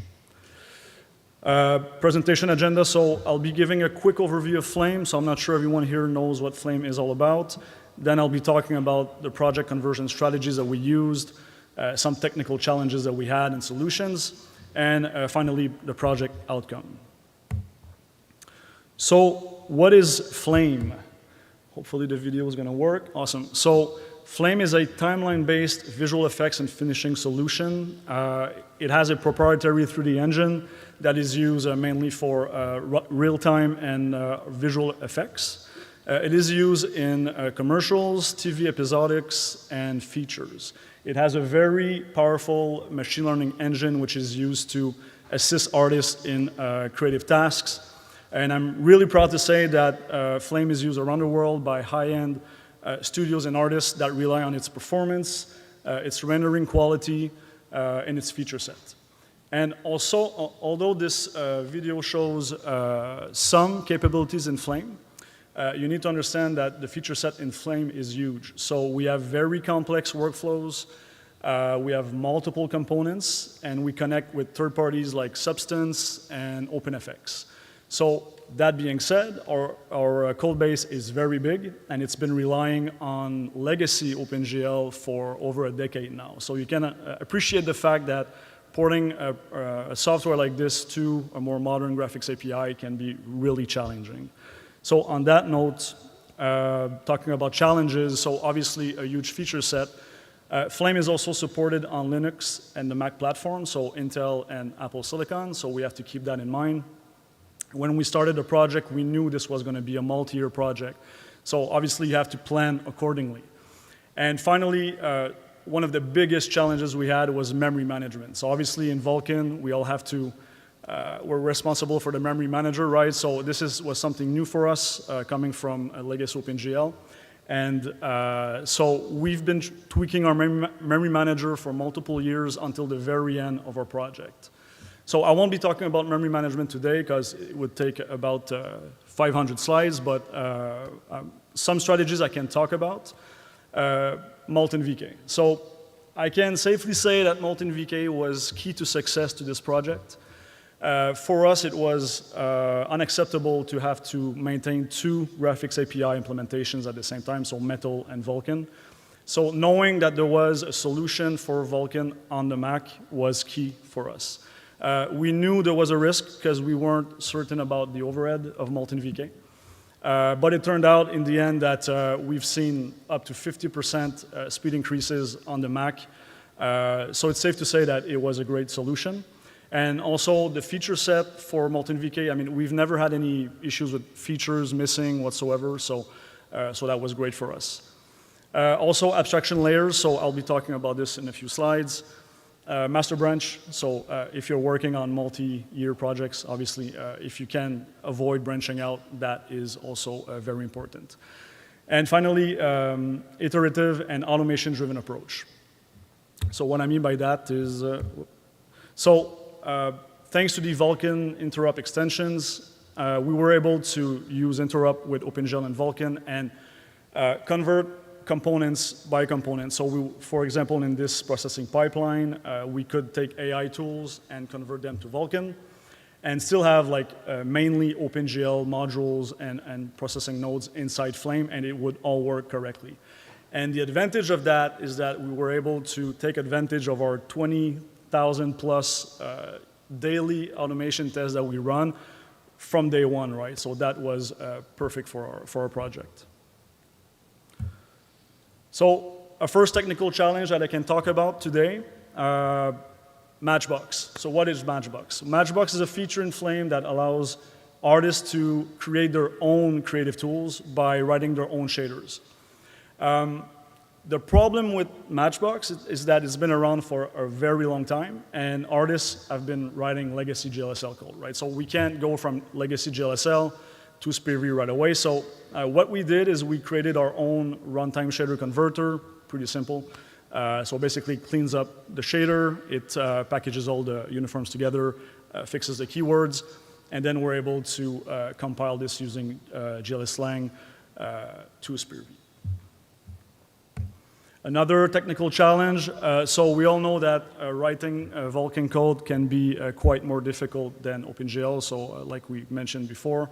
Presentation agenda. So I'll be giving a quick overview of Flame. So I'm not sure everyone here knows what Flame is all about. Then I'll be talking about the project conversion strategies that we used, some technical challenges that we had and solutions, and finally the project outcome. So what is Flame? Hopefully the video is going to work. Awesome. So Flame is a timeline-based visual effects and finishing solution. It has a proprietary 3D engine that is used mainly for real-time and visual effects. It is used in commercials, TV episodics, and features. It has a very powerful machine learning engine which is used to assist artists in creative tasks. And I'm really proud to say that Flame is used around the world by high-end studios and artists that rely on its performance, its rendering quality, and its feature set. And also, although this video shows some capabilities in Flame, you need to understand that the feature set in Flame is huge. So we have very complex workflows, we have multiple components, and we connect with third parties like Substance and OpenFX. So that being said, our code base is very big, and it's been relying on legacy OpenGL for over a decade now. So you can appreciate the fact that porting a software like this to a more modern graphics API can be really challenging. So on that note, talking about challenges, so obviously a huge feature set. Flame is also supported on Linux and the Mac platform, so Intel and Apple Silicon, so we have to keep that in mind. When we started the project, we knew this was going to be a multi-year project. So obviously you have to plan accordingly. And finally, one of the biggest challenges we had was memory management. So obviously in Vulkan, we all have to, we're responsible for the memory manager, right? So this was something new for us, coming from a legacy OpenGL. And so we've been tweaking our memory manager for multiple years until the very end of our project. So I won't be talking about memory management today because it would take about 500 slides, but some strategies I can talk about. Molten VK. So I can safely say that Molten VK was key to success to this project. For us, it was unacceptable to have to maintain 2 graphics API implementations at the same time, so Metal and Vulkan. So knowing that there was a solution for Vulkan on the Mac was key for us. We knew there was a risk because we weren't certain about the overhead of Molten VK. But it turned out in the end that we've seen up to 50% speed increases on the Mac. So it's safe to say that it was a great solution. And also the feature set for Molten VK, I mean, we've never had any issues with features missing whatsoever, so that was great for us. Also abstraction layers, so I'll be talking about this in a few slides. Master branch, so if you're working on multi-year projects, obviously if you can avoid branching out, that is also very important. And finally, iterative and automation-driven approach. So what I mean by that is, thanks to the Vulkan interrupt extensions, we were able to use interrupt with OpenGL and Vulkan and convert components by components. So for example, in this processing pipeline, we could take AI tools and convert them to Vulkan and still have like mainly OpenGL modules and processing nodes inside Flame, and it would all work correctly. And the advantage of that is that we were able to take advantage of our 20,000 plus daily automation tests that we run from day one, right? So that was perfect for our project. So a first technical challenge that I can talk about today, Matchbox. So what is Matchbox? Matchbox is a feature in Flame that allows artists to create their own creative tools by writing their own shaders. The problem with Matchbox is that it's been around for a very long time, and artists have been writing legacy GLSL code, right? So we can't go from legacy GLSL to SPIR-V right away. So what we did is we created our own runtime shader converter, pretty simple. So basically cleans up the shader, it packages all the uniforms together, fixes the keywords, and then we're able to compile this using GLSlang to SPIR-V. Another technical challenge, so we all know that writing Vulkan code can be quite more difficult than OpenGL, so like we mentioned before.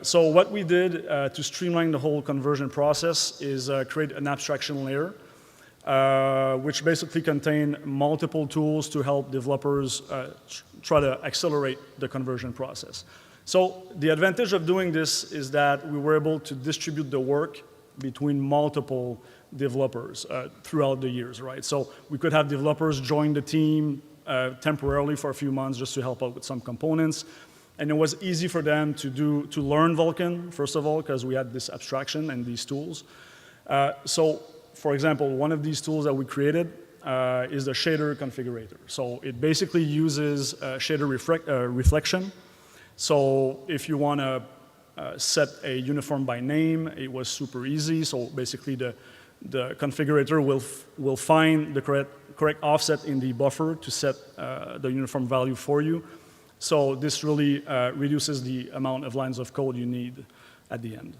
So what we did to streamline the whole conversion process is create an abstraction layer, which basically contain multiple tools to help developers try to accelerate the conversion process. So the advantage of doing this is that we were able to distribute the work between multiple developers throughout the years, right? So we could have developers join the team temporarily for a few months just to help out with some components. And it was easy for them to learn Vulkan, first of all, because we had this abstraction and these tools. So for example, one of these tools that we created is the shader configurator. So it basically uses shader reflection. So if you want to set a uniform by name, it was super easy. So basically the configurator will find the correct offset in the buffer to set the uniform value for you. So this really reduces the amount of lines of code you need at the end.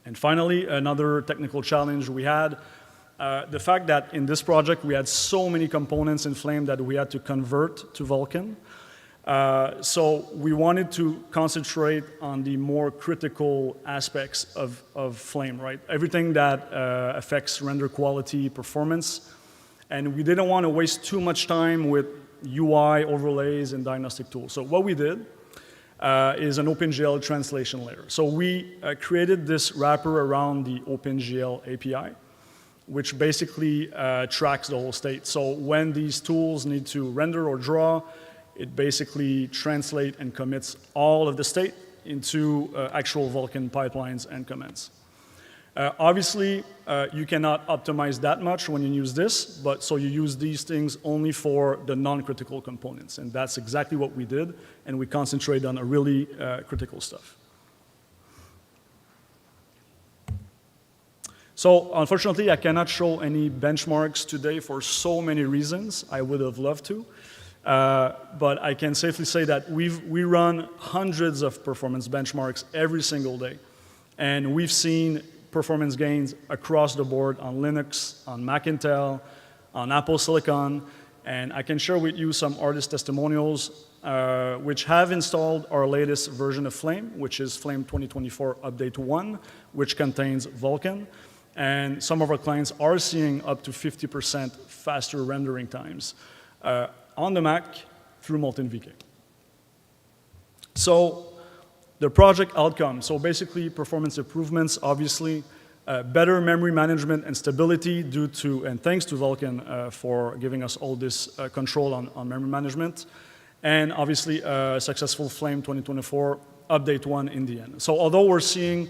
And finally, another technical challenge we had, the fact that in this project we had so many components in Flame that we had to convert to Vulkan. So we wanted to concentrate on the more critical aspects of Flame, right? Everything that affects render quality, performance, and we didn't want to waste too much time with UI overlays and diagnostic tools. So what we did is an OpenGL translation layer. So we created this wrapper around the OpenGL API, which basically tracks the whole state. So when these tools need to render or draw, it basically translates and commits all of the state into actual Vulkan pipelines and comments. Obviously, you cannot optimize that much when you use this, but so you use these things only for the non-critical components, and that's exactly what we did, and we concentrate on the really critical stuff. So unfortunately, I cannot show any benchmarks today for so many reasons. I would have loved to. But I can safely say that we run hundreds of performance benchmarks every single day. And we've seen performance gains across the board on Linux, on Mac Intel, on Apple Silicon. And I can share with you some artist testimonials which have installed our latest version of Flame, which is Flame 2024 Update 1, which contains Vulkan. And some of our clients are seeing up to 50% faster rendering times on the Mac through Molten VK. So the project outcome, so basically performance improvements, obviously, better memory management and stability due to, and thanks to Vulkan for giving us all this control on memory management, and obviously successful Flame 2024 Update 1 in the end. So although we're seeing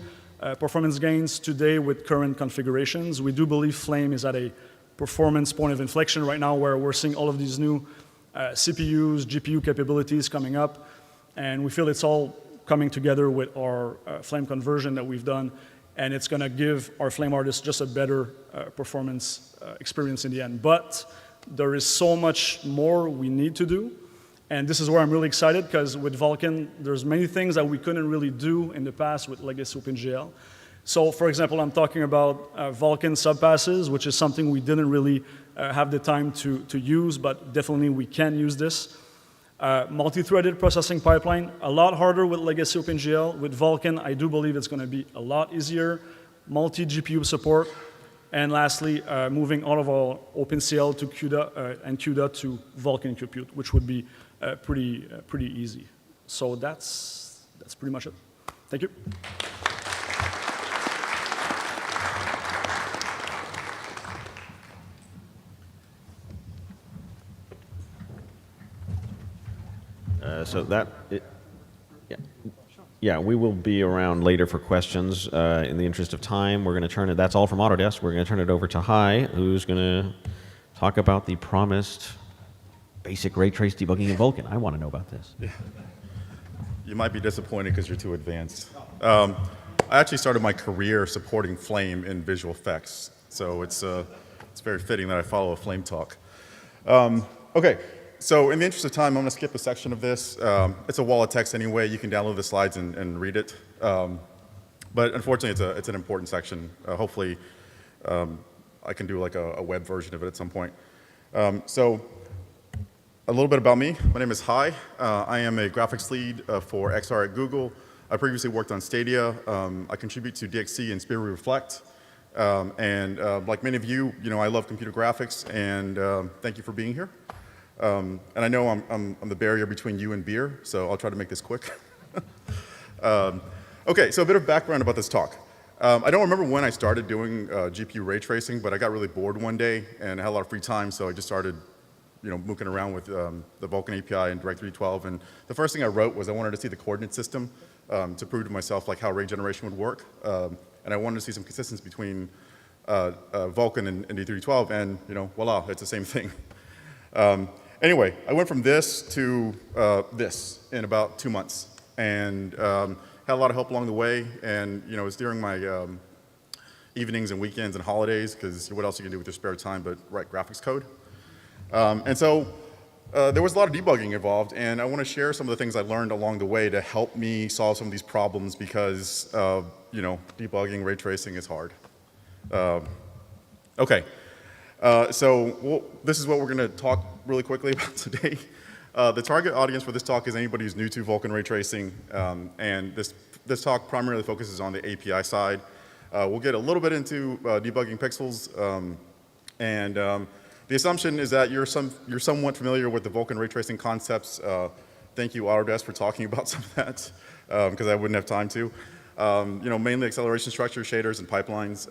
performance gains today with current configurations, we do believe Flame is at a performance point of inflection right now where we're seeing all of these new CPUs, GPU capabilities coming up, and we feel it's all coming together with our Flame conversion that we've done, and it's going to give our Flame artists just a better performance experience in the end. But there is so much more we need to do, and this is where I'm really excited, because with Vulkan, there's many things that we couldn't really do in the past with legacy OpenGL. So, for example, I'm talking about Vulkan subpasses, which is something we didn't really have the time to use, but definitely we can use this. Multi-threaded processing pipeline, a lot harder with legacy OpenGL. With Vulkan, I do believe it's going to be a lot easier. Multi-GPU support. And lastly, moving all of our OpenCL to CUDA and CUDA to Vulkan Compute, which would be pretty easy. So that's pretty much it. Thank you. Yeah, we will be around later for questions. In the interest of time, we're going to turn it, that's all from Autodesk. We're going to turn it over to Hai, who's going to talk about the promised basic ray trace debugging in Vulkan. I want to know about this. You might be disappointed because you're too advanced. I actually started my career supporting Flame in visual effects, so it's very fitting that I follow a Flame talk. Okay, so in the interest of time, I'm going to skip a section of this. It's a wall of text anyway. You can download the slides and read it. But unfortunately, it's an important section. Hopefully, I can do like a web version of it at some point. So a little bit about me. My name is Hai. I am a graphics lead for XR at Google. I previously worked on Stadia. I contribute to DXC and Spirit Reflect. And like many of you, I love computer graphics, and thank you for being here. And I know I'm the barrier between you and beer, so I'll try to make this quick. Okay, so a bit of background about this talk. I don't remember when I started doing GPU ray tracing, but I got really bored one day, and I had a lot of free time, so I just started mooking around with the Vulkan API and Directory 12. And the first thing I wrote was I wanted to see the coordinate system to prove to myself like how ray generation would work. And I wanted to see some consistency between Vulkan and D312, and voila, it's the same thing. Anyway, I went from this to this in about 2 months, and had a lot of help along the way. And it was during my evenings and weekends and holidays, because what else you can do with your spare time but write graphics code? And so there was a lot of debugging involved, and I want to share some of the things I learned along the way to help me solve some of these problems, because debugging ray tracing is hard. Okay, so this is what we're going to talk really quickly about today. The target audience for this talk is anybody who's new to Vulkan ray tracing, and this talk primarily focuses on the API side. We'll get a little bit into debugging pixels, and the assumption is that you're somewhat familiar with the Vulkan ray tracing concepts. Thank you, Autodesk, for talking about some of that, because I wouldn't have time to. Mainly acceleration structure, shaders, and pipelines.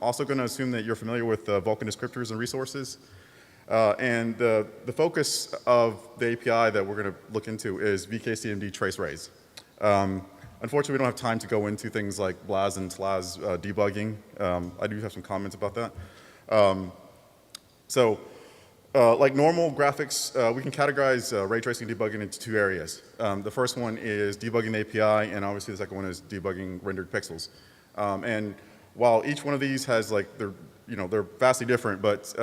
Also going to assume that you're familiar with Vulkan descriptors and resources. And the focus of the API that we're going to look into is VKCMD trace rays. Unfortunately, we don't have time to go into things like BLAS and TLAS debugging. I do have some comments about that. Like normal graphics, we can categorize ray tracing debugging into 2 areas. The first one is debugging the API, and obviously the second one is debugging rendered pixels. And while each one of these has they're vastly different, but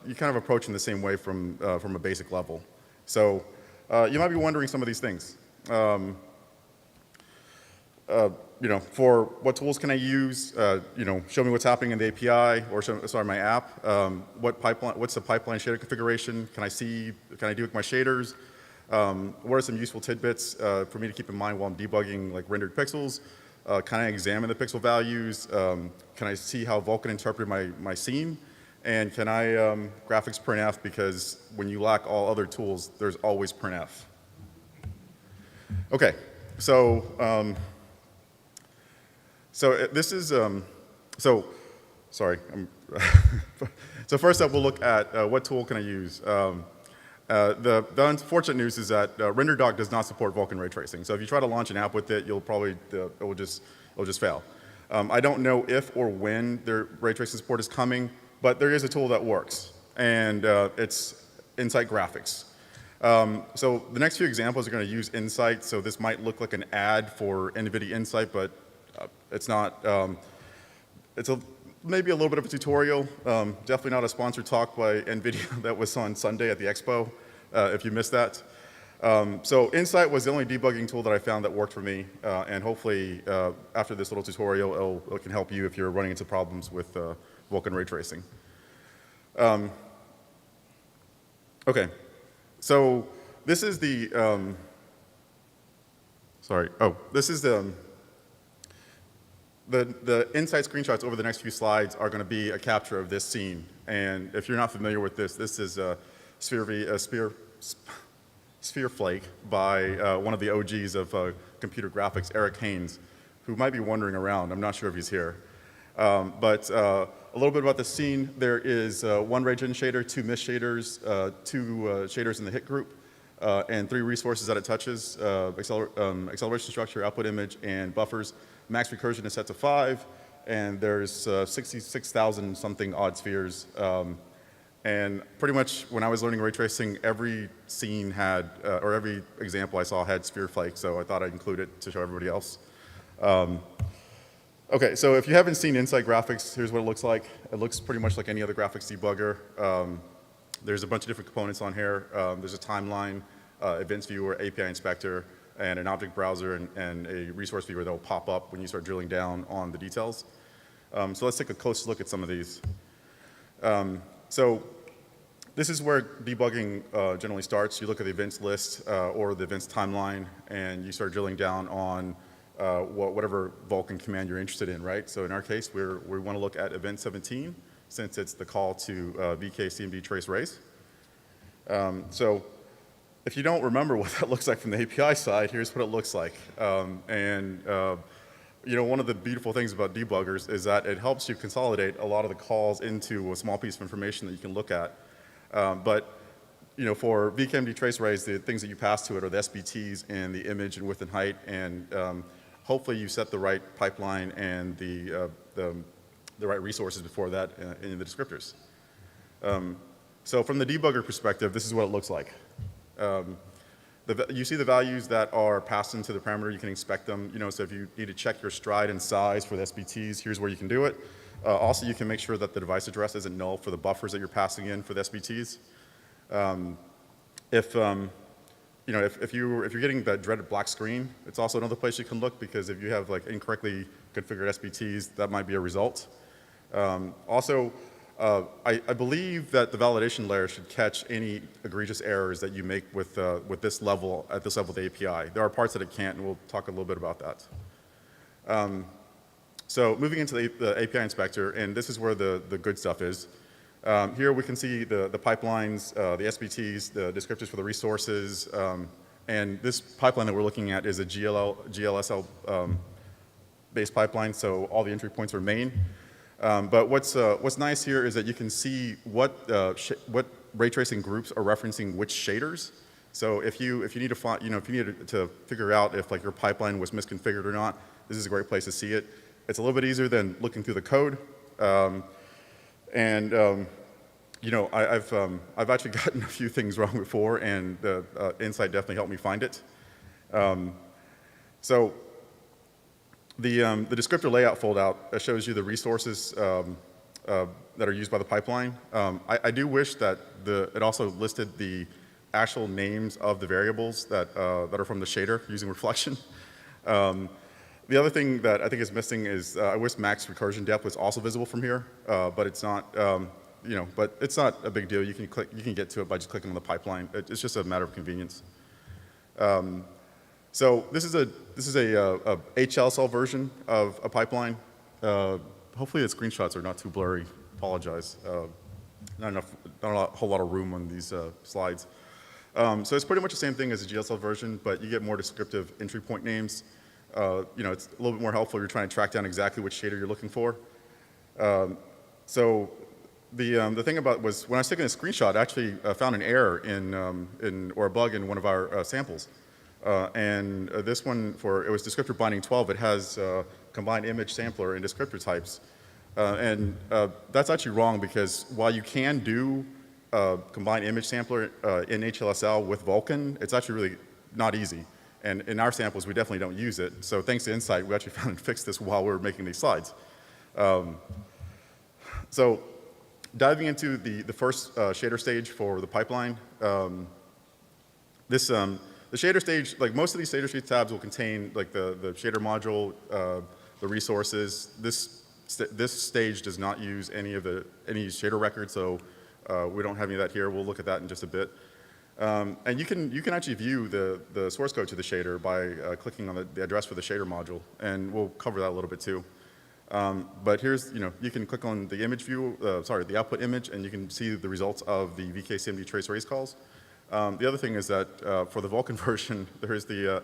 you kind of approach in the same way from a basic level. So you might be wondering some of these things. For what tools can I use? Show me what's happening in the API, or my app. What's the pipeline shader configuration? Can I do with my shaders? What are some useful tidbits for me to keep in mind while I'm debugging like rendered pixels? Can I examine the pixel values? Can I see how Vulkan interpreted my scene? And can I graphics printf, because when you lack all other tools, there's always printf. Okay, so this is, sorry. So first up, we'll look at what tool can I use. The unfortunate news is that RenderDoc does not support Vulkan ray tracing. So if you try to launch an app with it, it will just fail. I don't know if or when their ray tracing support is coming, but there is a tool that works, and it's Insight Graphics. So the next few examples are going to use Insight. So this might look like an ad for NVIDIA Insight, but it's not. It's maybe a little bit of a tutorial. Definitely not a sponsored talk by NVIDIA that was on Sunday at the expo, if you missed that. So Insight was the only debugging tool that I found that worked for me, and hopefully after this little tutorial, it can help you if you're running into problems with Vulkan ray tracing. Okay, so this is the, this is the Insight screenshots over the next few slides are going to be a capture of this scene. And if you're not familiar with this, this is a Sphere Flake by one of the OGs of computer graphics, Eric Haynes, who might be wandering around. I'm not sure if he's here. But a little bit about the scene. There is 1 ray gen shader, 2 mist shaders, 2 shaders in the hit group, and 3 resources that it touches, acceleration structure, output image, and buffers. Max recursion is set to 5, and there's 66,000 something odd spheres. And pretty much when I was learning ray tracing, every scene had, or every example I saw had sphere flake, so I thought I'd include it to show everybody else. Okay, so if you haven't seen Insight graphics, here's what it looks like. It looks pretty much like any other graphics debugger. There's a bunch of different components on here. There's a timeline, events viewer, API inspector, and an object browser and a resource viewer that will pop up when you start drilling down on the details. So let's take a close look at some of these. So this is where debugging generally starts. You look at the events list or the events timeline, and you start drilling down on whatever Vulkan command you're interested in, right? So in our case, we want to look at event 17, since it's the call to VK CMD trace race. So if you don't remember what that looks like from the API side, here's what it looks like. You know, one of the beautiful things about debuggers is that it helps you consolidate a lot of the calls into a small piece of information that you can look at. But you know, for VKMD trace raise, the things that you pass to it are the SBTs and the image and width and height, and hopefully you set the right pipeline and the right resources before that in the descriptors. So from the debugger perspective, this is what it looks like. You see the values that are passed into the parameter, you can inspect them. You know, so if you need to check your stride and size for the SBTs, here's where you can do it. Also, you can make sure that the device address isn't null for the buffers that you're passing in for the SBTs. You know, if you're getting that dreaded black screen, it's also another place you can look, because if you have like incorrectly configured SBTs, that might be a result. Also, I believe that the validation layer should catch any egregious errors that you make with this level, at this level of the API. There are parts that it can't, and we'll talk a little bit about that. So moving into the API inspector, and this is where the good stuff is. Here we can see the pipelines, the SBTs, the descriptors for the resources, and this pipeline that we're looking at is a GLSL based pipeline, so all the entry points are main. But what's nice here is that you can see what ray tracing groups are referencing which shaders. So if you need to find, you know, if you need to figure out if like your pipeline was misconfigured or not, this is a great place to see it. It's a little bit easier than looking through the code. You know, I've actually gotten a few things wrong before, and the Insight definitely helped me find it. So the descriptor layout foldout shows you the resources that are used by the pipeline. I do wish that it also listed the actual names of the variables that are from the shader using reflection. The other thing that I think is missing is I wish max recursion depth was also visible from here, but it's not. You know, but it's not a big deal. You can get to it by just clicking on the pipeline. It's just a matter of convenience. So this is a HLSL version of a pipeline. Hopefully the screenshots are not too blurry. Apologize. Not a whole lot of room on these slides. So it's pretty much the same thing as a GLSL version, but you get more descriptive entry point names. You know, it's a little bit more helpful if you're trying to track down exactly which shader you're looking for. So the thing about was when I was taking a screenshot, I actually found an error or a bug in one of our samples. And this one, it was descriptor binding 12, it has combined image sampler and descriptor types. And that's actually wrong, because while you can do combined image sampler in HLSL with Vulkan, it's actually really not easy. And in our samples, we definitely don't use it. So thanks to Insight, we actually found and fixed this while we were making these slides. So diving into the first shader stage for the pipeline, the shader stage, like most of these shader stage tabs will contain like the shader module, the resources. This stage does not use any shader records, so we don't have any of that here. We'll look at that in just a bit. And you can actually view the source code to the shader by clicking on the address for the shader module, and we'll cover that a little bit too. But here's, you can click on the image view, the output image, and you can see the results of the VK-CMD trace raise calls. The other thing is that for the Vulkan version, there is the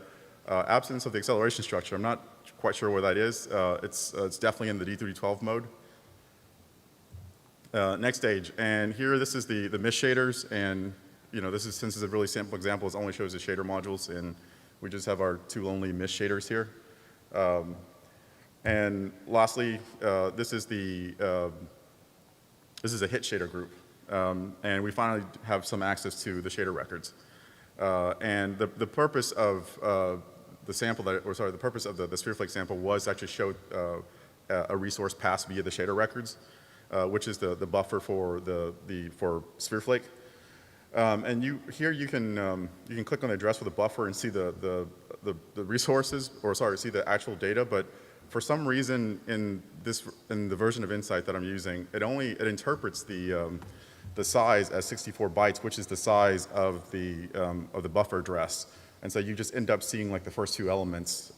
absence of the acceleration structure. I'm not quite sure where that is. It's definitely in the D312 mode. Next stage, and here this is the MIST shaders, and since it's a really simple example, it only shows the shader modules, and we just have our two only MIST shaders here. And lastly, this is a hit shader group. and we finally have some access to the shader records. And the purpose of the sample the purpose of the SphereFlake sample was to actually show a resource passed via the shader records, which is the buffer for for SphereFlake. And here you can click on the address for the buffer and see the resources, or sorry, see the actual data. But for some reason in the version of Insight that I'm using, it interprets the size as 64 bytes, which is the size of the buffer address. And so you just end up seeing like the first two elements.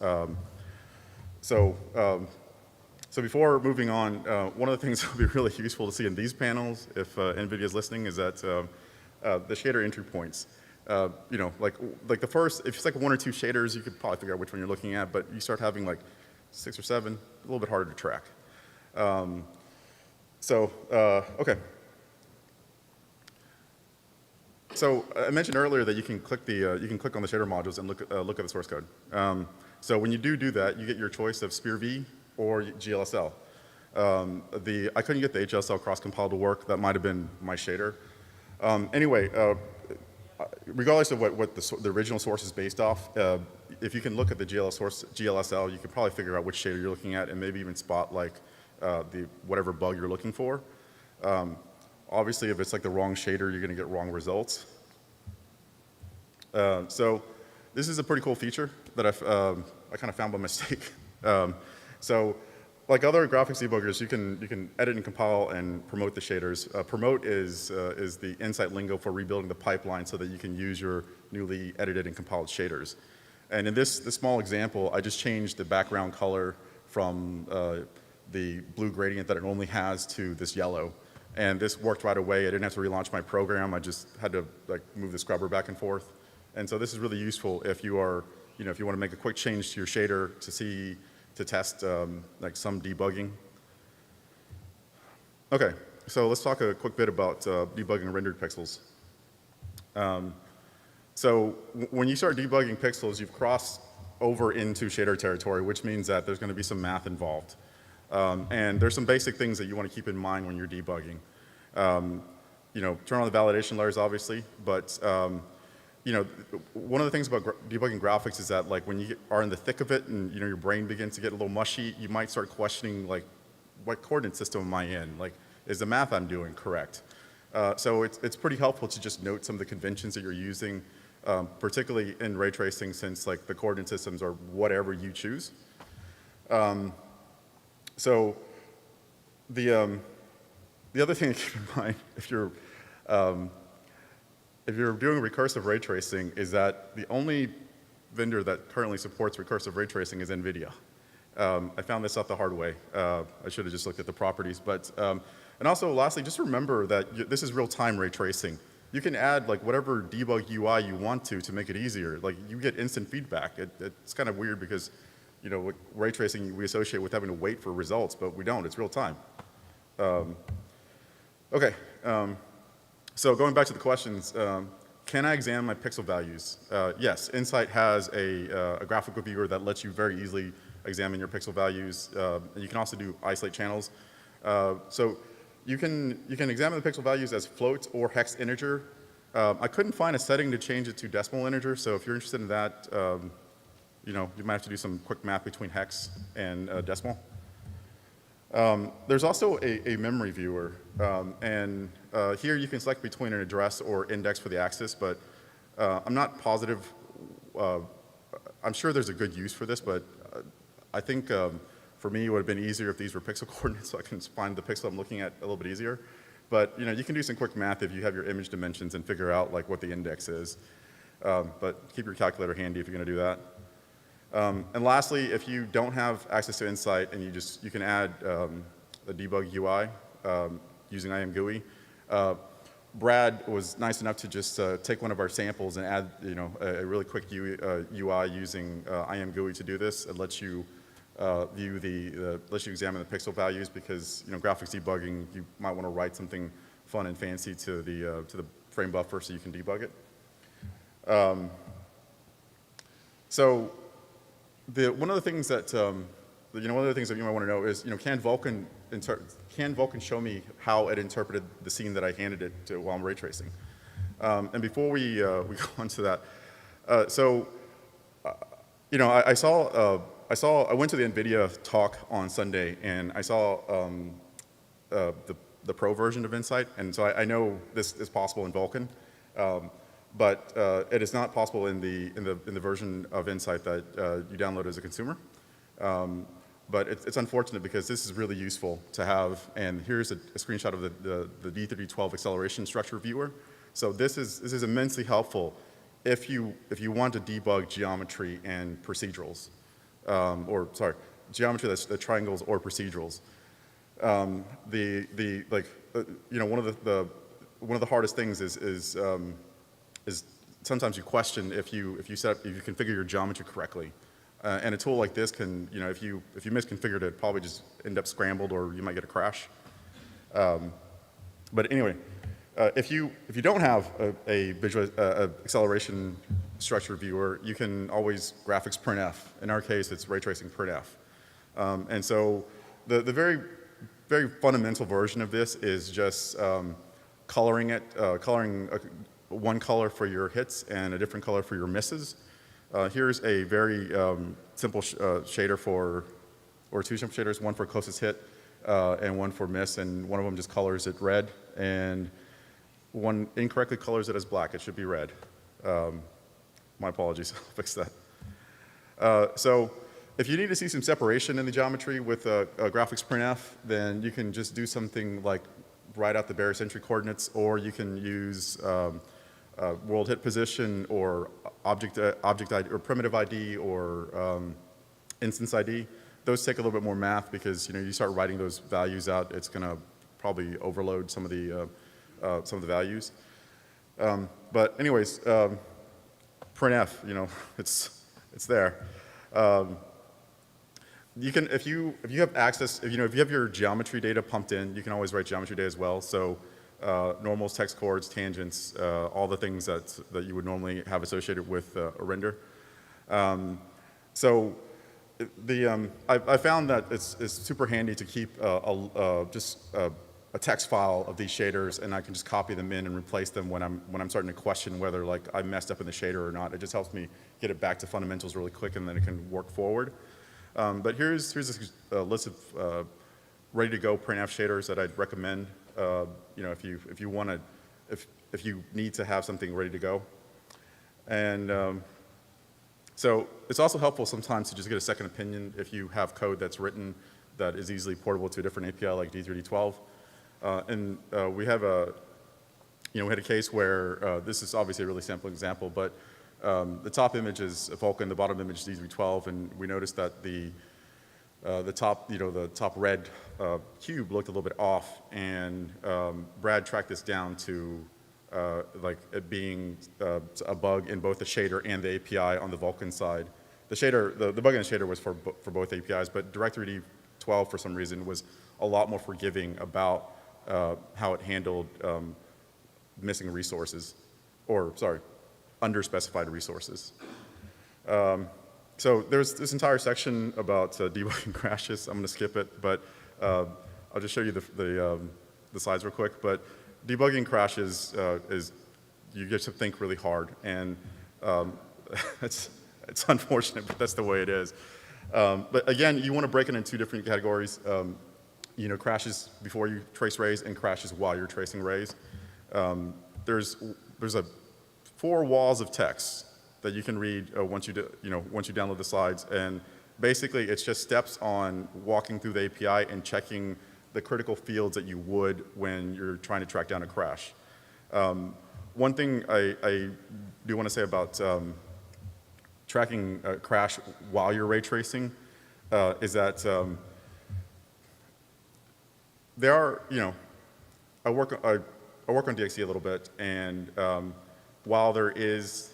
So before moving on, one of the things that would be really useful to see in these panels, if NVIDIA is listening, is that the shader entry points. You know, like the first, if it's like one or two shaders, you could probably figure out which one you're looking at, but you start having like 6 or 7, a little bit harder to track. Okay. So I mentioned earlier that you can click on the shader modules and look at the source code. So when you do that, you get your choice of SphereV or GLSL. I couldn't get the HLSL cross-compile to work. That might have been my shader. Anyway, regardless of what the original source is based off, if you can look at the GLSL, you can probably figure out which shader you're looking at and maybe even spot like whatever bug you're looking for. Obviously, if it's like the wrong shader, you're going to get wrong results. So this is a pretty cool feature that I kind of found by mistake. So like other graphics debuggers, you can edit and compile and promote the shaders. Promote is the Insight lingo for rebuilding the pipeline so that you can use your newly edited and compiled shaders. And in this small example, I just changed the background color from the blue gradient that it normally has to this yellow. And this worked right away. I didn't have to relaunch my program. I just had to like move the scrubber back and forth. And so this is really useful if you are, if you want to make a quick change to your shader to test like some debugging. Okay, so let's talk a quick bit about debugging rendered pixels. So when you start debugging pixels, you've crossed over into shader territory, which means that there's going to be some math involved. And there's some basic things that you want to keep in mind when you're debugging. Turn on the validation layers, obviously, but one of the things about debugging graphics is that like when you are in the thick of it and your brain begins to get a little mushy, you might start questioning like, what coordinate system am I in? Like, is the math I'm doing correct? So it's pretty helpful to just note some of the conventions that you're using, particularly in ray tracing, since like the coordinate systems are whatever you choose. So the other thing to keep in mind if you're doing recursive ray tracing is that the only vendor that currently supports recursive ray tracing is NVIDIA. I found this out the hard way. I should have just looked at the properties. But and also, lastly, just remember that this is real-time ray tracing. You can add like whatever debug UI you want to make it easier. Like you get instant feedback. It's kind of weird because with ray tracing we associate with having to wait for results, but we don't. It's real time. Okay. So going back to the questions, can I examine my pixel values? Yes, Insight has a graphical viewer that lets you very easily examine your pixel values. You can also do isolate channels. So you can examine the pixel values as float or hex integer. I couldn't find a setting to change it to decimal integer, so if you're interested in that, you might have to do some quick math between hex and decimal. There's also a memory viewer, and here you can select between an address or index for the axis, but I'm not positive. I'm sure there's a good use for this, but I think for me it would have been easier if these were pixel coordinates so I can find the pixel I'm looking at a little bit easier. But you can do some quick math if you have your image dimensions and figure out like what the index is. But keep your calculator handy if you're going to do that. And lastly, if you don't have access to Insight and you can add the debug UI using IMGUI. Brad was nice enough to just take one of our samples and add a really quick UI using IMGUI to do this. It lets you lets you examine the pixel values because graphics debugging you might want to write something fun and fancy to the frame buffer so you can debug it. So one of the things that one of the things that you might want to know is, can Vulkan show me how it interpreted the scene that I handed it to while I'm ray tracing? And before we go on to that, I went to the NVIDIA talk on Sunday, and I saw the pro version of Insight, and so I know this is possible in Vulkan, but it is not possible in the version of Insight that you download as a consumer. But it's unfortunate because this is really useful to have, and here's a screenshot of the D3D12 acceleration structure viewer. So this is immensely helpful if you want to debug geometry and procedurals, geometry that's the triangles or procedurals. One of the hardest things is sometimes you question if you configure your geometry correctly. And a tool like this can, if you misconfigured it, probably just end up scrambled, or you might get a crash. But anyway, if you don't have a visual acceleration structure viewer, you can always graphics printf. In our case, it's ray tracing printf. And so the very very fundamental version of this is just coloring one color for your hits and a different color for your misses. Here's a very simple shader or two simple shaders, one for closest hit and one for miss, and one of them just colors it red, and one incorrectly colors it as black. It should be red. My apologies, I'll fix that. So if you need to see some separation in the geometry with a graphics printf, then you can just do something like write out the barycentric coordinates, or you can use world hit position or object ID or primitive ID or instance ID. Those take a little bit more math because you start writing those values out, it's going to probably overload some of the values. But anyways, printf, it's there. You can, if you have access, if you have your geometry data pumped in, you can always write geometry data as well. So normals, text chords, tangents, all the things that you would normally have associated with a render. So I found that it's super handy to keep just a text file of these shaders, and I can just copy them in and replace them when I'm starting to question whether I messed up in the shader or not. It just helps me get it back to fundamentals really quick, and then it can work forward. But here's a list of ready-to-go printf shaders that I'd recommend. If you need to have something ready to go, and so it's also helpful sometimes to just get a second opinion if you have code that's written that is easily portable to a different API like D3D12. We had a case where this is obviously a really simple example, but the top image is Vulkan, the bottom image is D312, and we noticed that the top red cube looked a little bit off, and Brad tracked this down to it being a bug in both the shader and the API on the Vulkan side. The shader, the bug in the shader was for both APIs, but Direct3D12 for some reason was a lot more forgiving about how it handled missing resources, or sorry, underspecified resources. So there's this entire section about debugging crashes. I'm going to skip it, but I'll just show you the slides real quick. But debugging crashes is you get to think really hard, and it's unfortunate, but that's the way it is. But again, you want to break it into two different categories. Crashes before you trace rays and crashes while you're tracing rays. There's 4 walls of text that you can read once you download the slides, and basically it's just steps on walking through the API and checking the critical fields that you would when you're trying to track down a crash. One thing I do want to say about tracking a crash while you're ray tracing is that there are, I work on DXE a little bit, and while there is,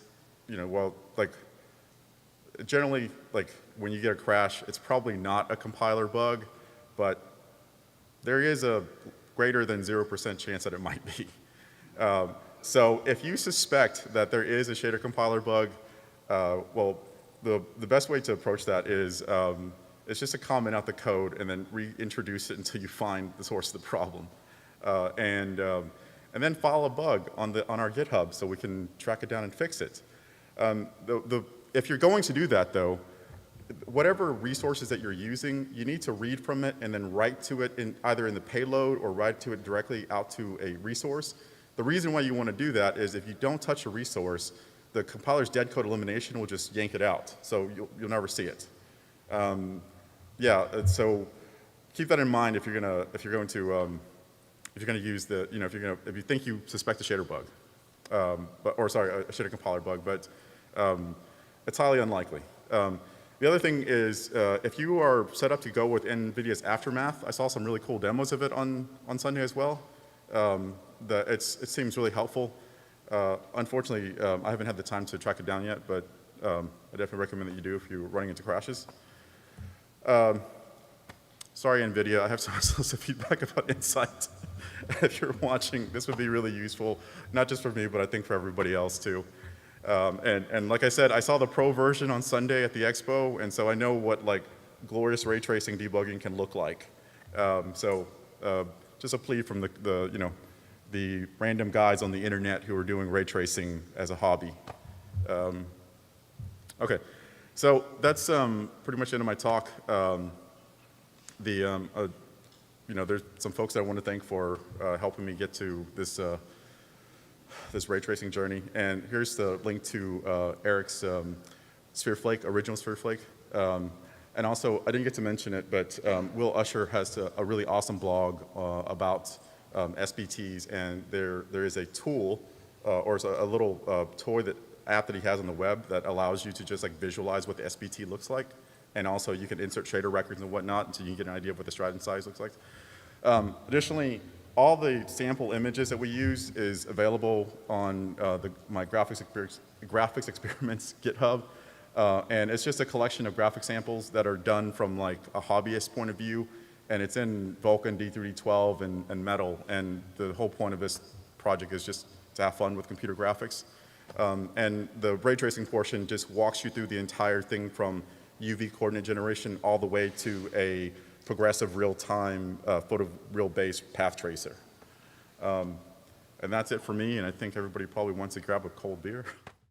generally, when you get a crash, it's probably not a compiler bug, but there is a greater than 0% chance that it might be. So if you suspect that there is a shader compiler bug, well, the best way to approach that is It's just to comment out the code and then reintroduce it until you find the source of the problem. And then file a bug on our GitHub so we can track it down and fix it. If you're going to do that, though, whatever resources that you're using, you need to read from it and then write to it either in the payload or write to it directly out to a resource. The reason why you want to do that is if you don't touch a resource, the compiler's dead code elimination will just yank it out, so you'll never see it. So keep that in mind if you're going to use the, if you think you suspect a shader bug, a shader compiler bug, but it's highly unlikely. The other thing is, if you are set up to go with NVIDIA's Aftermath, I saw some really cool demos of it on Sunday as well. It seems really helpful. Unfortunately, I haven't had the time to track it down yet, but I definitely recommend that you do if you're running into crashes. Sorry, NVIDIA, I have some feedback about Insight. If you're watching, this would be really useful, not just for me, but I think for everybody else too. And like I said, I saw the pro version on Sunday at the expo, and so I know what glorious ray tracing debugging can look like. Just a plea from the random guys on the internet who are doing ray tracing as a hobby. Okay, so that's pretty much the end of my talk. There's some folks that I want to thank for helping me get to this ray tracing journey. And here's the link to Eric's original Sphere Flake. And also, I didn't get to mention it, but Will Usher has a really awesome blog about SBTs, and there is a tool or a little toy app that he has on the web that allows you to just visualize what the SBT looks like. And also, you can insert shader records and whatnot until you can get an idea of what the stride and size looks like. Additionally, all the sample images that we use is available on my graphics experiments GitHub. And it's just a collection of graphic samples that are done from a hobbyist point of view. And it's in Vulkan, D3D12, and Metal. And the whole point of this project is just to have fun with computer graphics. And the ray tracing portion just walks you through the entire thing from UV coordinate generation all the way to a progressive real-time photoreal-based path tracer. And that's it for me, and I think everybody probably wants to grab a cold beer.